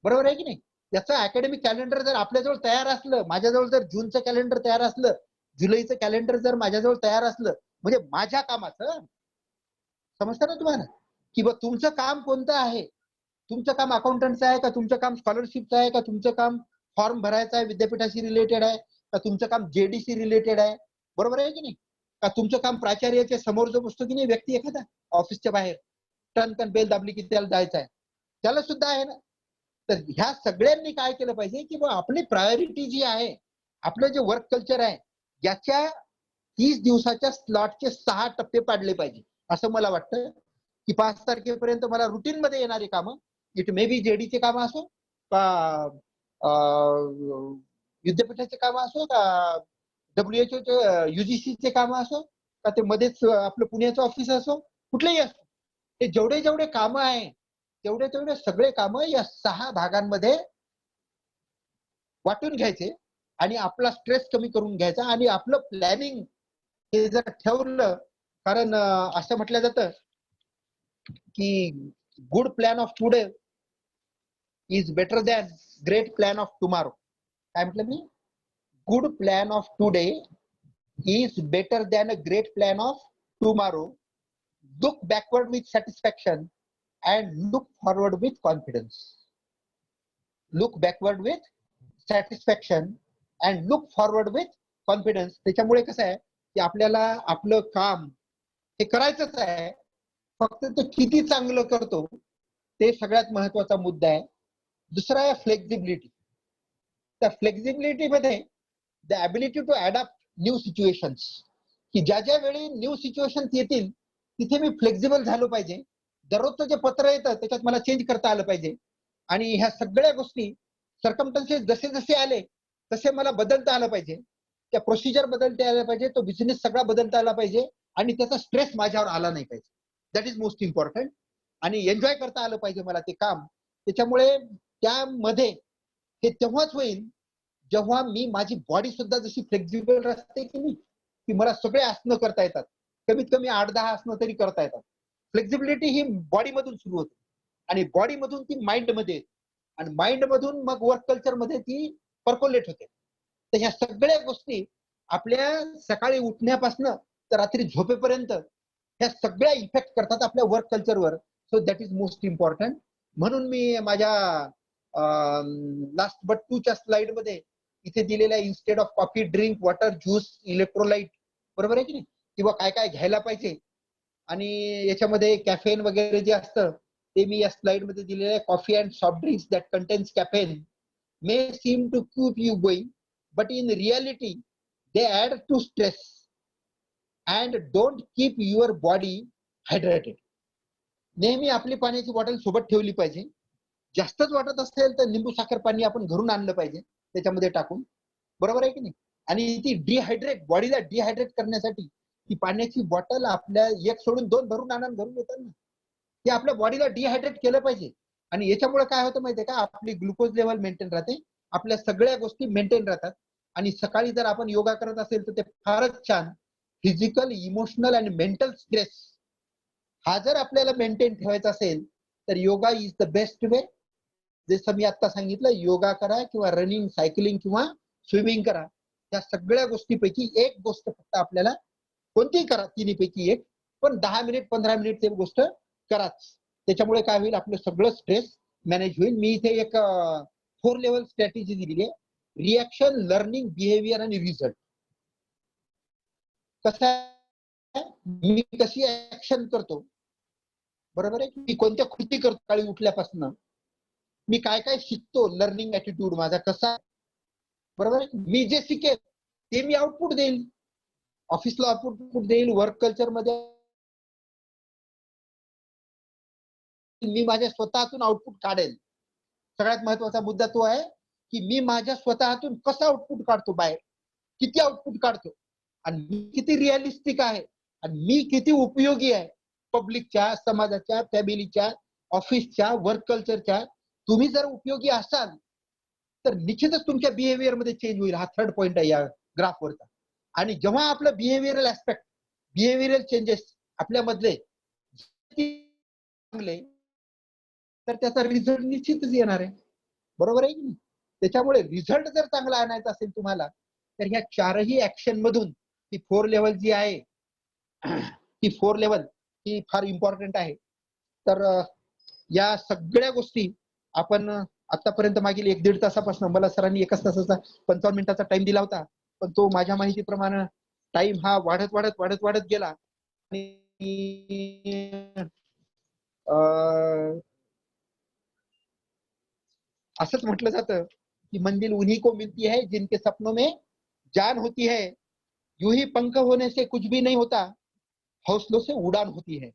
Speaker 3: बरोबर आहे की नाही? याचं अकॅडमिक कॅलेंडर जर आपल्याजवळ तयार असलं, माझ्याजवळ जर जूनचं कॅलेंडर तयार असलं, जुलैचं कॅलेंडर जर माझ्याजवळ तयार असलं, म्हणजे माझ्या कामाचं, समजतं ना तुम्हाला की बा तुमचं काम कोणतं आहे? तुमचं काम अकाउंटंटचं आहे का, तुमचं काम स्कॉलरशिपचं आहे का, तुमचं काम फॉर्म भरायचं आहे विद्यापीठाशी रिलेटेड आहे का, तुमचं काम जेडीसी रिलेटेड आहे, बरोबर आहे की नाही? का तुमचं काम प्राचार्याच्या समोर जो बसतो की नाही व्यक्ती एखादा ऑफिसच्या बाहेर, टन बेल दाबली की त्याला जायचं आहे, त्याला सुद्धा आहे ना. तर ह्या सगळ्यांनी काय केलं पाहिजे की बा आपली प्रायोरिटी जी आहे, आपलं जे वर्क कल्चर आहे, याच्या 30 दिवसाच्या स्लॉटचे 6 टप्पे पाडले पाहिजे असं मला वाटतं. की 5 तारखेपर्यंत मला रुटीन मध्ये येणारी कामं, इट मे बी जेडीचे कामं असो का विद्यापीठाचे कामं असो का WHO युजीसीचे कामं असो का ते मध्येच आपलं पुण्याचं ऑफिस असो, कुठलेही असो, ते जेवढे कामं आहे तेवढे सगळे कामं या 6 भागांमध्ये वाटून घ्यायचे आणि आपला स्ट्रेस कमी करून घ्यायचा आणि आपलं प्लॅनिंग हे जर ठेवलं, कारण असं म्हटलं जातं की good plan of today is better than great plan of tomorrow. काय म्हटलं मी? Good plan of today is better than a great plan of tomorrow. Look backward with satisfaction and look forward with confidence. Look backward with satisfaction and look forward with confidence. त्याच्यामुळे कसं आहे की आपल्याला आपलं काम हे करायचंच आहे, फक्त तो किती चांगलं करतो ते सगळ्यात महत्वाचा मुद्दा आहे. दुसरा आहे फ्लेक्झिबिलिटी. त्या फ्लेक्झिबिलिटी मध्ये the ability to adapt new situations, की ज्या वेळी न्यू सिच्युएशन्स येतील तिथे मी फ्लेक्झिबल झालो पाहिजे. दररोजचं जे पत्र येतं त्याच्यात मला चेंज करता आलं पाहिजे आणि ह्या सगळ्या गोष्टी सर्कमस्टन्सेस जसे जसे आले तसे मला बदलता आलं पाहिजे. त्या प्रोसिजर बदलता आल्या पाहिजे, तो बिझनेस सगळा बदलता आला पाहिजे आणि त्याचा स्ट्रेस माझ्यावर आला नाही पाहिजे. That is most important. आणि एन्जॉय करता आलं पाहिजे मला ते काम. त्याच्यामुळे त्यामध्ये हे तेव्हाच होईल जेव्हा मी माझी बॉडी सुद्धा जशी फ्लेक्झिबल असते की नाही, की मला सगळे आसनं करता येतात, कमीत कमी 8-10 आसनं तरी करता येतात. फ्लेक्झिबिलिटी ही बॉडी मधून सुरू होते आणि बॉडी मधून ती माइंड मध्ये येते आणि माइंड मधून मग वर्क कल्चर मध्ये ती पर्कोलेट होते. तर ह्या सगळ्या गोष्टी आपल्या सकाळी उठण्यापासून तर रात्री झोपेपर्यंत ह्या सगळ्या इफेक्ट करतात आपल्या वर्क कल्चरवर. So that is most important. म्हणून मी माझ्या लास्ट बट 2 च्या स्लाइड मध्ये इथे दिलेल्या instead of coffee drink water juice electrolyte, बरोबर आहे की नाही, किंवा काय काय घ्यायला पाहिजे. आणि याच्यामध्ये कॅफेन वगैरे जे असतं ते मी या स्लाइड मध्ये दिलेलं आहे. Coffee and soft drinks that contains caffeine may seem to keep you going, but in reality they add to stress and don't keep your body hydrated. नेहमी आपली पाण्याची बॉटल सोबत ठेवली पाहिजे. जास्तच वाटत असेल तर लिंबू साखर पाणी आपण घरून आणलं पाहिजे त्याच्यामध्ये टाकून, बरोबर आहे की नाही. आणि ती बॉडीला डिहायड्रेट करण्यासाठी ती पाण्याची बॉटल आपल्या एक सोडून 2 भरून घरून येतात ना, ते आपल्या बॉडीला डिहायड्रेट केलं पाहिजे. आणि याच्यामुळे काय होतं माहितीये का, आपली ग्लुकोज लेवल मेंटेन राहते, आपल्या सगळ्या गोष्टी मेंटेन राहतात. आणि सकाळी जर आपण योगा करत असेल तर ते फारच छान. फिजिकल, इमोशनल आणि मेंटल स्ट्रेस हा जर आपल्याला मेंटेन ठेवायचा असेल तर yoga is the best way. जसं मी आता सांगितलं, योगा करा किंवा रनिंग, सायकलिंग किंवा स्विमिंग करा. त्या सगळ्या गोष्टीपैकी एक गोष्ट फक्त आपल्याला कोणतीही करा, तिन्हीपैकी एक, पण 10 मिनिट 15 मिनिट ते गोष्ट कराच. त्याच्यामुळे काय होईल, आपलं सगळं स्ट्रेस मॅनेज होईल. मी इथे एक 4 लेवल स्ट्रॅटेजी दिलेली आहे. रिॲक्शन, लर्निंग, बिहेवियर आणि रिझल्ट. कसं आहे, मी कशी ऍक्शन करतो, बरोबर आहे, मी कोणत्या कृती करतो सकाळी उठल्यापासून, मी काय काय शिकतो, लर्निंग ऍटिट्यूड माझा कसा आहे, बरोबर आहे. मी जे शिकेल ते मी आउटपुट देईल, ऑफिसला आउटपुट देईल, वर्क कल्चर मध्ये मी माझ्या स्वतःतून आउटपुट काढेल. सगळ्यात महत्वाचा मुद्दा तो आहे की मी माझ्या स्वतःतून कसं आउटपुट काढतो, बाहेर किती आउटपुट काढतो, आणि मी किती रिअलिस्टिक आहे, आणि मी किती उपयोगी आहे पब्लिकच्या, समाजाच्या, फॅमिलीच्या, ऑफिसच्या, वर्क कल्चरच्या. तुम्ही जर उपयोगी असाल तर निश्चितच तुमच्या बिहेवियर मध्ये चेंज होईल. हा 3rd पॉइंट आहे या ग्राफवरचा. आणि जेव्हा आपलं बिहेवियरल ऍस्पेक्ट, बिहेवियरल चेंजेस आपल्यामधले चांगले, तर त्याचा रिझल्ट निश्चितच येणार आहे, बरोबर आहे की नाही. त्याच्यामुळे रिझल्ट जर चांगला आणायचा असेल तुम्हाला तर ह्या 4ही ऍक्शन मधून ती 4 लेवल जी आहे ती 4 लेवल ही फार इम्पॉर्टंट आहे. तर या सगळ्या गोष्टी आपण आतापर्यंत मागील 1-1.5 तासापासून, मला सरांनी 1 तासाचा 55 मिनिटाचा टाइम दिला होता, पण तो माझ्या माहितीप्रमाणे टाइम हा वाढत गेला. आणि असंच म्हटलं जातं की मंजिल उन्हीं को मिलती है जिनके सपनों में जान होती है, यूं ही पंख होने से कुछ भी नहीं होता, हौसलों से उडान होती है.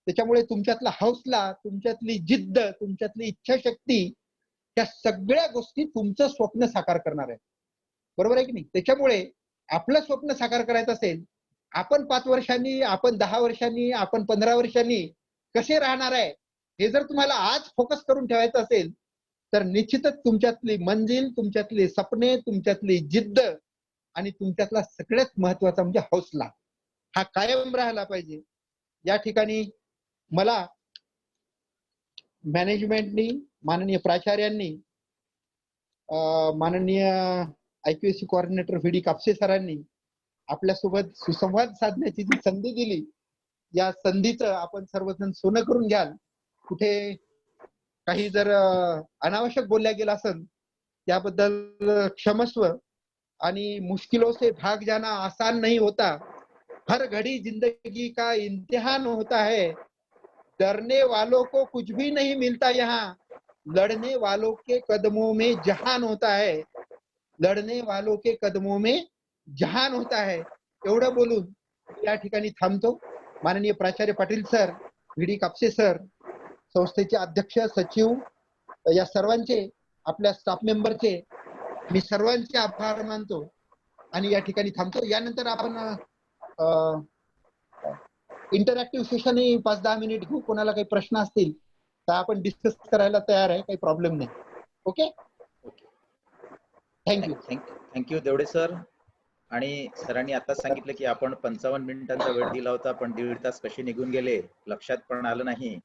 Speaker 3: त्याच्यामुळे तुमच्यातला हौसला, तुमच्यातली जिद्द, तुमच्यातली इच्छाशक्ती, त्या सगळ्या गोष्टी तुमचं स्वप्न साकार करणार आहे, बरोबर आहे की नाही. त्याच्यामुळे आपलं स्वप्न साकार करायचं असेल, आपण 5 वर्षांनी, आपण 10 वर्षांनी, आपण 15 वर्षांनी कसे राहणार आहे, हे जर तुम्हाला आज फोकस करून ठेवायचं असेल तर निश्चितच तुमच्यातली मंजिल, तुमच्यातले सपने, तुमच्यातली जिद्द आणि तुमच्यातला सगळ्यात महत्वाचा म्हणजे हौसला हा कायम राहायला पाहिजे. या ठिकाणी मला मॅनेजमेंटनी, माननीय प्राचार्यांनी, माननीय IQAC कोऑर्डिनेटर VD कापसे सरांनी आपल्यासोबत सुसंवाद साधण्याची जी संधी दिली, या संधीचं आपण सर्वजण सोनं करून घ्याल. कुठे काही जर अनावश्यक बोलल्या गेलं असेल त्याबद्दल क्षमस्व. आणि मुश्किलों से भाग जाना आसान नहीं होता, हर घड़ी जिंदगी का इम्तिहान होता है, डरने वालों को कुछ भी नहीं मिलता यहाँ, लड़ने वालों के कदमों में जहान होता है, लढणे वालों के कदमों में जहान होता है. एवढं बोलून या ठिकाणी थांबतो. माननीय प्राचार्य Patil sir, VD Kapse sir, संस्थेचे अध्यक्ष, सचिव, या सर्वांचे, आपल्या स्टाफ मेंबरचे मी सर्वांचे आभार मानतो आणि या ठिकाणी थांबतो. यानंतर आपण इंटरॅक्टिव्ह सेशन 5-10 मिनिट घेऊ. कोणाला काही प्रश्न असतील तर आपण डिस्कस करायला तयार आहे, काही प्रॉब्लेम नाही. Okay, thank you.
Speaker 1: Thank you Devade sir. आणि सरांनी आता सांगितलं की आपण 55 मिनिटांचा वेळ दिला होता, पण 1.5 तास कसे निघून गेले लक्षात पण आलं नाही.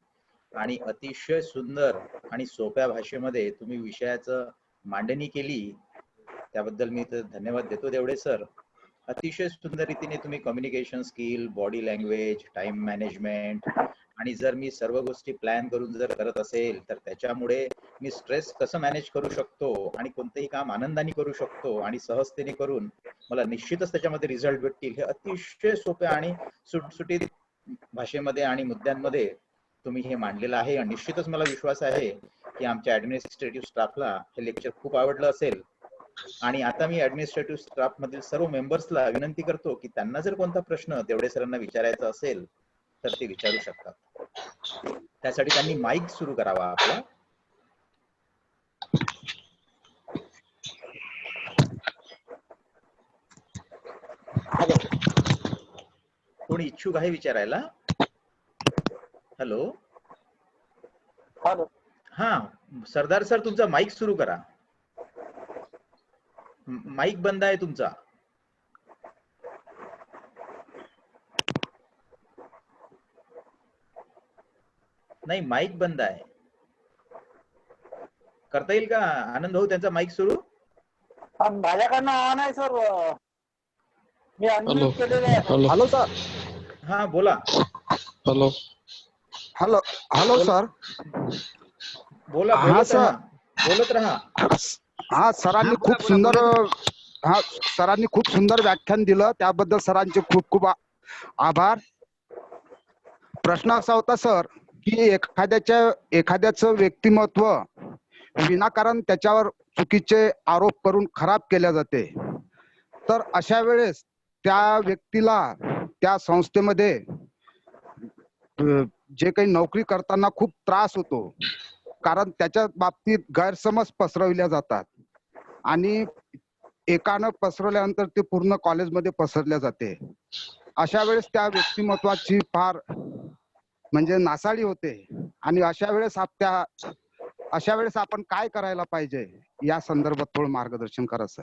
Speaker 1: आणि अतिशय सुंदर आणि सोप्या भाषेमध्ये तुम्ही विषयाचं मांडणी केली, त्याबद्दल मी धन्यवाद देतो देवडे सर. अतिशय सुंदर रीतीने तुम्ही communication skill, body language, time management, आणि जर मी सर्व गोष्टी प्लॅन करून जर करत असेल तर त्याच्यामुळे
Speaker 5: मी स्ट्रेस कसं मॅनेज करू शकतो आणि कोणतंही काम आनंदाने करू शकतो आणि सहजतेने करून मला निश्चितच त्याच्यामध्ये रिझल्ट भेटतील, हे अतिशय सोप्या आणि सुटसुटीत भाषेमध्ये आणि मुद्द्यांमध्ये तुम्ही हे मांडलेलं आहे. आणि निश्चितच मला विश्वास आहे की आमच्या ऍडमिनिस्ट्रेटिव्ह स्टाफला हे लेक्चर खूप आवडलं असेल. आणि आता मी ऍडमिनिस्ट्रेटिव्ह स्टाफ मधील सर्व मेंबर्सला विनंती करतो की त्यांना जर कोणता प्रश्न देवडे सरांना विचारायचा असेल तर ते विचारू शकतात. त्यासाठी त्यांनी माईक सुरू करावा आपला. कोणी इच्छुक आहे विचारायला? हॅलो.
Speaker 4: हॅलो.
Speaker 5: हा सरदार सर, तुमचा माईक सुरू करा. माईक बंद आहे तुमचा. नाही, माईक बंद आहे. करता येईल का आनंद भाऊ त्यांचा माईक सुरू?
Speaker 4: माझ्याकडनं ऑन आहे सर, मी
Speaker 8: हॅलो
Speaker 4: अनम्यूट केलेलं आहे.
Speaker 8: Hello
Speaker 4: hello sir.
Speaker 5: हा बोला.
Speaker 8: Hello
Speaker 4: hello hello sir.
Speaker 5: बोला,
Speaker 4: हा,
Speaker 5: बोलत
Speaker 4: सर.
Speaker 5: राहा, बोलत राहा.
Speaker 4: हा सरांनी
Speaker 3: बोला,
Speaker 4: खूप
Speaker 3: बोला,
Speaker 4: सुंदर
Speaker 3: बोला.
Speaker 4: हा सरांनी खूप सुंदर व्याख्यान दिलं, त्याबद्दल सरांचे खूप खूप आभार. प्रश्न असा होता सर की एखाद्याचं व्यक्तिमत्व विनाकारण त्याच्यावर चुकीचे आरोप करून खराब केल्या जाते, तर अशा वेळेस त्या व्यक्तीला त्या संस्थेमध्ये जे काही नोकरी करताना खूप त्रास होतो, कारण त्याच्या बाबतीत गैरसमज पसरविल्या जातात आणि एकानं पसरवल्यानंतर ते पूर्ण कॉलेजमध्ये पसरल्या जाते. अशा वेळेस त्या व्यक्तिमत्वाची फार म्हणजे नासाडी होते आणि अशा वेळेस आपण काय करायला पाहिजे या संदर्भात थोडं मार्गदर्शन करा सर.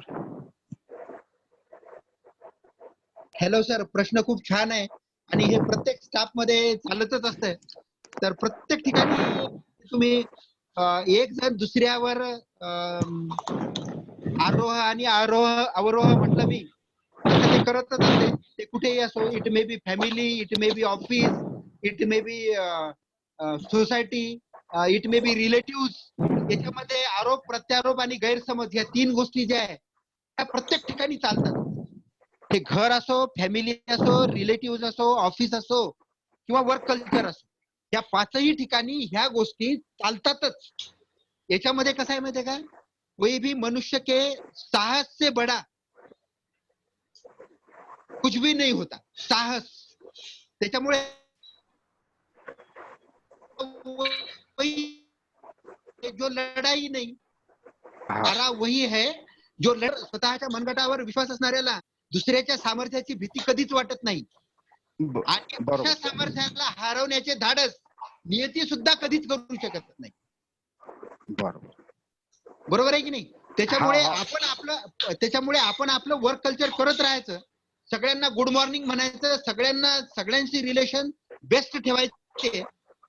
Speaker 3: हॅलो सर, प्रश्न खूप छान आहे आणि हे प्रत्येक स्टाफ मध्ये चालतच असतं. तर प्रत्येक ठिकाणी तुम्ही एक जण दुसऱ्यावर आरोह आणि अवरोह म्हटलं मी, तसं ते करतच असते. ते कुठेही असो, it may B family, it may B office, it may B society, it may B relative. याच्यामध्ये आरोप प्रत्यारोप आणि गैरसमज या 3 गोष्टी ज्या आहेत त्या प्रत्येक ठिकाणी चालतात. ते घर असो, फॅमिली असो, रिलेटिव्ह असो, ऑफिस असो किंवा वर्क कल्चर असो, या 5ही ठिकाणी ह्या गोष्टी चालतातच. याच्यामध्ये कसं आहे माहितीये का, कोई भी मनुष्य के साहस से बड़ा कुछ भी नहीं होता. साहस, त्याच्यामुळे जो लढाई नाही, हारा वही है जो स्वतःच्या मनगटावर विश्वास असणाऱ्याला दुसऱ्याच्या सामर्थ्याची भीती कधीच वाटत नाही. आणि अशा सामर्थ्याला हरवण्याचे धाडस नियती सुद्धा कधीच करू शकत नाही. बरोबर आहे की नाही? त्याच्यामुळे आपण आपलं वर्क कल्चर करत राहायचं, सगळ्यांना गुड मॉर्निंग म्हणायचं, सगळ्यांशी रिलेशन बेस्ट ठेवायचे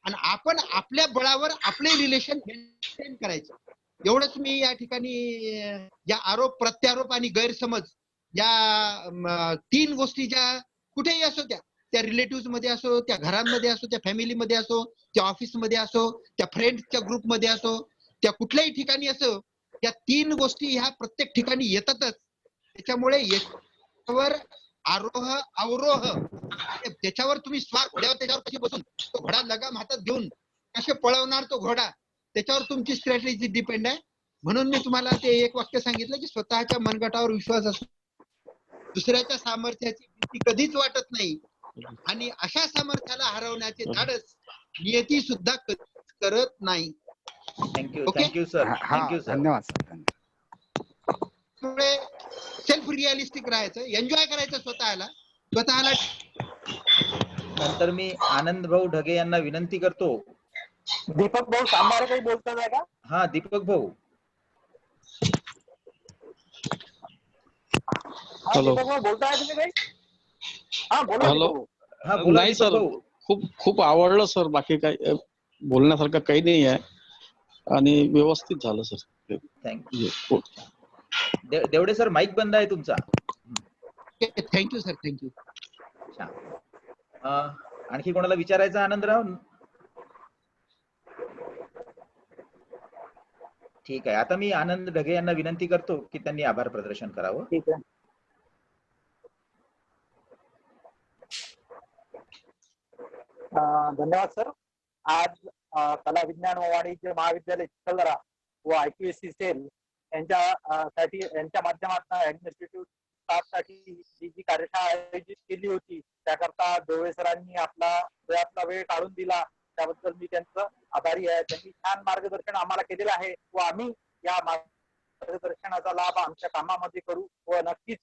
Speaker 3: आणि आपण आपल्या बळावर आपले रिलेशन मेंटेन करायचे. एवढंच मी या ठिकाणी या आरोप प्रत्यारोप आणि गैरसमज या 3 गोष्टी ज्या कुठेही असो, त्या रिलेटिव्ह मध्ये असो, त्या घरांमध्ये असो, त्या फॅमिलीमध्ये असो, त्या ऑफिसमध्ये असो, त्या फ्रेंड्सच्या ग्रुपमध्ये असो, त्या कुठल्याही ठिकाणी असो, या 3 गोष्टी ह्या प्रत्येक ठिकाणी येतातच. त्याच्यामुळे याच्यावर आरोह अवरोह, त्याच्यावर तुम्ही स्वार घोड्यावर त्याच्यावर कशी बसून तो घोडा लगाम हातात घेऊन कसे पळवणार तो घोडा, त्याच्यावर तुमची स्ट्रॅटेजी डिपेंड आहे. म्हणून मी तुम्हाला ते एक वाक्य सांगितलं की स्वतःच्या मनगटावर विश्वास असतो, दुसऱ्याच्या सामर्थ्याची भीती कधीच वाटत नाही आणि अशा सामर्थ्याला हरवण्याचे धाडस नियती सुद्धा करत नाही.
Speaker 5: Thank you sir. Thank you sir.
Speaker 4: धन्यवाद सर.
Speaker 3: त्यामुळे सेल्फ रिअलिस्टिक राहायचं, एन्जॉय करायचं स्वतःला.
Speaker 5: नंतर मी आनंद भाऊ ढगे यांना विनंती करतो.
Speaker 4: दीपक भाऊ सांबारे काही बोलतात आहे का?
Speaker 5: हा दीपक भाऊ.
Speaker 8: हॅलो.
Speaker 4: दीपक भाऊ बोलताय तुम्ही काही? हा बोला
Speaker 8: हॅलो.
Speaker 4: दीपक भाऊ.
Speaker 5: हा बोला
Speaker 8: नाही
Speaker 5: दीपक
Speaker 8: सर,
Speaker 5: भाऊ.
Speaker 8: खूप आवडलं सर. बाकी काही बोलण्यासारखं काही नाही आहे आणि व्यवस्थित झालं sir.
Speaker 5: Thank you. Devade sir, mic बंद आहे तुमचा.
Speaker 3: Thank you sir, thank you.
Speaker 5: आणखी कोणाला विचारायचं आनंदराव? ठीक आहे. आता मी आनंद ढगे यांना विनंती करतो की त्यांनी आभार प्रदर्शन करावं.
Speaker 6: ठीक आहे. धन्यवाद सर. आज कला विज्ञान व वाणिज्य महाविद्यालय चिखलदरा व IQAC सेल यांच्यासाठी यांच्या माध्यमातून ऍडमिनिस्ट्रेटिव्ह स्टाफ साठी जी कार्यशाळा आयोजित केली होती त्याकरता डोळे सरांनी आपला वेळातला वेळ काढून दिला, त्याबद्दल मी त्यांचं आभारी आहे. त्यांनी छान मार्गदर्शन आम्हाला केलेलं आहे व आम्ही या मार्गदर्शनाचा लाभ आमच्या कामामध्ये करू व नक्कीच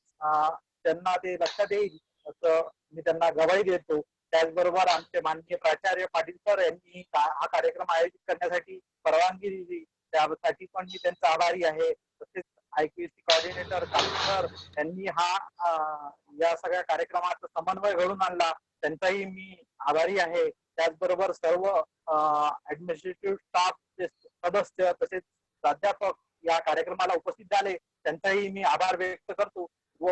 Speaker 6: त्यांना ते लक्षात येईल असं मी त्यांना ग्वाही देतो. त्याचबरोबर आमचे माननीय प्राचार्य पाटील सर यांनी हा कार्यक्रम आयोजित करण्यासाठी परवानगी दिली, त्यासाठी पण मी त्यांचा आभारी आहे. तसेच IQAC कोऑर्डिनेटर सर यांनी या सगळ्या कार्यक्रमाचा समन्वय घडून आणला, त्यांचाही मी आभारी आहे. त्याचबरोबर सर्व ऍडमिनिस्ट्रेटिव्ह स्टाफचे सदस्य तसेच प्राध्यापक या कार्यक्रमाला उपस्थित झाले, त्यांचाही मी आभार व्यक्त करतो व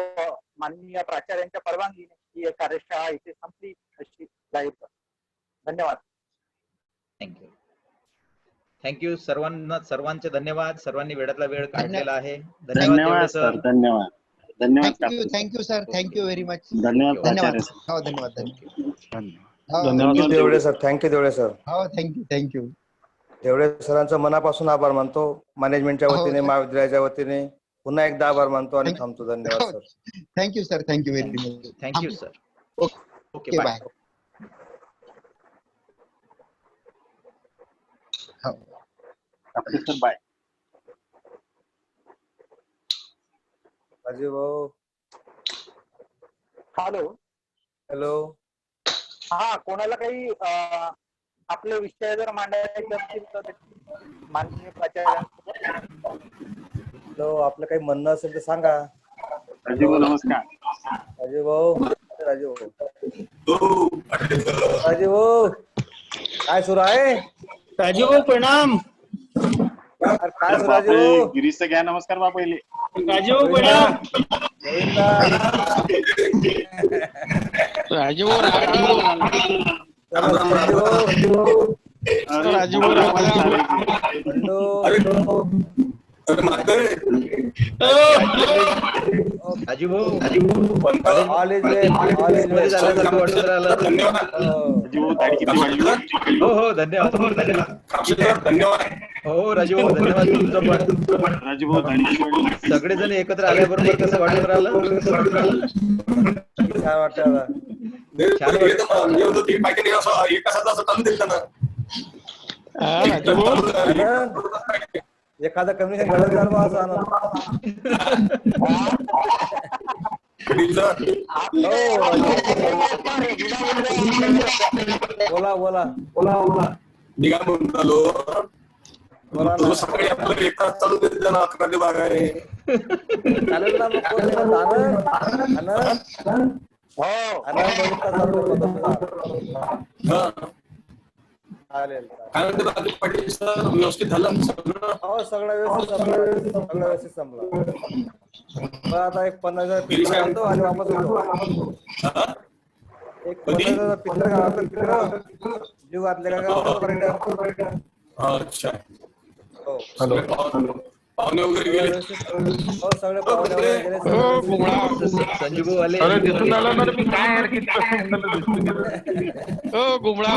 Speaker 6: माननीय प्राचार्यांच्या परवानगीने ही कार्यशाळा इथे संपली अशी जाहीर करतो. धन्यवाद.
Speaker 5: थँक्यू. थँक्यू सर्वांचे धन्यवाद. सर्वांनी वेळातला वेळ काढलेला आहे.
Speaker 9: धन्यवाद सर. धन्यवाद. धन्यवाद.
Speaker 3: Thank you sir. Thank you very much.
Speaker 9: धन्यवाद.
Speaker 3: धन्यवाद. हो धन्यवाद.
Speaker 2: थँक्यू देवळे सर. थँक्यू देवळे सर.
Speaker 3: हो थँक्यू.
Speaker 2: देवळे सरांचं मनापासून आभार मानतो. मॅनेजमेंटच्या वतीने महाविद्यालयाच्या वतीने पुन्हा एकदा आभार मानतो आणि थांबतो. धन्यवाद sir.
Speaker 3: Thank you sir. Thank you very much.
Speaker 5: Thank you sir. Okay bye.
Speaker 9: Sir bye.
Speaker 2: Rajiv भाऊ.
Speaker 6: हॅलो.
Speaker 2: हॅलो.
Speaker 6: हा, कोणाला काही आपले विषय जर मांडायचे असतील तर माननीय प्राचार्यांसोबत.
Speaker 2: हॅलो, आपलं काही म्हणणं असेल तर सांगा.
Speaker 9: राजीव भाऊ नमस्कार.
Speaker 2: राजीव भाऊ. राजीव भाऊ. राजीव भाऊ काय सुरू आहे?
Speaker 10: राजीव भाऊ प्रणाम.
Speaker 2: काय सुरू राजीव भाऊ?
Speaker 9: गिरीशचं घ्या नमस्कार बा पहिले.
Speaker 10: राजीव भाऊ प्रणाम.
Speaker 8: राजीव
Speaker 5: हो धन्यवाद. हो राजीव भाऊ धन्यवाद तुमचं पण.
Speaker 9: राजीव भाऊ
Speaker 5: सगळेजण एकत्र आल्याबरोबर कसं वाटत राहिलं?
Speaker 2: छान वाटतं. एखादा कमिशन घडत बोला बोला बोला.
Speaker 11: सकाळी आपल्याला एक तास चालू देत ना. 11 ते 12 आहे.
Speaker 2: चालेल ना.
Speaker 11: पाटील सर व्यवस्थित झालं सगळं?
Speaker 2: हो सगळं व्यवस्थित संपलं. आता एक 50,000 घालतो आणि वापस येतो. एक 50,000 पित्र जीव घातले का?
Speaker 11: अच्छा.
Speaker 2: हो
Speaker 11: पाहुणे वगैरे गेले?
Speaker 2: हो सगळे पाहुणे वगैरे गेले.
Speaker 5: संजीव भाऊ आले.
Speaker 10: दिसून आलं ना मी काय गुमळा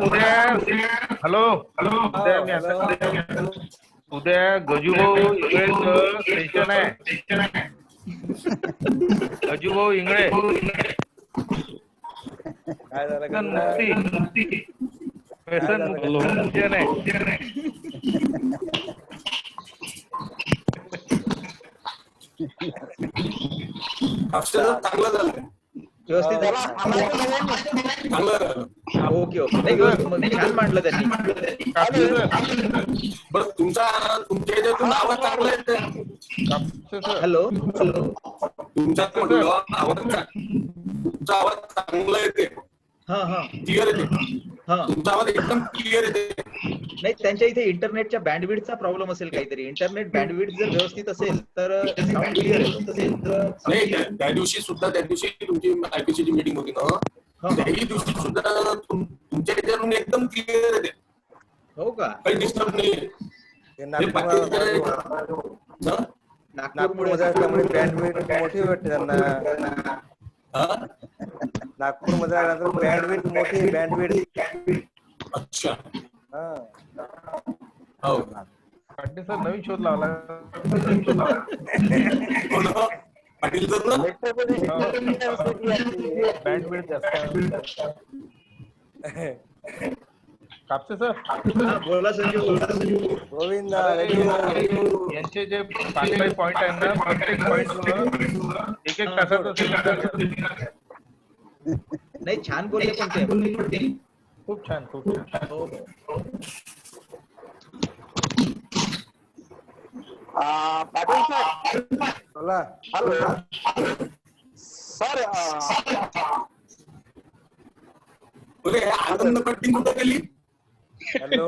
Speaker 10: उद्या. हॅलो. उद्या गजूभाऊ इंगळेचं स्टेशन आहे. गजूभाऊ इंगळे
Speaker 2: काय झालं?
Speaker 11: चांगलं झालं.
Speaker 5: व्यवस्थित झालं.
Speaker 11: चांगलं झालं.
Speaker 5: Okay okay. नाही छान मांडलं त्यांनी.
Speaker 11: बरं तुमच्या याच्यातून आवाज चांगला येते.
Speaker 5: हॅलो.
Speaker 11: तुमचा आवाज चांगला येते.
Speaker 5: हा हा
Speaker 11: क्लिअर येते. तुमचा आवाज एकदम क्लिअर येते.
Speaker 5: नाही त्यांच्या इथे इंटरनेटच्या बँडविड्थचा प्रॉब्लेम असेल काहीतरी. इंटरनेट बँडविड्थ जर व्यवस्थित असेल तर साऊंड क्लिअर येतो.
Speaker 11: नाही त्या दिवशी तुमची IQAC ची मीटिंग होती ना, त्याही दिवशी सुद्धा तुमच्या याच्यातून एकदम क्लिअर येते.
Speaker 1: हो का?
Speaker 11: काही डिस्टर्ब नाही.
Speaker 2: ते नागपूरमध्ये असल्यामुळे बँडविड्थ मोठी भेटते त्यांना. नागपूरमध्ये आल्यानंतर बँडविड्थ मोठी बँडविड्थ.
Speaker 11: अच्छा.
Speaker 2: हा.
Speaker 11: हो.
Speaker 10: पाटील सर नवीन शोध लावला.
Speaker 11: पाटील सर ना
Speaker 10: बँडविड्थ जास्त. कापसे सर.
Speaker 1: बोला संजीव.
Speaker 2: गोविंद
Speaker 10: यांचे जे 5 पॉइंट आहेत ना, प्रत्येक पॉइंट एक तासाचं
Speaker 1: नाही, छान बोलले पण ते.
Speaker 10: खूप छान, खूप छान.
Speaker 1: हो.
Speaker 6: पाटील सर.
Speaker 2: बोला.
Speaker 6: Hello sir.
Speaker 11: आनंद कटिंग कुठे गेली?
Speaker 2: हॅलो.